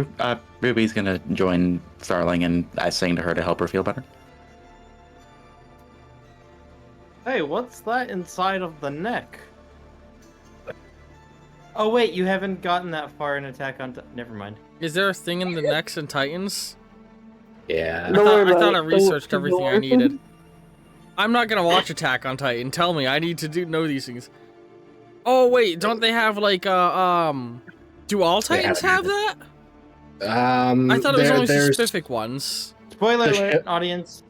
Ruby's gonna join Starling and saying to her to help her feel better. Hey, what's that inside of the neck? Oh wait, you haven't gotten that far in Attack on Never mind. Is there a thing in the necks and Titans? Yeah. I thought I researched everything I needed. I'm not gonna watch Attack on Titan. Tell me, I need to know these things. Oh wait, don't they have like do all Titans have that? I thought it was only specific ones. Spoiler alert, audience.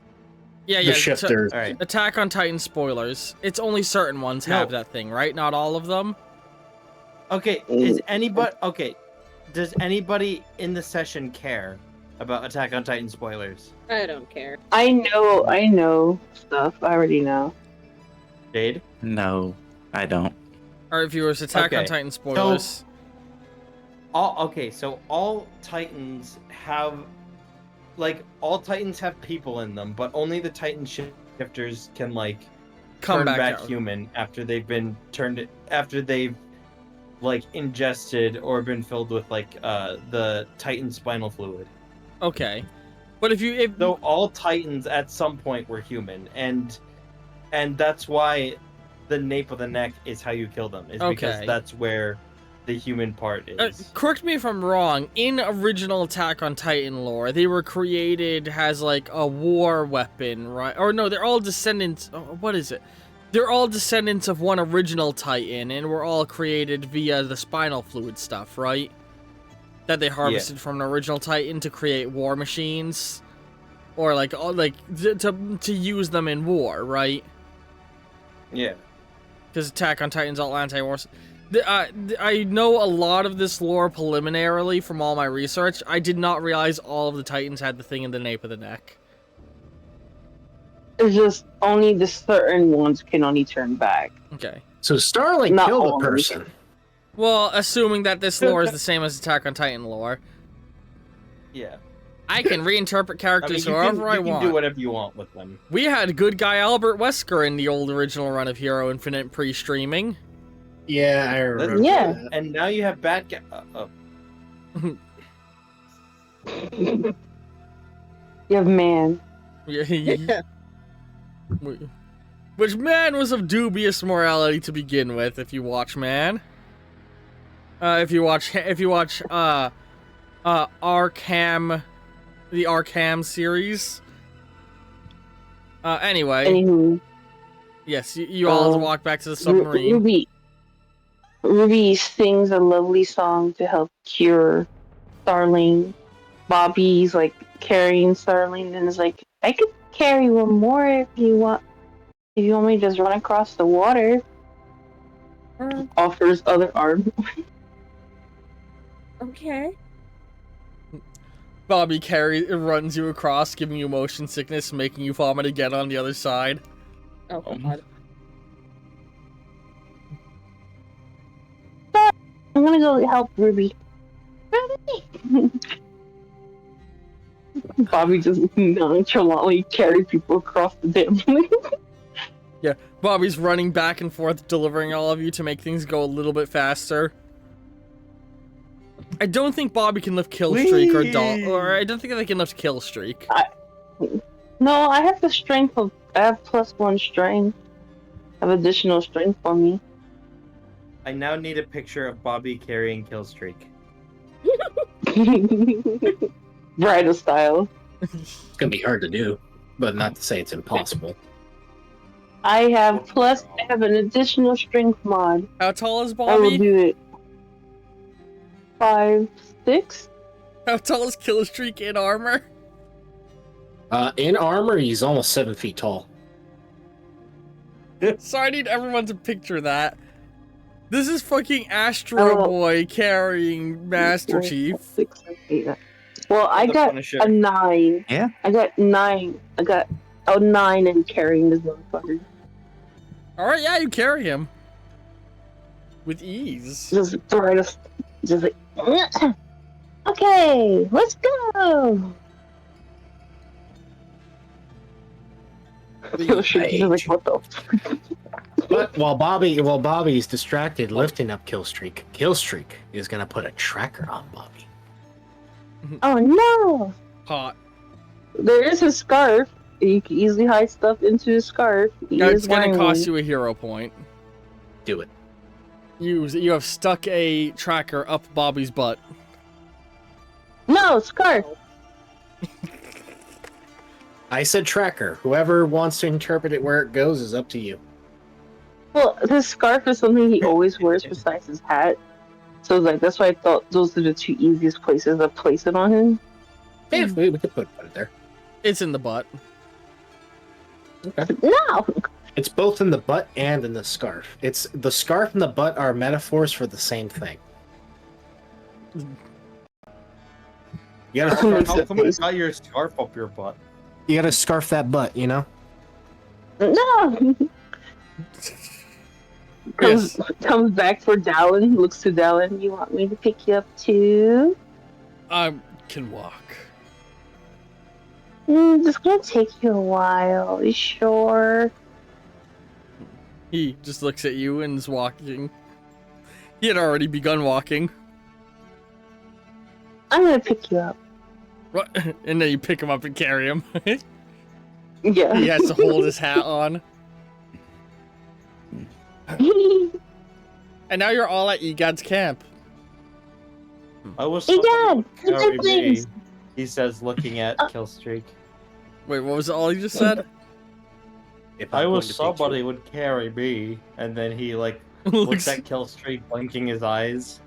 Yeah, The shifters. All right. Attack on Titan spoilers. It's only certain ones have that thing, right? Not all of them. Okay, does anybody in the session care about Attack on Titan spoilers? I don't care. I know stuff. I already know. Jade? No, I don't. Alright, viewers, Attack on Titan spoilers. So all Titans have, all Titans have people in them, but only the Titan shifters can, turn back human after they've been ingested or been filled with, the Titan spinal fluid. Okay. But if though all Titans at some point were human, and that's why the nape of the neck is how you kill them, is because that's where the human part is. Correct me if I'm wrong, in original Attack on Titan lore, they were created as a war weapon, right? Or no, they're all descendants, what is it? They're all descendants of one original Titan, and were all created via the spinal fluid stuff, right? That they harvested from an original Titan to create war machines, or to use them in war, right? Yeah. Because Attack on Titan's all anti-war. I know a lot of this lore preliminarily from all my research. I did not realize all of the Titans had the thing in the nape of the neck. It's just only the certain ones can only turn back. Okay. So Starling killed a person. Well, assuming that this lore is the same as Attack on Titan lore. Yeah. I can reinterpret characters however I want. You can do whatever you want with them. We had good guy Albert Wesker in the old original run of Hero Infinite pre-streaming. Yeah, I remember. Yeah. That. And now you have bad guy. You have man. Yeah. Which man was of dubious morality to begin with, if you watch Man. If you watch Arkham, the Arkham series. Anyway. Anywho. Yes, you all walk back to the submarine. Ruby sings a lovely song to help cure Starling. Bobby's carrying Starling and is like, I could carry one more if you want. If you want me to just run across the water. Offers other arm. Okay. Bobby runs you across, giving you motion sickness, making you vomit again on the other side. Oh god. I'm gonna go help Ruby. Bobby just nonchalantly carried people across the damn thing. Yeah, Bobby's running back and forth, delivering all of you to make things go a little bit faster. I don't think Bobby can lift Killstreak or I don't think they can lift Killstreak. No, I have the strength of. I have +1 strength. I have additional strength for me. I now need a picture of Bobby carrying Killstreak. Bridal style. It's gonna be hard to do, but not to say it's impossible. I have an additional strength mod. How tall is I will Bobby? do it. 5'6". How tall is Killstreak in armor? In armor, he's almost 7 feet tall. So I need everyone to picture that. This is fucking Astro Boy carrying Master Chief. 6, 8. Well, I got a 9. Yeah. I got 9. I got a 9 and carrying this motherfucker. Alright, yeah, you carry him. With ease. Just try to. Just like. Okay, let's go! Like, what the? But while Bobby's distracted lifting up Killstreak is gonna put a tracker on Bobby. Oh no! Hot. There is a scarf. You can easily hide stuff into the scarf. It's gonna cost you a hero point. Do it. You have stuck a tracker up Bobby's butt. No, scarf! I said tracker. Whoever wants to interpret it where it goes is up to you. Well, this scarf is something he always wears besides his hat. So like that's why I thought those are the 2 easiest places to place it on him. Yeah, we could put it there. It's in the butt. Okay. No! It's both in the butt and in the scarf. It's the scarf and the butt are metaphors for the same thing. You gotta How come you got your scarf up your butt? You gotta scarf that butt, you know? No! Comes back for Dallin, looks to Dallin. You want me to pick you up too? I can walk. It's gonna take you a while. You sure? He just looks at you and is walking. He had already begun walking. I'm gonna pick you up. What? And then you pick him up and carry him. Yeah. He has to hold his hat on. And now you're all at Egad's camp. I was Egad! carry me, Please! he says, looking at Killstreak. Wait, what was all you just said? If I was somebody would carry me, and then he like looks at Killstreak, blinking his eyes.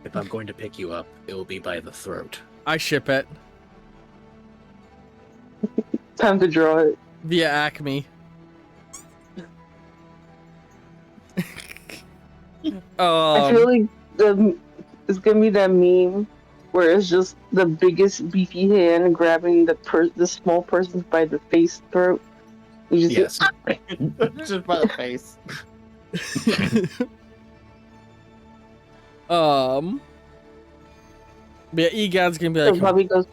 If I'm going to pick you up, it will be by the throat. I ship it. Time to draw it. Via Acme. I feel like it's gonna be that meme where it's just the biggest beefy hand grabbing the small person by the face throat. You just Just by the face. Yeah, Egad's gonna be like, so Bobby goes,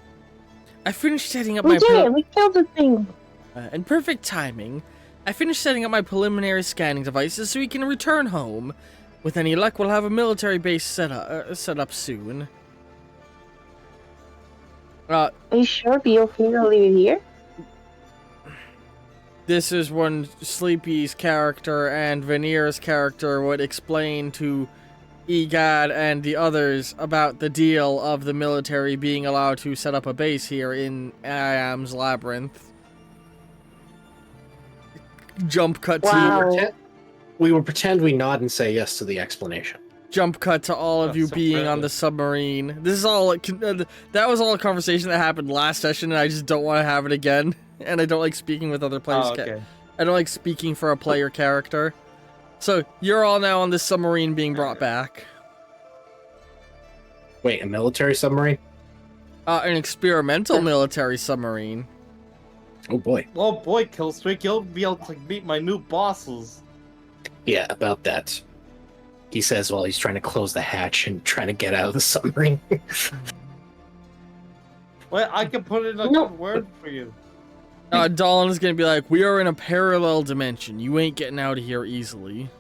I finished setting up we my did it! We killed the thing! in perfect timing. I finished setting up my preliminary scanning devices so we can return home. With any luck, we'll have a military base set up soon. Are you sure be okay to leave it here? This is when Sleepy's character and Veneer's character would explain to Egad and the others about the deal of the military being allowed to set up a base here in Iam's Labyrinth. Jump cut to we will pretend we nod and say yes to the explanation. Jump cut to all of you being on the submarine. This is all that was all a conversation that happened last session, and I just don't want to have it again. And I don't like speaking with other players. Okay. I don't like speaking for a player character. So you're all now on this submarine being brought back. Wait, a military submarine? An experimental military submarine. Oh boy. Oh boy, Killstreak, you'll be able to meet my new bosses. Yeah, about that. He says while he's trying to close the hatch and trying to get out of the submarine. But I can put in a No. good word for you. Dolan is gonna be like, we are in a parallel dimension. You ain't getting out of here easily.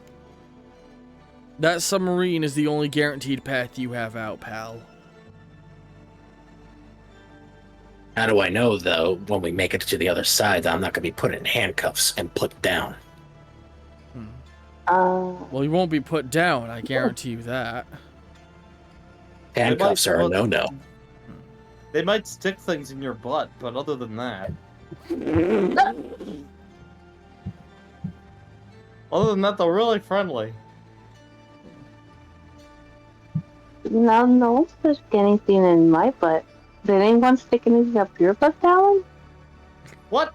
That submarine is the only guaranteed path you have out, pal. How do I know, though, when we make it to the other side, that I'm not going to be put in handcuffs and put down? Well, you won't be put down, I guarantee you that. Handcuffs are a no-no. They might stick things in your butt, but other than that... Other than that, they're really friendly. No one's sticking anything in my butt. Did anyone stick anything up your butt, Alan? What?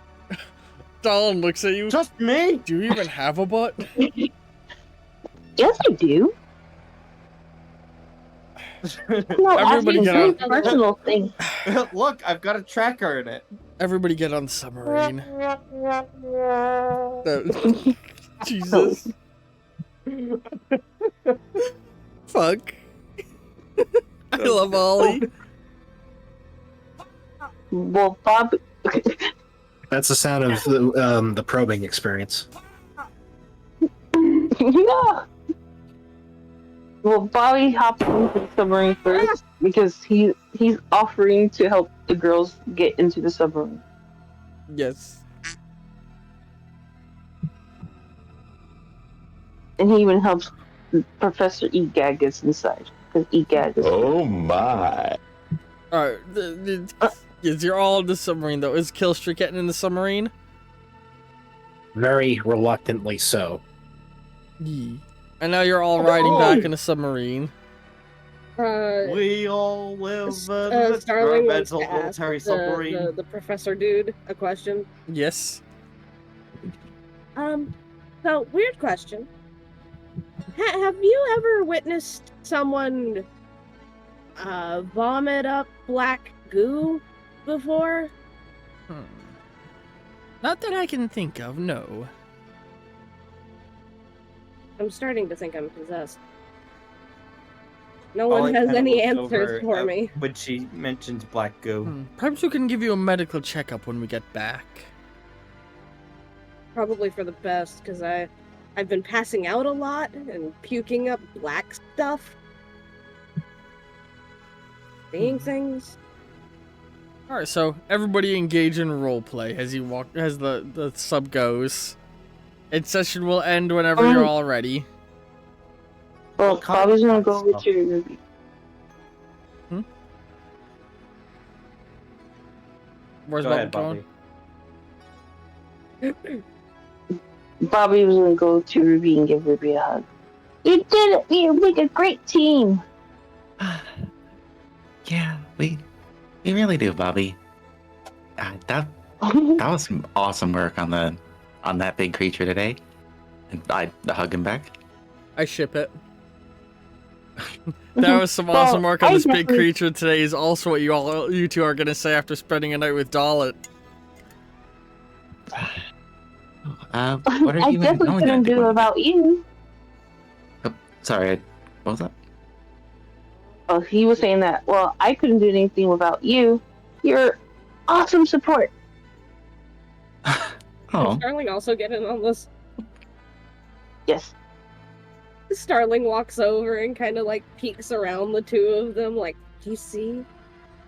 Dolan looks at you. Just me? Do you even have a butt? Yes, I do. No, Everybody asking get very on. personal thing. Look, I've got a tracker in it. Everybody get on the submarine. Jesus. Fuck. I love Ollie. Well, Bob. That's the sound of the probing experience. No. Well, Bobby hopped into the submarine first because he's offering to help the girls get into the submarine. Yes. And he even helps Professor Egad gets inside because Egad is. Oh my! Alright, yes, you're all in the submarine though. Is Killstreak getting in the submarine? Very reluctantly so. Yeah. And now you're all riding back in a submarine. We all live in Starling wants experimental to ask military submarine. the professor dude a question. Yes. So weird question. Have you ever witnessed someone vomit up black goo before? Not that I can think of, no. I'm starting to think I'm possessed. No one has any answers for me. When she mentions black goo. Perhaps we can give you a medical checkup when we get back. Probably for the best, because I've been passing out a lot and puking up black stuff. Seeing things. Alright, so everybody engage in roleplay as you walk as the sub goes. Its session will end whenever you're all ready. Well, Bobby's gonna go with you, Ruby. Where's Go ahead, Bobby Bobby. Bobby was gonna go to Ruby and give Ruby a hug. You did it! You make a great team! Yeah, we really do, Bobby. That was some awesome work on that big creature today. And I hug him back. I ship it. That was some awesome work on this big creature today is also what you two are gonna say after spending a night with Dalit. What are I you definitely couldn't do without you. Oh, sorry, what was that? Oh, he was saying that. Well, I couldn't do anything without you. You're awesome support. Oh. Is Starling also get in on this? Yes. Starling walks over and kind of like peeks around the two of them, like, do you see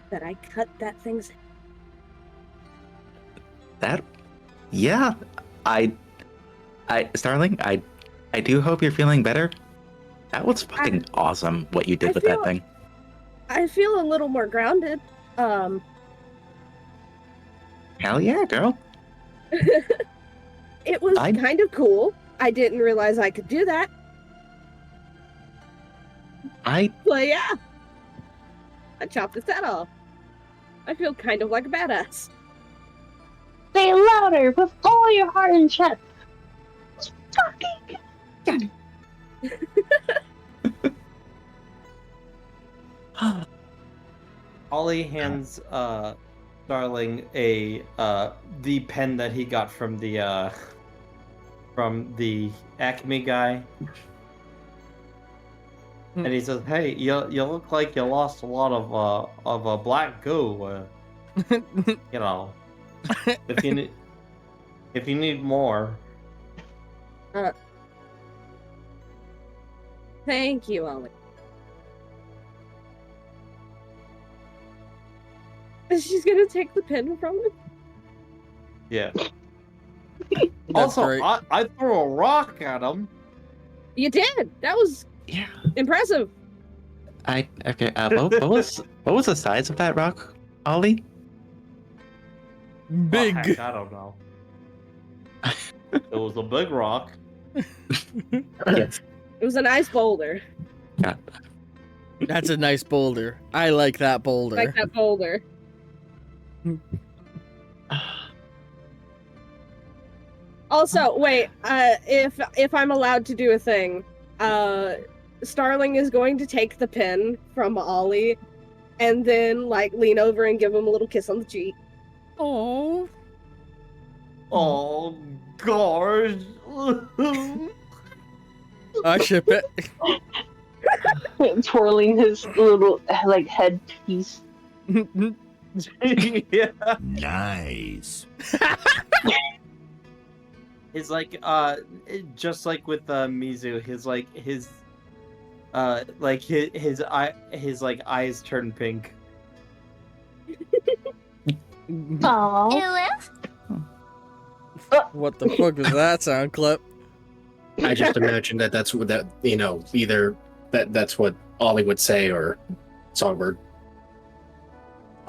that I cut that thing's head? That? Yeah, Starling, I do hope you're feeling better. That was fucking awesome what you did with that thing. I feel a little more grounded. Hell yeah, girl. It was kind of cool. I didn't realize I could do that. But yeah. I chopped his head off. I feel kind of like a badass. Say it louder with all your heart and chest. Fucking. Ollie hands Starling the pen that he got from the Acme guy. And he says, "Hey, you look like you lost a lot of black goo. You know, if you need more. Thank you, Ollie. She's gonna take the pin from him? Yeah. That's Also, great. I threw a rock at him. You did. That was impressive. Okay. What was the size of that rock, Ollie? Big. Oh, heck, I don't know. It was a big rock. Yes. It was a nice boulder. Yeah. That's a nice boulder. I like that boulder. Like that boulder. Also, wait, if I'm allowed to do a thing, Starling is going to take the pin from Ollie and then like lean over and give him a little kiss on the cheek. Oh. Oh gosh. I ship it. Twirling his little like headpiece. Yeah. Nice. It's like just like with Mizu, his eyes turn pink. Aww. What the fuck was that sound clip? I just imagine that's what that either that's what Ollie would say or Songbird.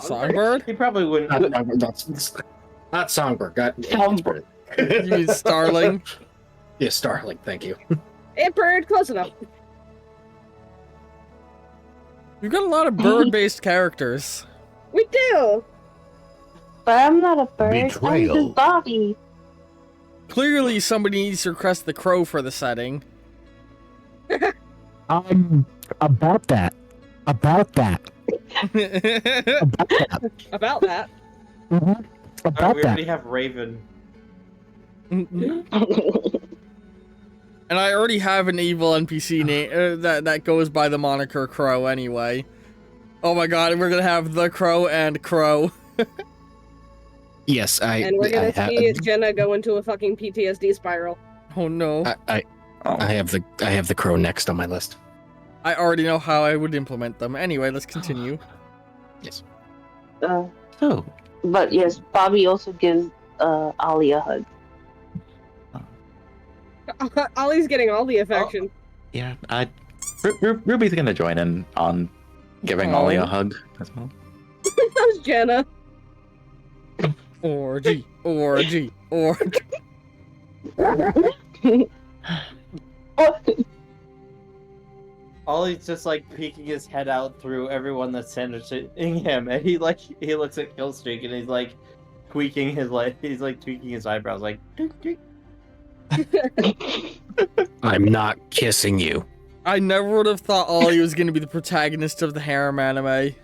Songbird? He probably wouldn't. Not Songbird. Songbird. You mean Starling? Yeah, Starling. Thank you. Hey, bird, close enough. We've got a lot of bird-based characters. We do. But I'm not a bird. Betrayal. I'm just Bobby. Clearly, somebody needs to request the crow for the setting. About that. About that. About that. About We already have Raven. And I already have an evil NPC name that goes by the moniker Crow anyway. Oh my god, we're gonna have the Crow and Crow. Yes, And we're gonna see Jenna go into a fucking PTSD spiral. Oh no. I have the crow next on my list. I already know how I would implement them. Anyway, let's continue. Yes. So, But yes, Bobby also gives Ollie a hug. Ollie's getting all the affection. yeah, Ruby's gonna join in on giving Ollie a hug as well. That was Jenna. Orgy. Ollie's just like peeking his head out through everyone that's sandwiching him, and he looks at Killstreak and he's like tweaking his eyebrows like. Dook. I'm not kissing you. I never would have thought Ollie was gonna be the protagonist of the harem anime.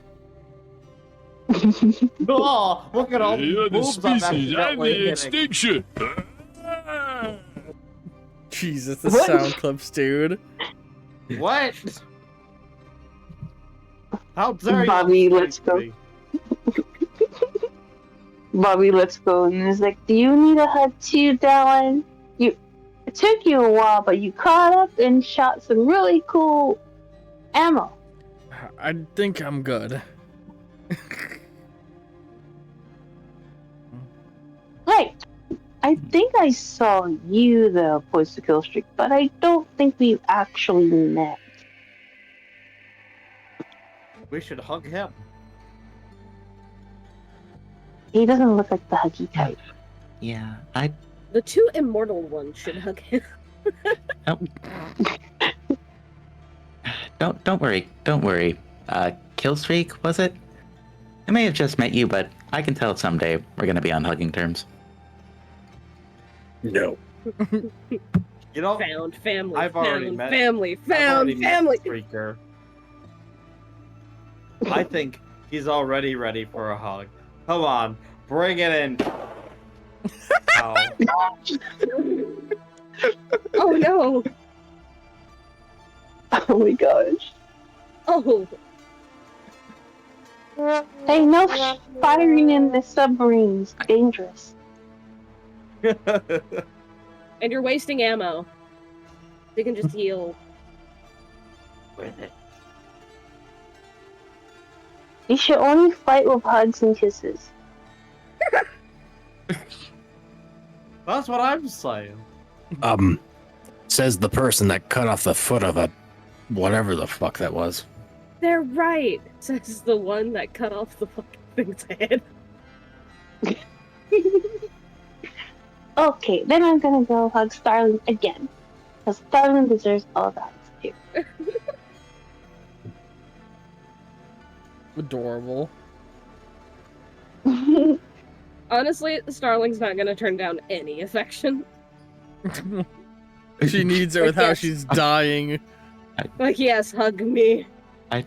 Oh, look at all the boobs I'm accidentally hitting. extinction. Jesus, the What? sound clips, dude. What? How dare you? Bobby, let's go. Bobby, let's go. And he's like, do you need a hug too, darling? It took you a while, but you caught up and shot some really cool ammo. I think I'm good. Hey, I think I saw you the opposed to Killstreak, but I don't think we've actually met. We should hug him. He doesn't look like the huggy type. Yeah, The two immortal ones should hug him. Don't worry. Killstreak, was it? I may have just met you, but I can tell someday we're gonna be on hugging terms. No. You know, Found family. I've already found met- family. I've already Found met family. Streaker. I think he's already ready for a hug. Come on, bring it in. Ow. Oh no. Oh my gosh. Oh. Hey, no firing in the submarines. Dangerous. And you're wasting ammo. You can just heal. You should only fight with hugs and kisses. That's what I'm saying. Says the person that cut off the foot of a whatever the fuck that was. They're right, says the one that cut off the fucking thing's head. Okay, then I'm gonna go hug Starling again. Because Starling deserves all the hugs too. Adorable. Honestly, Starling's not gonna turn down any affection. She needs it with how she's dying. Like, yes, hug me. I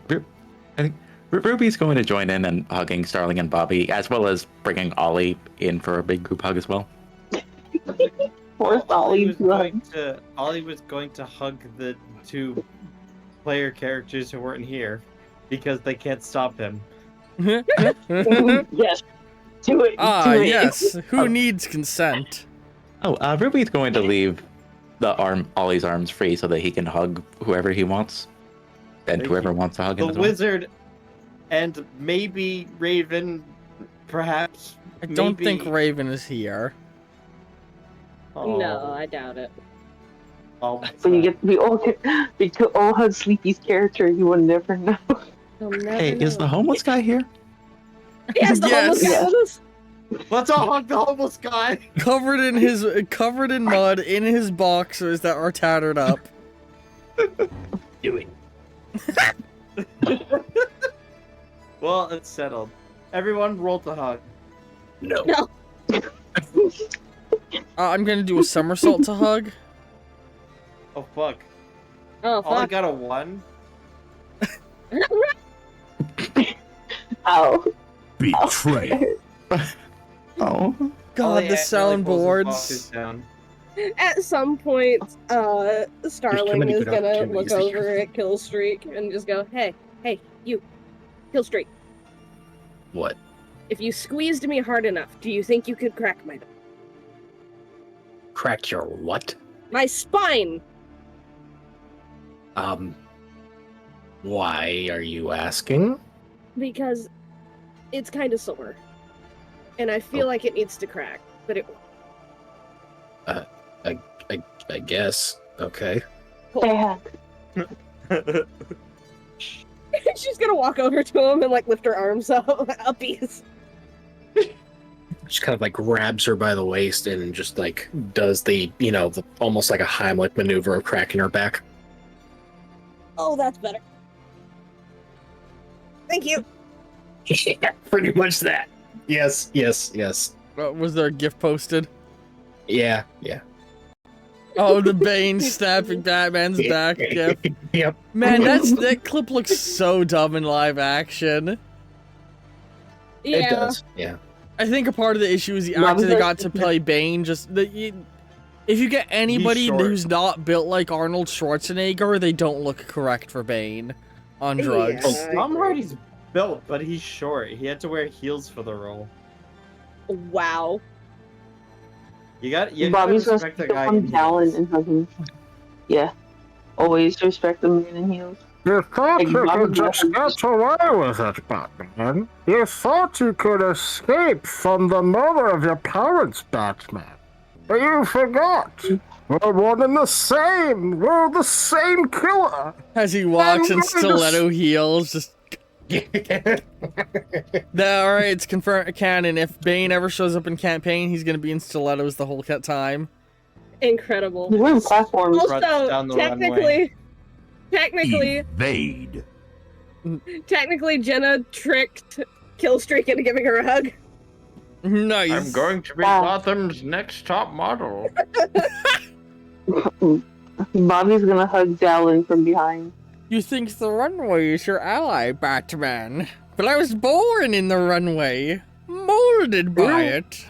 think Ruby's going to join in and hugging Starling and Bobby, as well as bringing Ollie in for a big group hug as well. Ollie was going to hug the 2 player characters who weren't here because they can't stop him. Yes. Do it. Ah, do it. yes. Who needs consent? Oh, Ruby's going to leave Ollie's arms free so that he can hug whoever he wants. And Thank whoever you. wants to hug him The as well. wizard and maybe Raven, perhaps. I don't maybe... think Raven is here. Oh. No, I doubt it. Oh, When we all hug Sleepy's character, you will never know. You'll never Hey, is the know. homeless guy here? Yes, the homeless guy Yes. with us. Let's all hug the homeless guy. Covered in mud in his boxers that are tattered up. Do it. Well, it's settled. Everyone roll to hug. No. No. I'm gonna do a somersault to hug. Oh fuck. Oh, All I fuck. got a 1. Ow. Betrayal. Oh. God, Ollie the accidentally pulls his soundboards. boxers down. At some point, Starling many is good gonna opportunities look this over at Killstreak and just go, hey, you, Killstreak, What? if you squeezed me hard enough, do you think you could crack my Crack your what? my spine? Why are you asking? Because it's kind of sore. And I feel like it needs to crack, but it I guess. Okay. Yeah. She's gonna walk over to him and like lift her arms up, uppies. Just kind of like grabs her by the waist and just like does the almost like a Heimlich maneuver of cracking her back. Oh, that's better. Thank you. Yeah, pretty much that. Yes. Was there a GIF posted? Yeah. Oh, the Bane snapping Batman's back GIF. Yep. Man, that clip looks so dumb in live action. Yeah. It does. Yeah. I think a part of the issue is the No, actor that because- got to play Bane if you get anybody short. who's not built like Arnold Schwarzenegger, they don't look correct for Bane on drugs. Yeah. Tom Hardy's built, but he's short. He had to wear heels for the role. Wow. You gotta Bobby's gonna respect the guy. come in down heels. and hug him. Yeah. Always respect the man in heels. You thought Like, you could Bobby just Brothers. get away with it, Batman. You thought you could escape from the murder of your parents, Batman. But you forgot. We're one and the same. We're the same killer. As he walks in I'm stiletto heels, just. Alright, it's confirmed canon. If Bane ever shows up in campaign, he's gonna be in stilettos the whole time. Incredible. He's wearing platforms. Runs Also, down the technically, Evade. Jenna tricked Killstreak into giving her a hug. Nice. I'm going to be Wow. Gotham's next top model. Bobby's gonna hug Dallin from behind. You think the runway is your ally, Batman? But I was born in the runway, molded by it.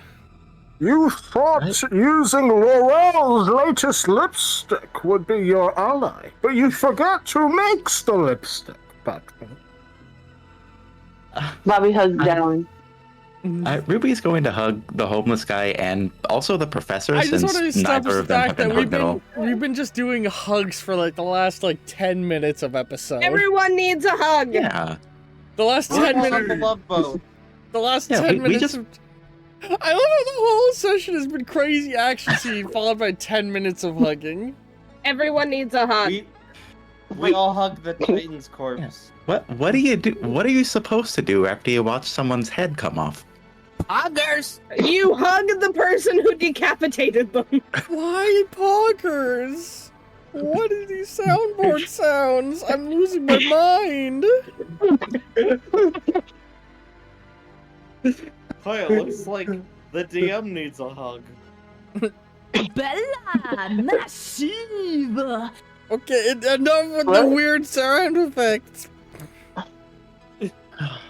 You thought using Laurel's latest lipstick would be your ally, but you forgot who makes the lipstick, Batman. Bobby hugged Dallin. Ruby's going to hug the homeless guy and also the professor, I just since want to establish neither the of them have fact been that hugged at all. we've been just doing hugs for like the last like 10 minutes of episode. Everyone needs a hug. Yeah. The last We're 10 on minutes. the love boat. The last Yeah, 10 we minutes. just- Of... I love how the whole session has been crazy action scene followed by 10 minutes of hugging. Everyone needs a hug. We all hug the Titan's corpse. What do you do? What are you supposed to do after you watch someone's head come off? Huggers! You hug the person who decapitated them. Why poggers? What are these soundboard sounds? I'm losing my mind. Hey, it looks like the DM needs a hug. Bella, massive. Okay, enough with the weird sound effects.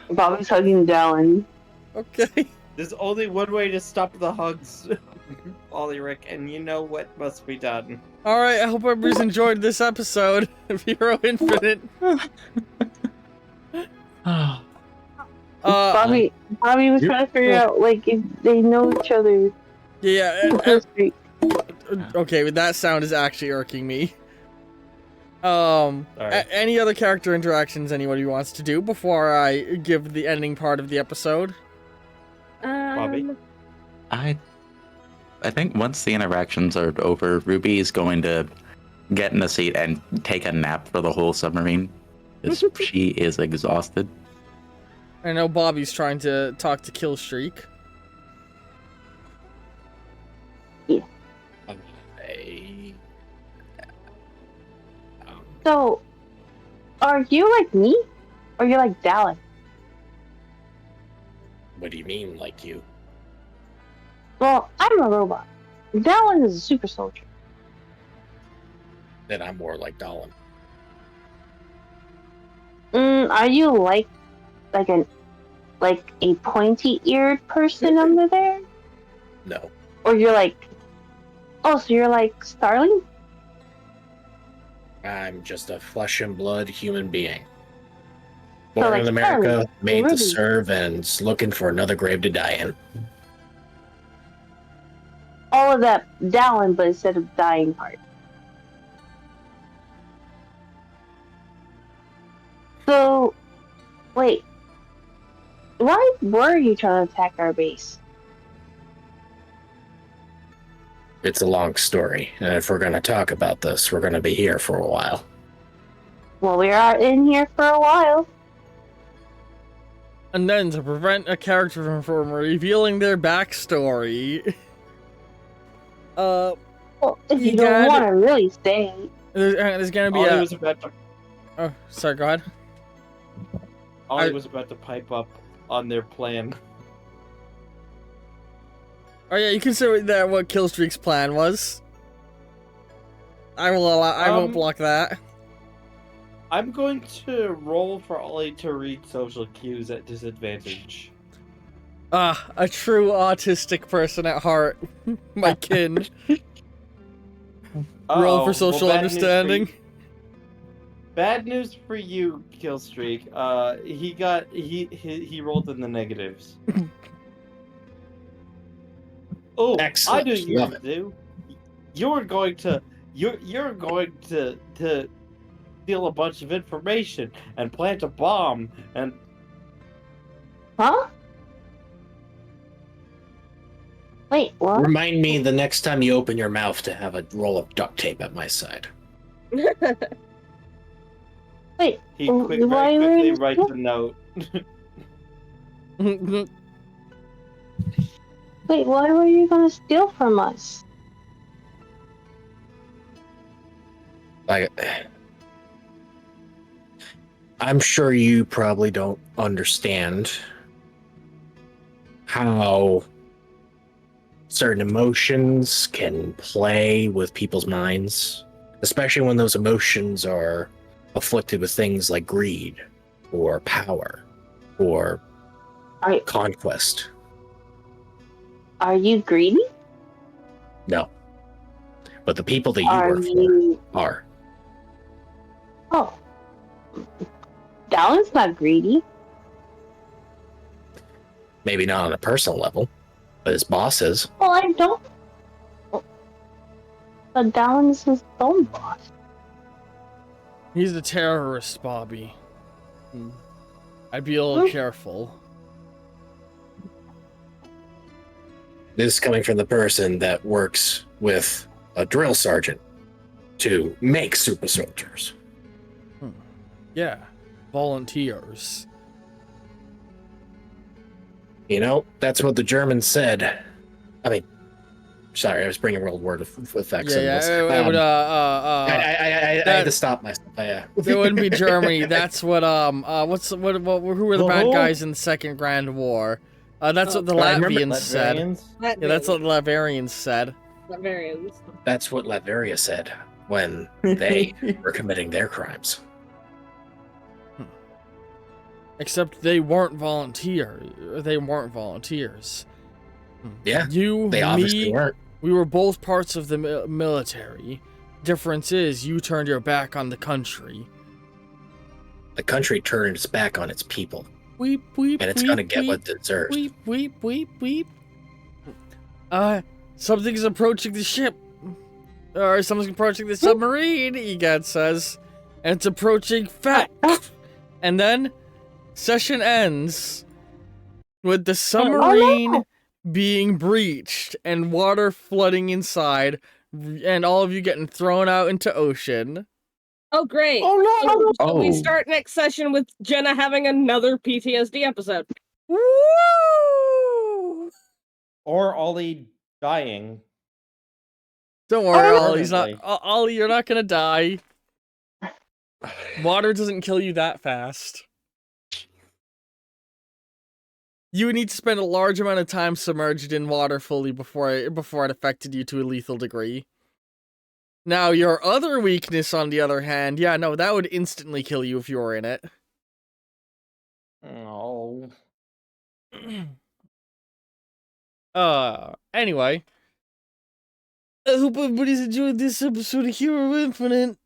Bobby's hugging Dallin. Okay. There's only one way to stop the hugs, Ollyric, and you know what must be done. Alright, I hope everybody's enjoyed this episode of Hero Infinite. Bobby was trying to figure out, like, if they know each other. Yeah, okay, that sound is actually irking me. Any other character interactions anybody wants to do before I give the ending part of the episode? Bobby? I think once the interactions are over, Ruby is going to get in the seat and take a nap for the whole submarine. Because she is exhausted. I know Bobby's trying to talk to Killstreak. Yeah. So, are you like me? Or you're like Dallin? What do you mean, like you? Well, I'm a robot. Dallin is a super soldier. Then I'm more like Dallin. Are you like a pointy-eared person under there? No. Or you're like, oh, so you're like Starling? I'm just a flesh and blood human being. So, Born like, in America, Starling, made to Ruby. serve, and looking for another grave to die in. All of that Dallin, but instead of dying part. So, wait. Why were you trying to attack our base? It's a long story, and if we're going to talk about this, we're going to be here for a while. Well, we are in here for a while. And then to prevent a character from revealing their backstory, well, if you don't want to really say, there's gonna be Ollie was about to. Oh, sorry. Go ahead. Ollie was about to pipe up on their plan. Oh yeah, you consider that what Killstreak's plan was. I won't block that. I'm going to roll for Ollie to read social cues at disadvantage. A true autistic person at heart. My kin. Roll for social understanding. Bad news for you, Killstreak. He rolled in the negatives. Oh, Excellent. I knew you Love would do. You're going to steal a bunch of information and plant a bomb and. huh? Wait, what? Remind me the next time you open your mouth to have a roll of duct tape at my side. Wait, He why very were quickly you writes a note. Wait, why were you gonna steal from us? I'm sure you probably don't understand how certain emotions can play with people's minds, especially when those emotions are afflicted with things like greed or power or conquest. Are you greedy? No. But the people that you Are work you... for are. Oh. Dallin's not greedy. Maybe not on a personal level, but his boss is. Well, I don't. But Dallin is his own boss. He's a terrorist, Bobby. I'd be a little careful. This is coming from the person that works with a drill sergeant to make super soldiers. Yeah, volunteers. You know, that's what the Germans said. I mean, sorry, I was bringing World War effects in this. It would, I had to stop myself. It wouldn't be Germany. That's what who were the bad guys in the Second Grand War? That's what the Latvians said. Yeah, that's what the Latvians said. Latvians. That's what Latveria said when they were committing their crimes. Except they weren't volunteers. They weren't volunteers. Yeah, you, they obviously weren't. We were both parts of the military. Difference is, you turned your back on the country. The country turned its back on its people. Weep, weep, and it's weep, gonna get weep, what it deserves. Weep, weep, weep, weep. Something's approaching the ship. Or something's approaching the submarine, Egad says. And it's approaching fast. And then, session ends with the submarine being breached and water flooding inside and all of you getting thrown out into ocean. Oh, great. Oh, no. So we start next session with Jenna having another PTSD episode. Woo! Or Ollie dying. Don't worry, Ollie's not. Ollie, you're not gonna die. Water doesn't kill you that fast. You would need to spend a large amount of time submerged in water fully before it affected you to a lethal degree. Now, your other weakness, on the other hand, yeah, no, that would instantly kill you if you were in it. Oh. Anyway. I hope everybody's enjoyed this episode of Hero Infinite.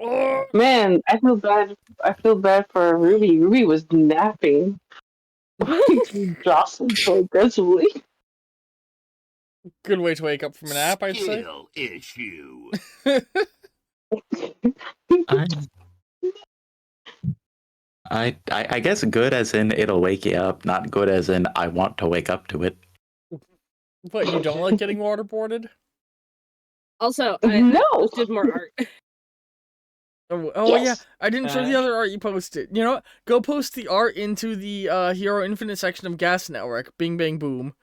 Oh. Man, I feel bad. I feel bad for Ruby. Ruby was napping. Jostling so aggressively. Good way to wake up from a nap, I'd say. Skill issue. I guess good as in it'll wake you up, not good as in I want to wake up to it. But you don't like getting waterboarded? Also, I posted more art. Oh yes. Yeah, I didn't show the other art you posted. You know what? Go post the art into the Hero Infinite section of Gas Network. Bing, bang, boom.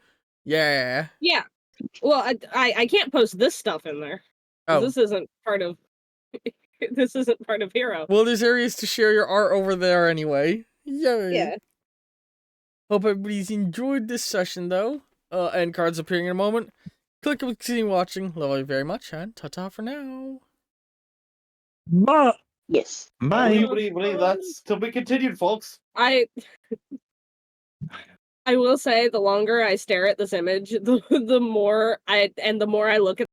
Yeah. Yeah. Well, I can't post this stuff in there. Oh. This isn't part of Hero. Well, there's areas to share your art over there anyway. Yay. Yeah. Hope everybody's enjoyed this session, though. End cards appearing in a moment. Click to continue watching. Love you very much, and ta-ta for now. Bye. Yes. Bye. That's to be continued, folks. I will say, the longer I stare at this image, the more I look at